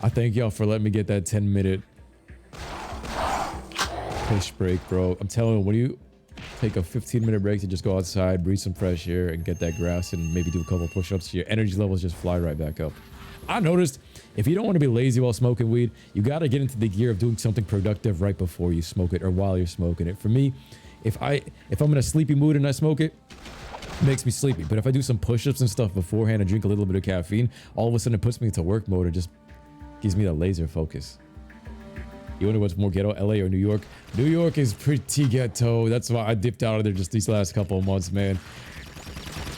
I thank y'all for letting me get that 10-minute push break, bro. I'm telling you, when you take a 15-minute break to just go outside, breathe some fresh air, and get that grass, and maybe do a couple push-ups, your energy levels just fly right back up. I noticed if you don't want to be lazy while smoking weed, you got to get into the gear of doing something productive right before you smoke it or while you're smoking it. For me, if I'm in a sleepy mood and I smoke it, it makes me sleepy. But if I do some push-ups and stuff beforehand and drink a little bit of caffeine, all of a sudden it puts me into work mode and just gives me that laser focus. You wonder what's more ghetto, LA or New York? New York is pretty ghetto. That's why I dipped out of there just these last couple of months, man.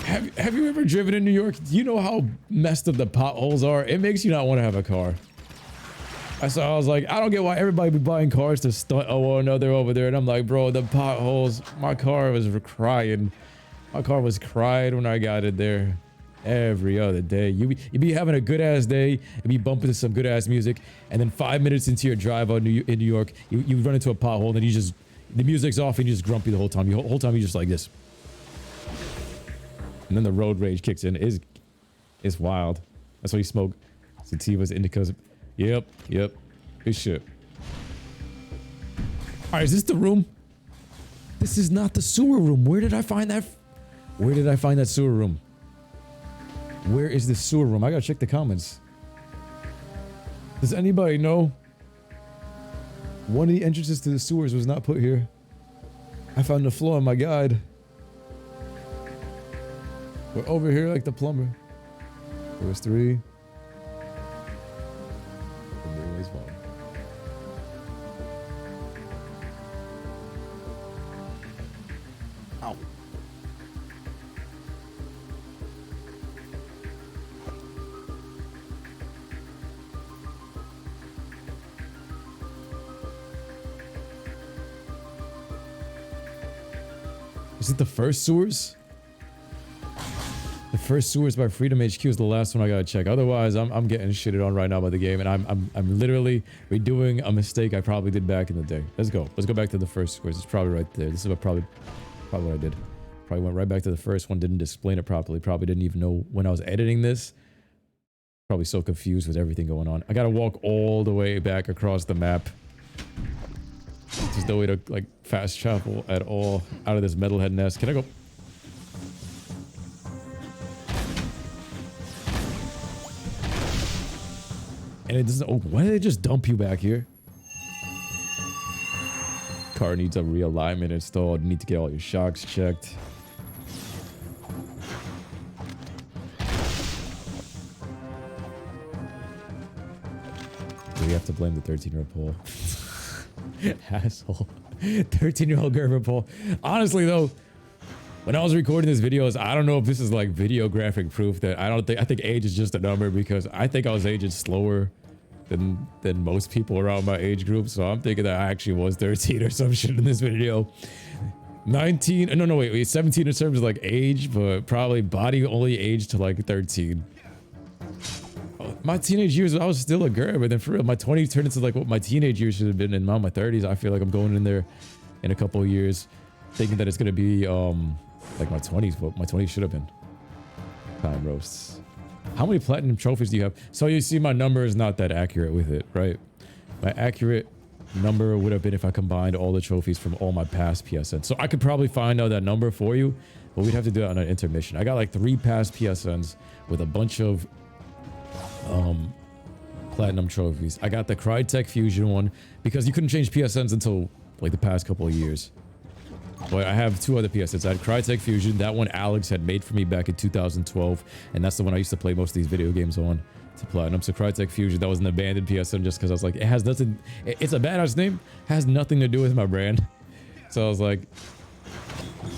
Have you ever driven in New York? Do you know how messed up the potholes are? It makes you not want to have a car. I was like, I don't get why everybody be buying cars to stunt one another over there. And I'm like, bro, the potholes, my car was crying. My car was crying when I got it there. Every other day. You be having a good ass day and be bumping to some good ass music, and then 5 minutes into your drive in New York, you run into a pothole and you the music's off and you're just grumpy the whole time. The whole time you're just like this. And then the road rage kicks in. It's wild. That's why you smoke sativas, indicas. Yep. Good shit. Alright, is this the room? This is not the sewer room. Where did I find that? Where did I find that sewer room? Where is this sewer room? I gotta check the comments. Does anybody know? One of the entrances to the sewers was not put here. I found the flaw in my guide. We're over here like the plumber. There was 3. And there was 1. Ow. Is it the first sewers? The first sewers by Freedom HQ is the last one I gotta check. Otherwise, I'm getting shitted on right now by the game, and I'm literally redoing a mistake I probably did back in the day. Let's go. Let's go back to the first sewers. It's probably right there. This is what probably what I did. Probably went right back to the first one. Didn't explain it properly. Probably didn't even know when I was editing this. Probably so confused with everything going on. I gotta walk all the way back across the map. There's no way to like fast travel at all out of this metalhead nest. Can I go? And it doesn't open. Why did they just dump you back here? Car needs a realignment installed. You need to get all your shocks checked. We have to blame the 13-year-old Paul. Asshole. 13-year-old Gerber Paul. Honestly though, when I was recording these videos, I don't know if this is like videographic proof that I think age is just a number, because I think I was aging slower than most people around my age group. So I'm thinking that I actually was 13 or some shit in this video. 19, no, wait, 17 in terms of like age, but probably body only aged to like 13. My teenage years, I was still a girl, but then for real, my 20s turned into like what my teenage years should have been. In my 30s, I feel like I'm going in there in a couple of years thinking that it's going to be like my 20s, but my 20s should have been. Time roasts. How many platinum trophies do you have? So you see my number is not that accurate with it, right? My accurate number would have been if I combined all the trophies from all my past PSNs. So I could probably find out that number for you, but we'd have to do it on an intermission. I got like 3 past PSNs with a bunch of platinum trophies. I got the Crytek Fusion one because you couldn't change PSNs until like the past couple of years. But I have 2 other PSNs. I had Crytek Fusion. That one Alex had made for me back in 2012, and that's the one I used to play most of these video games on to platinum. So Crytek Fusion, that was an abandoned PSN just because I was like, it has nothing. It's a badass name, has nothing to do with my brand. So I was like,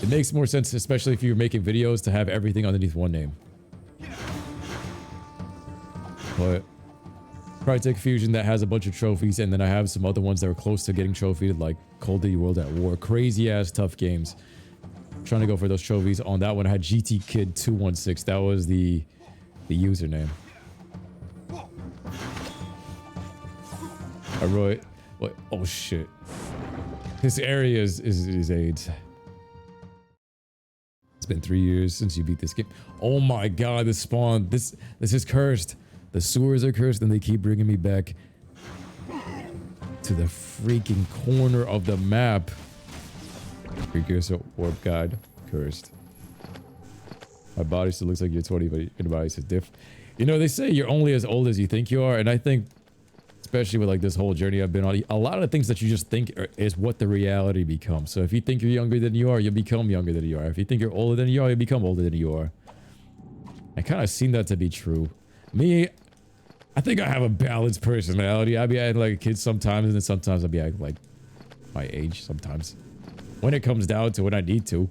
it makes more sense, especially if you're making videos, to have everything underneath one name. But Crytek Fusion, that has a bunch of trophies, and then I have some other ones that were close to getting trophied, like Call of Duty World at War. Crazy ass tough games. Trying to go for those trophies. On that one, I had GT Kid 216. That was the username. I wrote, what? Oh shit. This area is AIDS. It's been 3 years since you beat this game. Oh my god, this spawn. This is cursed. The sewers are cursed, and they keep bringing me back to the freaking corner of the map. Precursor orb god cursed. My body still looks like you're 20, but your body says diff. You know, they say you're only as old as you think you are, and I think, especially with like this whole journey I've been on, a lot of the things that you just think is what the reality becomes. So if you think you're younger than you are, you'll become younger than you are. If you think you're older than you are, you'll become older than you are. I kind of seen that to be true. Me, I think I have a balanced personality. I be acting like a kid sometimes, and then sometimes I'll be acting like my age sometimes. When it comes down to it, I need to.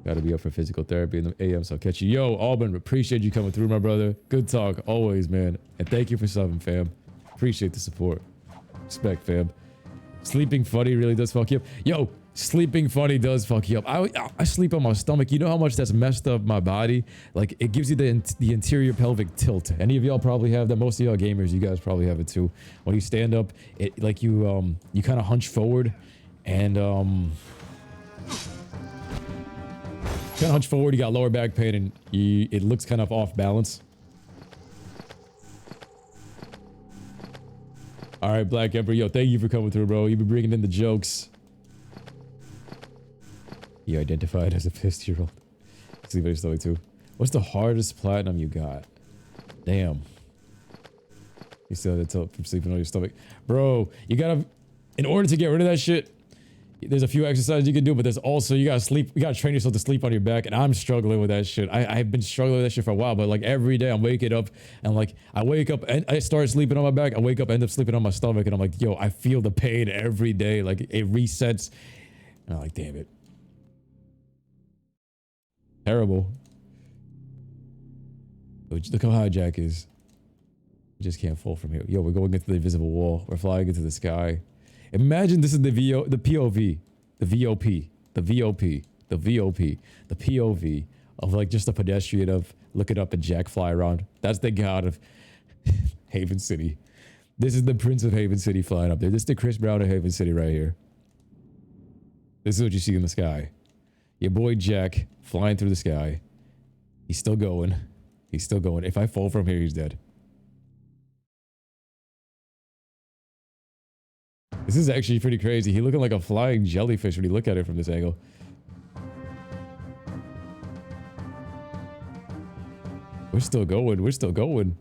Gotta be up for physical therapy in the AM, so I'll catch you. Yo, Auburn, appreciate you coming through, my brother. Good talk, always, man. And thank you for subbing, fam. Appreciate the support. Respect, fam. Sleeping funny really does fuck you up. Yo, sleeping funny does fuck you up. I sleep on my stomach. You know how much that's messed up my body? Like, it gives you the interior pelvic tilt. Any of y'all probably have that. Most of y'all gamers, you guys probably have it too. When you stand up, it like you kind of hunch forward, and kind of hunch forward. You got lower back pain, and it looks kind of off balance. All right, Black Emperor, yo, thank you for coming through, bro. You've been bringing in the jokes. You identified as a pissed year old. Sleep on your stomach too. What's the hardest platinum you got? Damn. You still had to tell from sleeping on your stomach. Bro, you gotta, in order to get rid of that shit, there's a few exercises you can do, but there's also, you gotta train yourself to sleep on your back, and I'm struggling with that shit. I've been struggling with that shit for a while, but like every day I'm waking up, and like I wake up and I start sleeping on my back, I wake up, end up sleeping on my stomach, and I'm like, yo, I feel the pain every day. Like it resets, and I'm like, damn it. Terrible. Look how high Jack is. You just can't fall from here. Yo, we're going into the invisible wall. We're flying into the sky. Imagine this is the POV, the VOP. the VOP, the VOP, the POV of like just a pedestrian of looking up and Jack fly around. That's the god of Haven City. This is the Prince of Haven City flying up there. This is the Chris Brown of Haven City right here. This is what you see in the sky. Your boy Jack flying through the sky. He's still going. He's still going. If I fall from here, he's dead. This is actually pretty crazy. He looking like a flying jellyfish when you look at it from this angle. We're still going. We're still going.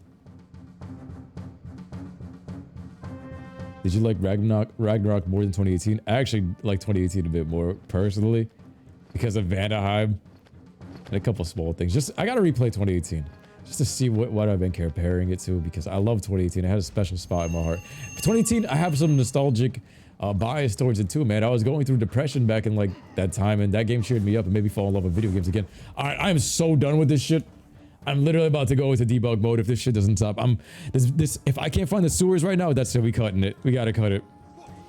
Did you like Ragnarok more than 2018? I actually like 2018 a bit more personally because of Vanaheim and a couple small things. Just I gotta replay 2018 just to see what I've been comparing it to because I love 2018. It had a special spot in my heart. For 2018, I have some nostalgic bias towards it too, man. I was going through depression back in like that time, and that game cheered me up and made me fall in love with video games again. All right, I am so done with this shit. I'm literally about to go into debug mode if this shit doesn't stop. If I can't find the sewers right now, that's it. We cutting it. We gotta cut it.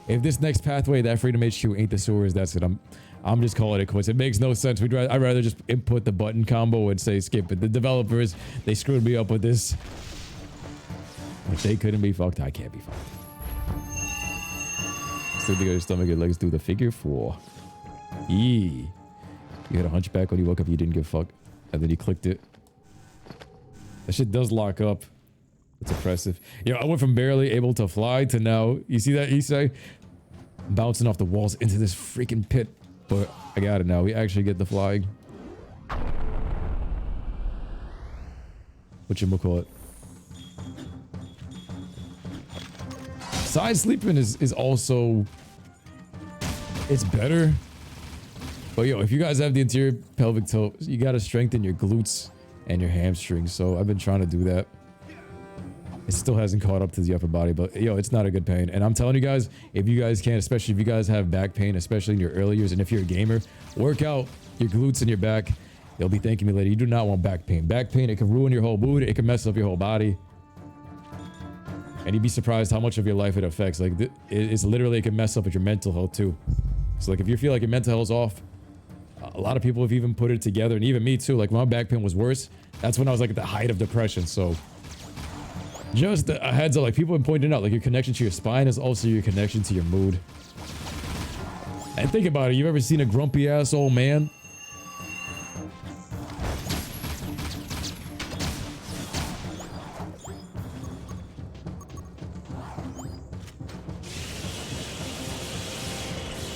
If this next pathway, that Freedom HQ ain't the sewers, that's it. I'm just calling it quits. It makes no sense. I'd rather just input the button combo and say skip it. The developers, they screwed me up with this. If they couldn't be fucked, I can't be fucked. Still to go your stomach and legs through the figure 4. Yee. You had a hunchback when you woke up, you didn't give a fuck. And then you clicked it. That shit does lock up. It's impressive. Yo, I went from barely able to fly to now. You see that, Isai? Bouncing off the walls into this freaking pit. But I got it now. We actually get the flying. Whatchamacallit. Side sleeping is also... It's better. But yo, if you guys have the anterior pelvic toe, you gotta strengthen your glutes and your hamstrings. So I've been trying to do that. It still hasn't caught up to the upper body, but yo, it's not a good pain. And I'm telling you guys, if you guys can, especially if you guys have back pain, especially in your early years, and if you're a gamer, work out your glutes and your back. You'll be thanking me later. You do not want back pain. Back pain, it can ruin your whole mood. It can mess up your whole body. And you'd be surprised how much of your life it affects. Like, it's literally, it can mess up with your mental health too. So like, if you feel like your mental health is off, a lot of people have even put it together, and even me too. Like, when my back pain was worse, that's when I was like at the height of depression. So just a heads up, like people have been pointing out, like your connection to your spine is also your connection to your mood. And think about it, you've ever seen a grumpy ass old man?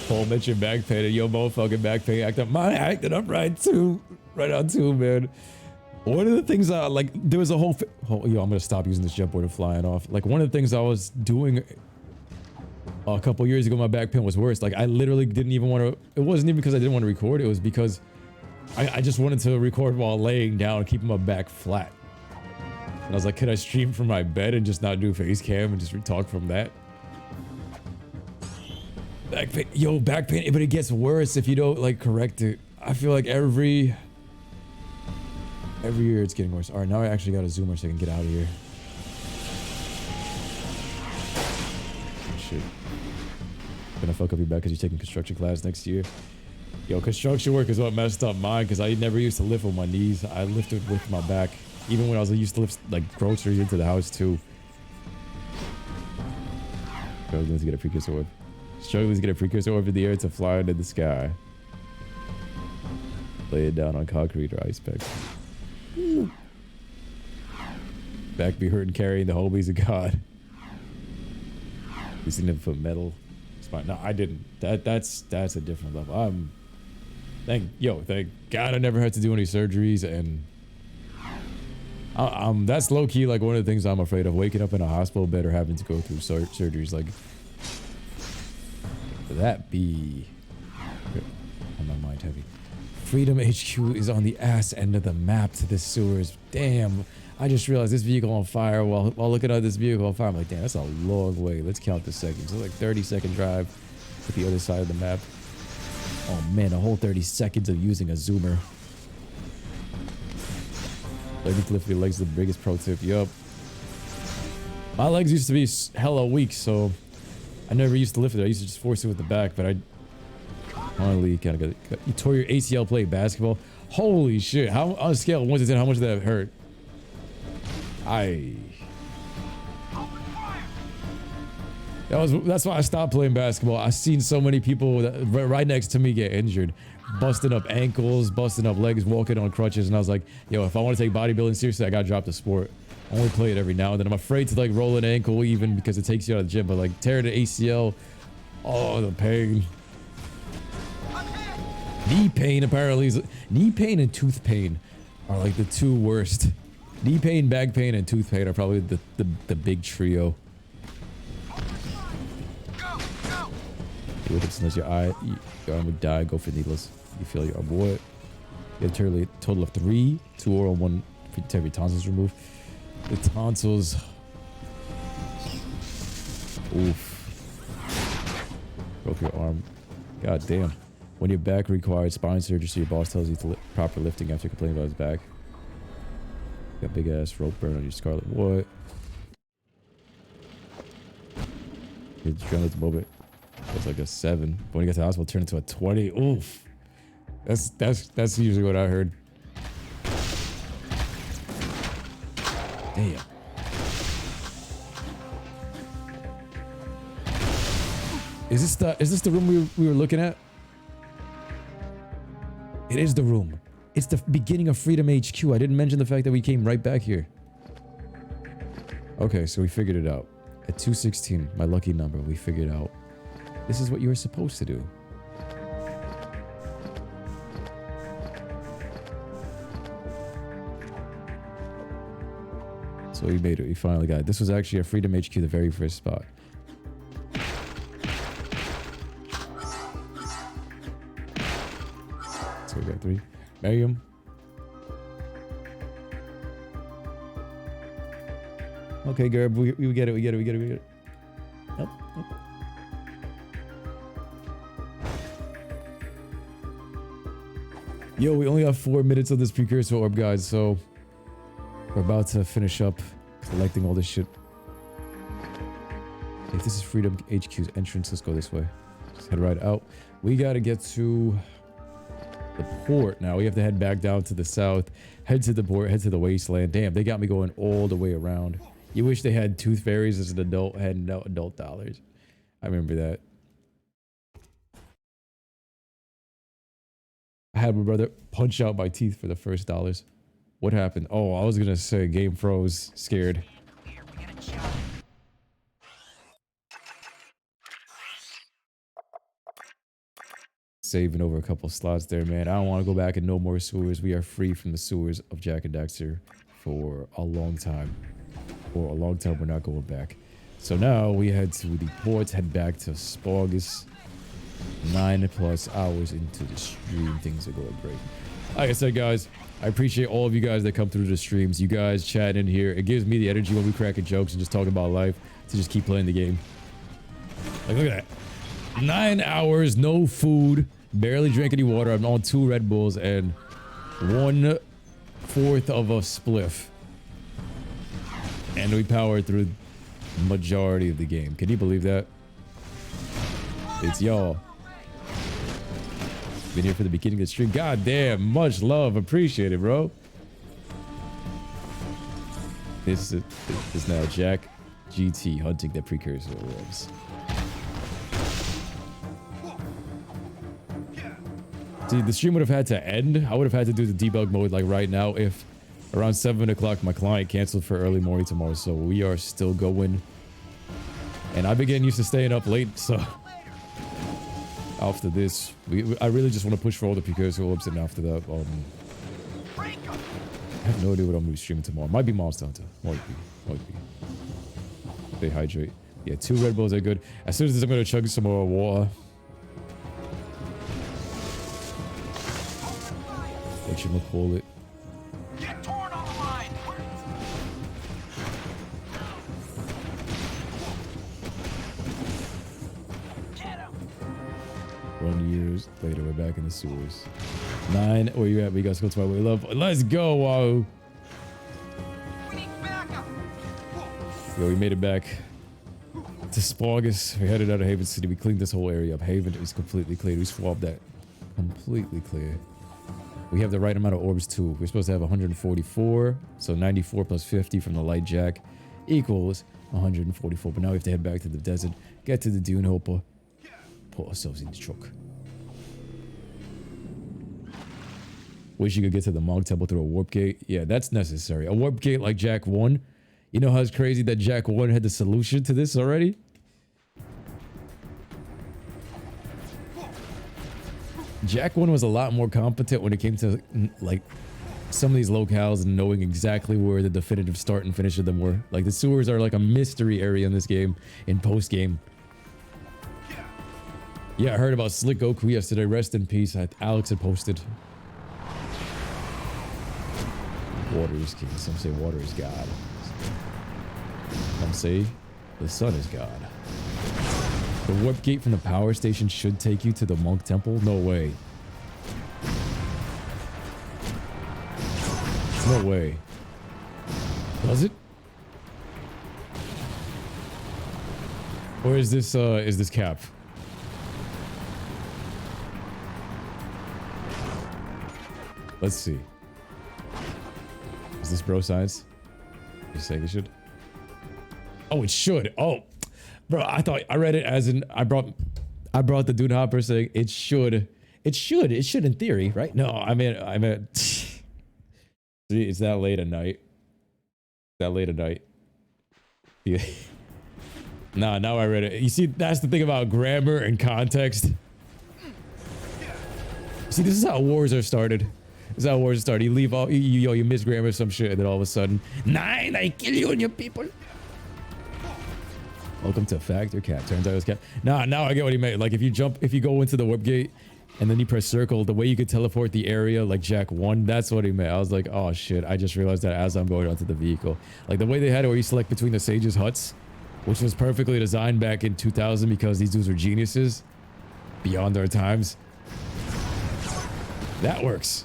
Paul mentioned back pain, and yo, motherfucking back pain act up. Mine acted up right too, right on too, man. One of the things like there was a whole yo, I'm gonna stop using this jet board and flying off. Like, one of the things I was doing a couple years ago, my back pain was worse. Like, I literally didn't even want to. It wasn't even because I didn't want to record. It was because I just wanted to record while laying down, keeping my back flat. And I was like, could I stream from my bed and just not do face cam and just talk from that? Back pain, yo, back pain, but it gets worse if you don't like correct it. I feel like every year it's getting worse. All right, now I actually got a zoomer so I can get out of here. Shit. Gonna fuck up your back because you're taking construction class next year. Yo, construction work is what messed up mine because I never used to lift with my knees. I lifted with my back. Even when I was used to lift like groceries into the house too. Struggling to get a precursor orb. Struggling to get a precursor orb in the air to fly into the sky. Lay it down on concrete or ice packs. Back be hurting carrying the homies of God. You seen them put metal spine? No, I didn't. That's a different level. Thank God I never had to do any surgeries, and that's low key like one of the things I'm afraid of, waking up in a hospital bed or having to go through surgeries. Like, that be on my mind heavy. Freedom HQ is on the ass end of the map to the sewers. Damn, I just realized this vehicle on fire while looking at this vehicle on fire. I'm like, damn, that's a long way. Let's count the seconds. It's like 30-second drive to the other side of the map. Oh man, a whole 30 seconds of using a zoomer. Learning to lift your legs is the biggest pro tip. Yup. My legs used to be hella weak, so I never used to lift it. I used to just force it with the back, but Finally, kind of got. You tore your ACL playing basketball. Holy shit! How on a scale of 1 to 10, how much did that hurt? That's why I stopped playing basketball. I've seen so many people that, right next to me get injured, busting up ankles, busting up legs, walking on crutches, and I was like, yo, if I want to take bodybuilding seriously, I gotta drop the sport. I only play it every now and then. I'm afraid to like roll an ankle even because it takes you out of the gym, but like tear the ACL, oh, the pain. Knee pain apparently is, knee pain and tooth pain are like the two worst. Knee pain, back pain, and tooth pain are probably the big trio. Wake up as your arm would die, go for needless. You feel your arm what? You have a total of 3, 2 oral, 1 to every tonsils removed. The tonsils. Oof. Broke your arm. God damn. When your back required spine surgery, so your boss tells you to proper lifting after complaining about his back. Got big ass rope burn on your scarlet. What? Your adrenaline's moment. It's like a 7. But when you get to the hospital, turn into a 20. Oof. That's usually what I heard. Damn. Is this the room we were looking at? It is the room. It's the beginning of Freedom HQ. I didn't mention the fact that we came right back here. Okay, so we figured it out. At 216, my lucky number, we figured out this is what you were supposed to do. So we made it. We finally got it. This was actually a Freedom HQ, the very first spot. So we got 3. Miriam. Okay, Gerb, we get it. We get it. Nope. Yo, we only have 4 minutes of this precursor orb, guys, so we're about to finish up collecting all this shit. If this is Freedom HQ's entrance, let's go this way. Just head right out. We gotta get to the port now. We have to head back down to the south, head to the port, head to the wasteland. Damn, they got me going all the way around. You wish they had tooth fairies as an adult, had no adult dollars. I remember that. I had my brother punch out my teeth for the first dollars. What happened? Oh, I was gonna say game froze, scared. Saving over a couple slots there, man. I don't want to go back in no more sewers. We are free from the sewers of Jak and Daxter for a long time. For a long time, we're not going back. So now we head to the ports, head back to Spargus. 9+ hours into the stream, things are going great. Like I said, guys, I appreciate all of you guys that come through the streams. You guys chatting in here. It gives me the energy when we cracking jokes and just talking about life to just keep playing the game. Like, look at that. 9 hours, no food, barely drink any water. I'm on 2 Red Bulls and 1/4 of a spliff. And we powered through the majority of the game. Can you believe that? It's y'all. Been here for the beginning of the stream. God damn, much love. Appreciate it, bro. This is now Jak GT hunting the precursor orbs. See, the stream would have had to end. I would have had to do the debug mode like right now if around 7 o'clock my client canceled for early morning tomorrow. So we are still going. And I've been getting used to staying up late, so after this, I really just want to push for all the precursor orbs, and after that, I have no idea what I'm going to be streaming tomorrow. Might be Monster Hunter. Might be. They hydrate. Yeah, 2 Red Bulls are good. As soon as this, I'm going to chug some more water. What you call it? Get torn on the line. 1 year later, we're back in the sewers. 9, where you at? We got to go to my way, love. Let's go, wow. We need backup. Yo, we made it back. to Spogus. We headed out of Haven City. We cleaned this whole area up. Haven is completely clear. We swapped that completely clear. We have the right amount of orbs too. We're supposed to have 144. So 94 plus 50 from the light jack equals 144. But now we have to head back to the desert, get to the dune hopper, put ourselves in the truck. Wish you could get to the Monk Temple through a warp gate. Yeah, that's necessary. A warp gate like Jack 1. You know how it's crazy that Jack 1 had the solution to this already? Jack 1 was a lot more competent when it came to like some of these locales and knowing exactly where the definitive start and finish of them were. Like the sewers are like a mystery area in this game, in post game. Yeah, I heard about Slick Goku yesterday. Rest in peace. Alex had posted. Water is king. Some say water is God. Some say the sun is God. The warp gate from the power station should take you to the Monk Temple? No way. No way. Does it? Or is this cap? Let's see. Is this bro science? You saying it should? Oh, it should. Oh, bro, I thought I read it as in I brought the Dune Hopper saying it should in theory, right? No, I mean see, it's that late at night. That late at night. Yeah. Nah, now I read it. You see, that's the thing about grammar and context. See, this is how wars are started. This is how wars start. You leave all you miss grammar some shit, and then all of a sudden, nine, I kill you and your people. Welcome to Factor Cap. Turns out it was Cap. Nah, now I get what he meant. Like if you go into the warp gate and then you press circle, the way you could teleport the area like Jack 1, that's what he meant. I was like, oh shit, I just realized that as I'm going onto the vehicle. Like the way they had it where you select between the Sage's huts, which was perfectly designed back in 2000 because these dudes were geniuses beyond our times. That works.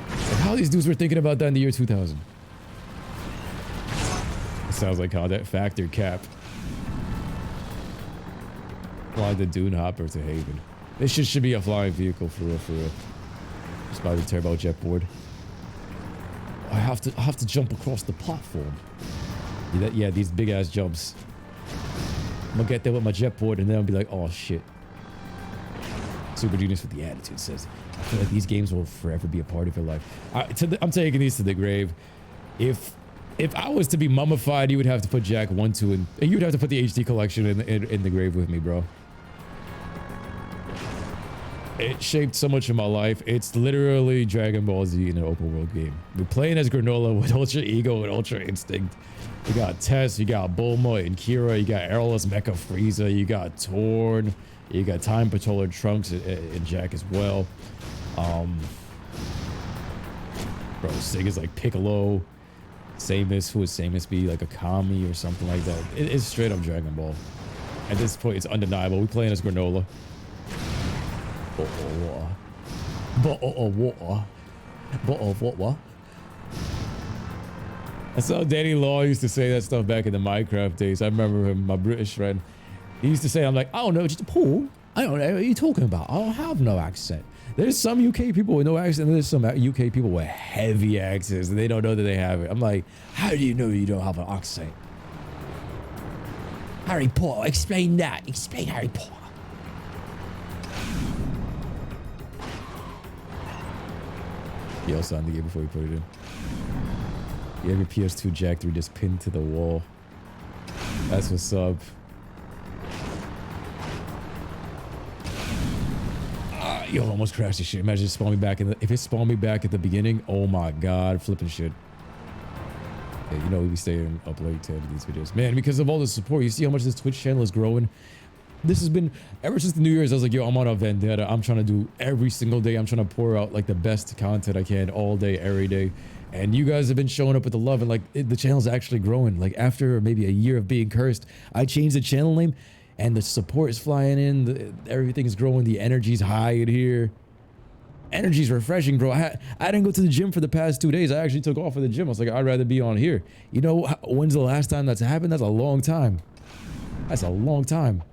Like how these dudes were thinking about that in the year 2000. It sounds like how that Factor Cap. Fly the Dune Hopper to Haven. This should be a flying vehicle for real, for real. Just by the turbojet board. I have to jump across the platform. Yeah, these big ass jumps. I'm gonna get there with my jet board and then I'll be like, oh shit. Super Genius with the attitude says, I feel like these games will forever be a part of your life. I'm taking these to the grave. If I was to be mummified, you would have to put Jack 1, 2, and you would have to put the HD collection in the grave with me, bro. It shaped so much of my life. It's literally Dragon Ball Z in an open world game. We're playing as Granola with Ultra Ego and Ultra Instinct. You got Tess, you got Bulma and Kira, you got Airless Mecha Frieza, you got Torn, you got Time Patroller Trunks and Jack as well. Bro, Sig is like Piccolo. Samus, who would Samus be? Like a Kami or something like that. It is straight up Dragon Ball. At this point, it's undeniable. We're playing as Granola. What? That's how Danny Law used to say that stuff back in the Minecraft days. I remember him, my British friend. He used to say, I'm like, I don't know, just Paul. I don't know what you're talking about. I don't have no accent. There's some UK people with no accent, and there's some UK people with heavy accents, and they don't know that they have it. I'm like, how do you know you don't have an accent? Harry Potter, explain that. Explain Harry Potter. He also signed the game before he put it in. You have your PS2 Jack 3 just pinned to the wall. That's what's up. Yo, almost crashed this shit. Imagine it spawned me back if it spawned me back at the beginning, oh my god, flipping shit. Yeah, you know we staying up late to edit these videos. Man, because of all the support, you see how much this Twitch channel is growing. This has been, ever since the New Year's, I was like, yo, I'm on a vendetta. I'm trying to do every single day. I'm trying to pour out like the best content I can all day, every day. And you guys have been showing up with the love, and like the channel's actually growing. Like after maybe a year of being cursed, I changed the channel name and the support is flying in. Everything is growing. The energy's high in here. Energy's refreshing, bro. I didn't go to the gym for the past 2 days. I actually took off for the gym. I was like, I'd rather be on here. You know, when's the last time that's happened? That's a long time. That's a long time.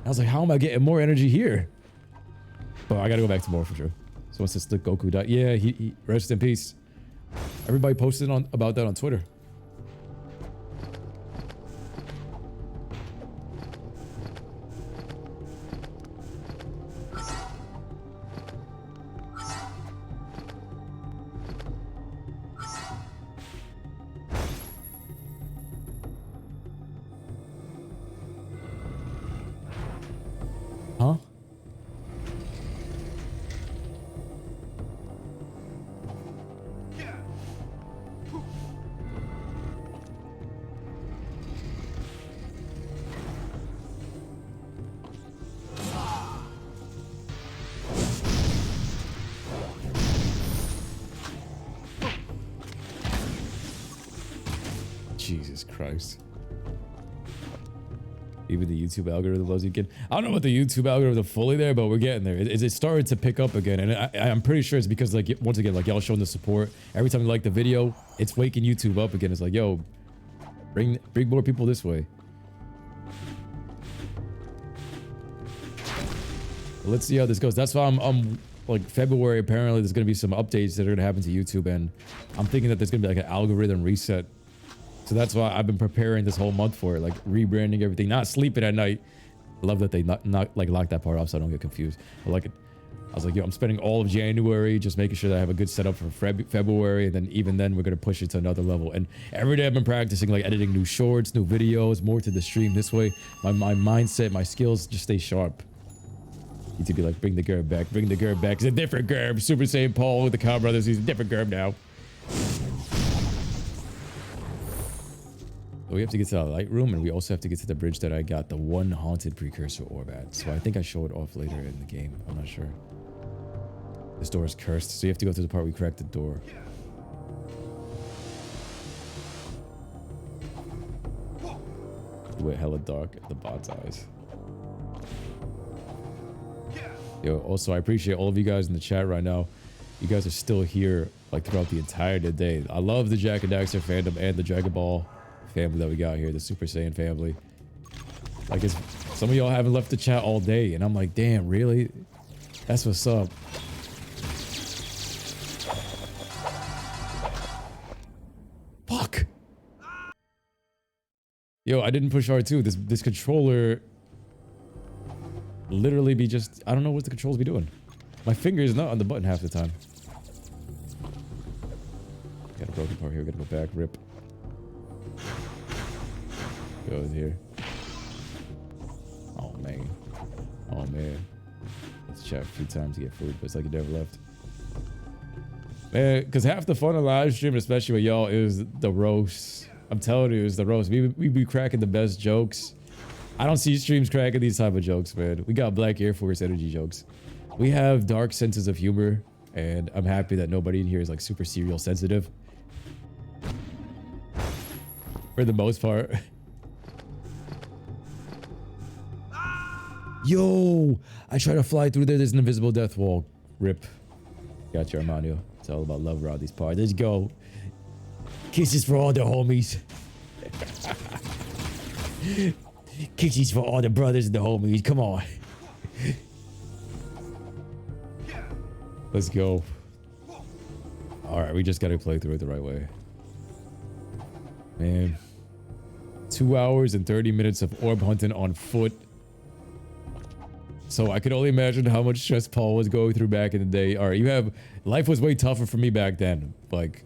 I was like, how am I getting more energy here? But I gotta go back tomorrow for sure. So once this Goku died, yeah, he rest in peace. Everybody posted about that on Twitter. Huh? Jesus Christ. Even the YouTube algorithm loves you again. I don't know about the YouTube algorithm fully there, but we're getting there. It started to pick up again, and I'm pretty sure it's because, like, once again, like, y'all showing the support. Every time you like the video, it's waking YouTube up again. It's like, yo, bring more people this way. Let's see how this goes. That's why I'm like, February, apparently there's gonna be some updates that are gonna happen to YouTube, and I'm thinking that there's gonna be like an algorithm reset. So that's why I've been preparing this whole month for it, like rebranding everything, not sleeping at night. I love that they not like lock that part off so I don't get confused. I like it. I was like, yo, I'm spending all of January just making sure that I have a good setup for February, and then even then we're gonna push it to another level. And every day I've been practicing, like, editing new shorts, new videos, more to the stream. This way, my mindset, my skills just stay sharp. Need to be like, bring the Gerb back, bring the Gerb back. It's a different Gerb. Super Saiyan Paul with the Cow Brothers. He's a different Gerb now. We have to get to the light room, and we also have to get to the bridge that I got the one haunted precursor orb at. So I think I show it off later in the game. I'm not sure. This door is cursed, so you have to go to the part where we cracked the door. With hella dark at the bot's eyes. Yo, also, I appreciate all of you guys in the chat right now. You guys are still here, like, throughout the entire day. I love the Jack and Daxter fandom and the Dragon Ball family that we got here, the Super Saiyan family. Like, it's, some of y'all haven't left the chat all day, and I'm like, damn, really? That's what's up. Fuck. Yo, I didn't push R2. This controller literally be just, I don't know what the controls be doing. My finger is not on the button half the time. Got a broken part here. We gotta go back. Rip. Go in here. Oh man. Oh man. Let's chat a few times to get food, but it's like it never left. Man, because half the fun of live stream, especially with y'all, is the roast. I'm telling you, it's the roast. We be cracking the best jokes. I don't see streams cracking these type of jokes, man. We got Black Air Force energy jokes. We have dark senses of humor, and I'm happy that nobody in here is like super serial sensitive. For the most part. Yo, I try to fly through there. There's an invisible death wall. Rip. Got you, Armando. It's all about love around these parts. Let's go. Kisses for all the homies. Kisses for all the brothers and the homies. Come on. Let's go. Alright, we just gotta play through it the right way. Man. 2 hours and 30 minutes of orb hunting on foot. So I could only imagine how much stress Paul was going through back in the day. Alright, you have... Life was way tougher for me back then. Like...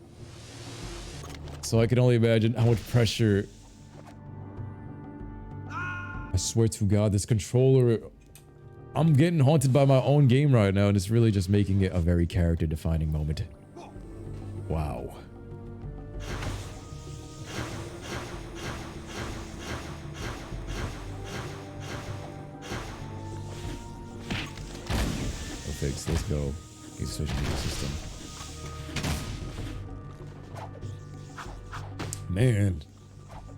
So I can only imagine how much pressure... I swear to God, this controller... I'm getting haunted by my own game right now, and it's really just making it a very character-defining moment. Wow. Fix. Let's go. He's switching to the system. Man.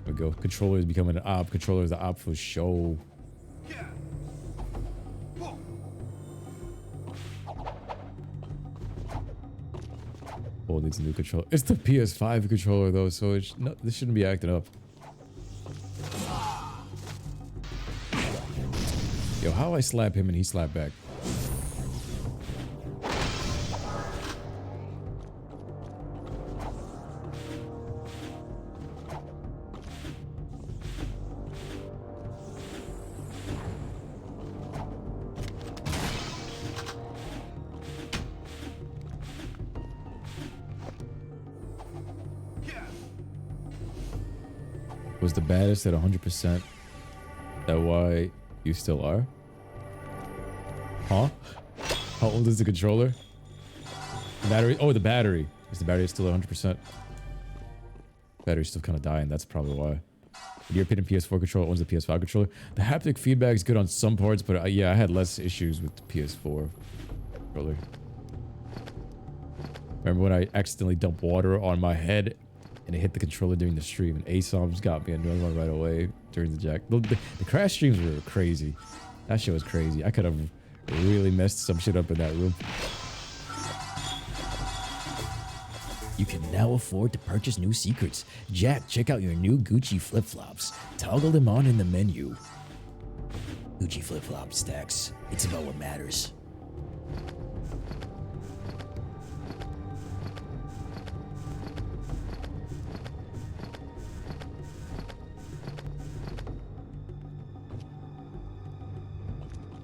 There we go. Controller is becoming an op. Controller is the op for show. Oh, needs a new controller. It's the PS5 controller though, so it's not, this shouldn't be acting up. Yo, how I slap him and he slap back? Was the baddest at 100%? That why you still are? Huh? How old is the controller? The battery? Oh, the battery. Is the battery still 100%? Battery's still kind of dying. That's probably why. In your opinion, PS4 controller owns the PS5 controller. The haptic feedback is good on some parts, but yeah, I had less issues with the PS4 controller. Remember when I accidentally dumped water on my head and it hit the controller during the stream, and ASOMs got me another one right away during the jack. The crash streams were crazy. That shit was crazy. I could have really messed some shit up in that room. You can now afford to purchase new secrets. Jack, check out your new Gucci flip-flops. Toggle them on in the menu. Gucci flip-flop stacks. It's about what matters.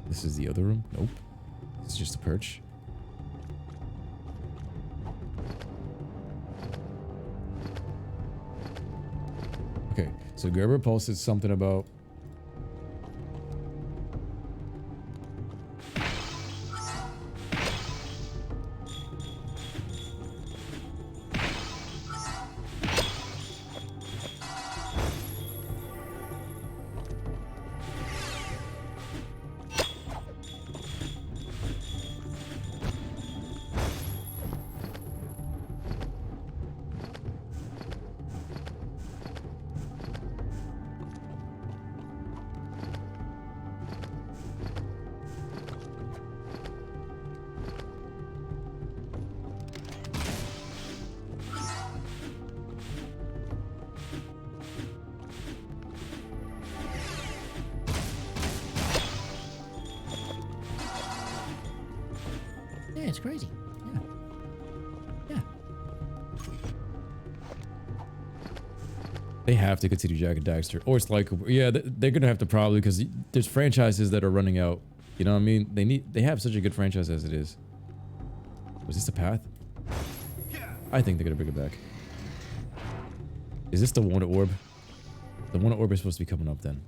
This is the other room? Nope. This is just a perch. Okay, so DragonBallPaul said something about... Yeah, it's crazy. Yeah. Yeah. They have to continue Jack and Daxter, or it's like, yeah, they're gonna have to probably, because there's franchises that are running out. You know what I mean? They have such a good franchise as it is. Was this the path? I think they're gonna bring it back. Is this the one orb? The one orb is supposed to be coming up then.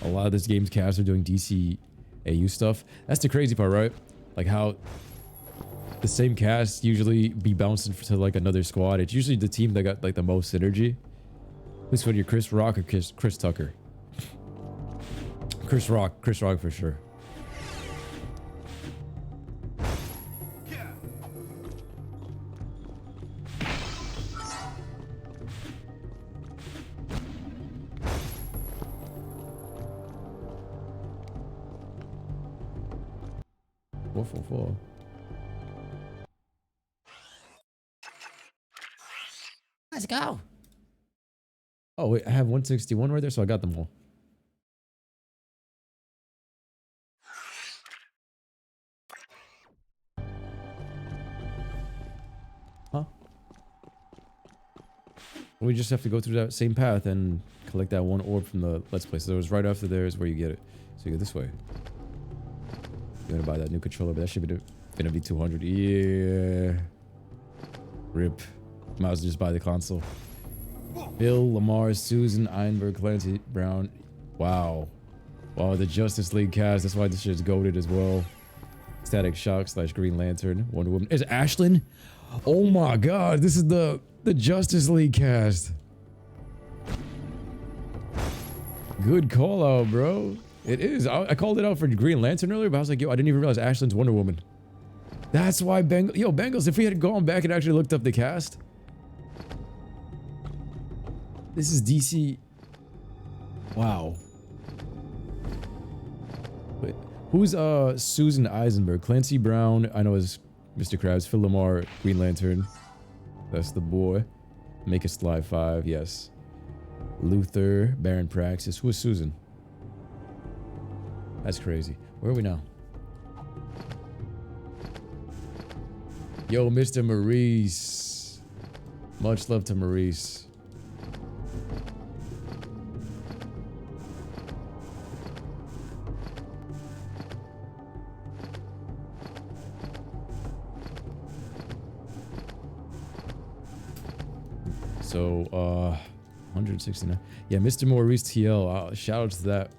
A lot of this game's cast are doing DC AU stuff. That's the crazy part, right? Like how the same cast usually be bouncing to like another squad. It's usually the team that got like the most synergy. Who's when you're Chris Rock or Chris Tucker? Chris Rock for sure. Four. Let's go. Oh wait, I have 161 right there, so I got them all. Huh? We just have to go through that same path and collect that one orb from the Let's Play. So it was right after there is where you get it. So you go this way. You're gonna buy that new controller, but that should be gonna be 200. Yeah. Rip. Might as well just buy the console. Bill, Lamar, Susan, Einberg, Clancy, Brown. Wow. Wow, the Justice League cast. That's why this shit's goated as well. Static Shock / Green Lantern. Wonder Woman. Is Ashlyn? Oh my god, this is the Justice League cast. Good call out, bro. It is. I called it out for Green Lantern earlier, but I was like, yo, I didn't even realize Ashlyn's Wonder Woman. That's why Bengals, if we had gone back and actually looked up the cast. This is DC. Wow. Wait, who's Susan Eisenberg? Clancy Brown, I know is Mr. Krabs. Phil Lamar, Green Lantern. That's the boy. Make Us Live 5, yes. Luther, Baron Praxis. Who is Susan? That's crazy. Where are we now? Yo, Mr. Maurice. Much love to Maurice. So, 169. Yeah, Mr. Maurice TL. Shout out to that.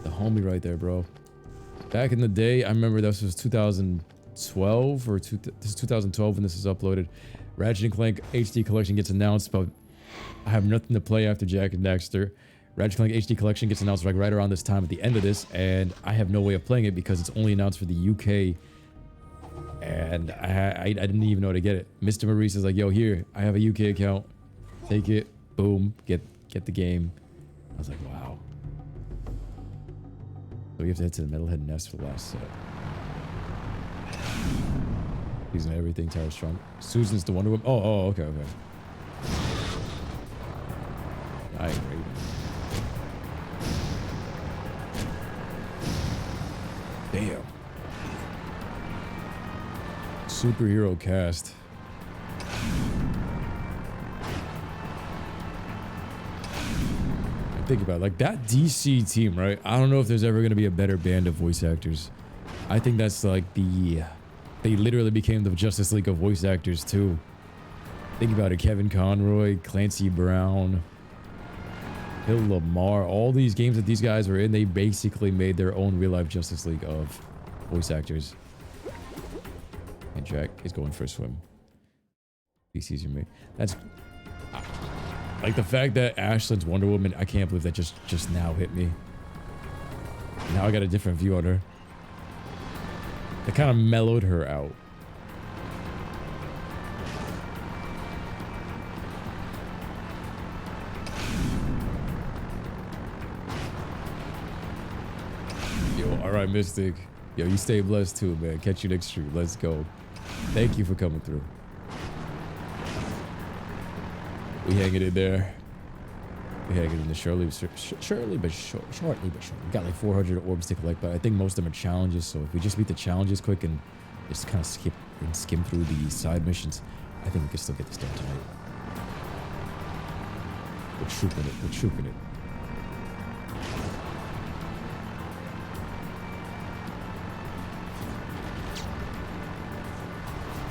The homie right there, bro. Back in the day, I remember this was 2012 or this is 2012 when this is uploaded. Ratchet & Clank HD Collection gets announced, but I have nothing to play after Jak and Daxter. Ratchet & Clank HD Collection gets announced like right around this time at the end of this, and I have no way of playing it because it's only announced for the UK. And I didn't even know how to get it. Mr. Maurice is like, yo, here, I have a UK account. Take it. Boom. Get the game. I was like, wow. So we have to head to the Metalhead Nest for the last set. Using everything, Tower Strong. Susan's the Wonder Woman. Oh, okay. I ain't ready. Damn. Superhero cast. Think about it, like that DC team, right? I don't know if there's ever going to be a better band of voice actors. I think that's like they literally became the Justice League of voice actors too. Think about it, Kevin Conroy, Clancy Brown, Bill Lamar, all these games that these guys were in, they basically made their own real life Justice League of voice actors. And Jack is going for a swim. DC's your mate. That's like the fact that Ashlyn's Wonder Woman, I can't believe that just now hit me. Now I got a different view on her. It kind of mellowed her out. Yo, alright, Mystic. Yo, you stay blessed too, man. Catch you next stream. Let's go. Thank you for coming through. We hanging in there. We hanging in the shortly but shortly. We got like 400 orbs to collect, but I think most of them are challenges. So if we just beat the challenges quick and just kind of skim through the side missions, I think we can still get this done tonight. We're trooping it.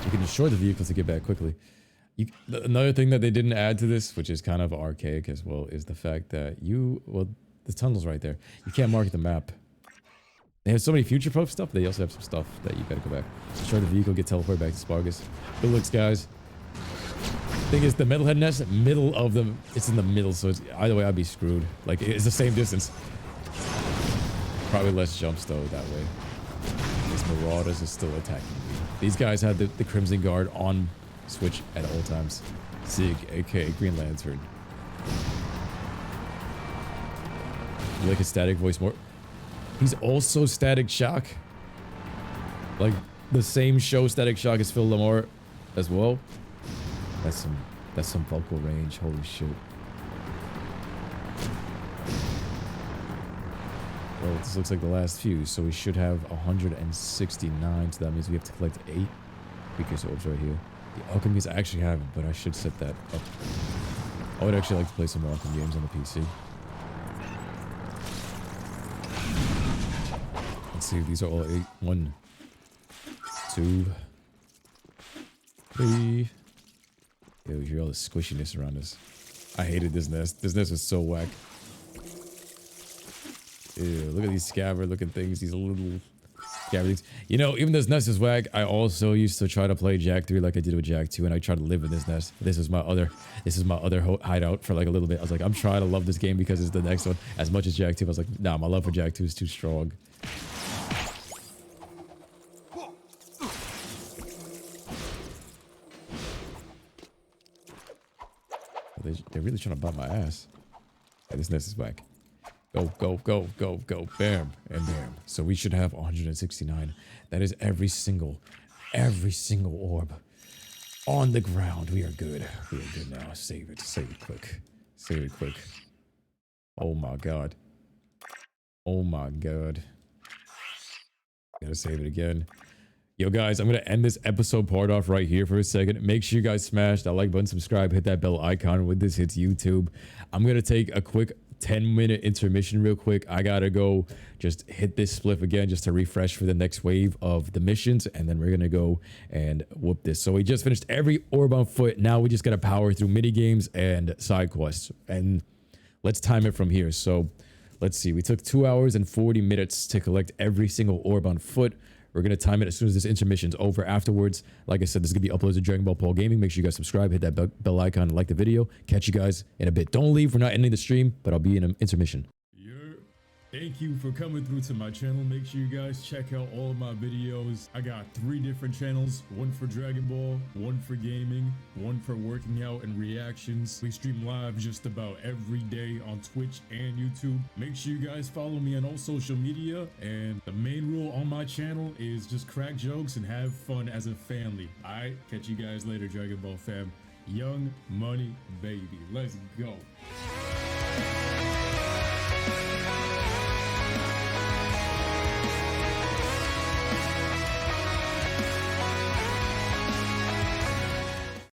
You can destroy the vehicle to get back quickly. Another thing that they didn't add to this, which is kind of archaic as well, is the fact that the tunnel's right there. You can't mark the map. They have so many future-proof stuff. They also have some stuff that you gotta go back. Destroy the vehicle, get teleported back to Spargus. Good looks, guys. Thing is, the Metalhead Nest, middle of them, it's in the middle, so it's, either way, I'd be screwed. Like, it's the same distance. Probably less jumps, though, that way. These Marauders are still attacking me. These guys had the Crimson Guard on switch at all times. Sig, aka Green Lantern. You like his static voice more? He's also Static Shock. Like the same show Static Shock as Phil Lamar as well. That's some vocal range. Holy shit. Well, this looks like the last few, so we should have 169, so that means we have to collect 8 Weakest Orbs right here. The Alchemist I actually haven't, but I should set that up. I would actually like to play some more Alchemy games on the PC. Let's see, these are all 8. 1, 2, 3. Yeah, we hear all the squishiness around us. I hated this nest. This nest was so whack. Ew, look at these scabbard looking things, these little scabbard things. You know, even this nest is whack. I also used to try to play Jak 3 like I did with Jak 2, and I tried to live in this nest. This is my other hideout for like a little bit. I was like, I'm trying to love this game because it's the next one. As much as Jak 2, I was like, nah, my love for Jak 2 is too strong. They're really trying to bite my ass. Yeah, this nest is whack. Go, go, go, go, go. Bam, and bam. So we should have 169. That is every single orb on the ground. We are good. We are good now. Save it quick. Save it quick. Oh my god. Oh my god. Gotta save it again. Yo guys, I'm gonna end this episode part off right here for a second. Make sure you guys smash that like button, subscribe, hit that bell icon when this hits YouTube. I'm gonna take a quick 10-minute intermission real quick. I gotta go just hit this spliff again just to refresh for the next wave of the missions, and then we're gonna go and whoop this. So we just finished every orb on foot. Now we just gotta power through mini games and side quests, and let's time it from here. So let's see, we took 2 hours and 40 minutes to collect every single orb on foot. We're going to time it as soon as this intermission's over. Afterwards, like I said, this is going to be uploaded to Dragon Ball Paul Gaming. Make sure you guys subscribe, hit that bell icon, and like the video. Catch you guys in a bit. Don't leave. We're not ending the stream, but I'll be in an intermission. Thank you for coming through to my channel. Make sure you guys check out all of my videos. I got 3 different channels, one for Dragon Ball, one for gaming, one for working out and reactions. We stream live just about every day on Twitch and YouTube. Make sure you guys follow me on all social media. And the main rule on my channel is just crack jokes and have fun as a family. All right, catch you guys later, Dragon Ball fam. Young Money Baby. Let's go.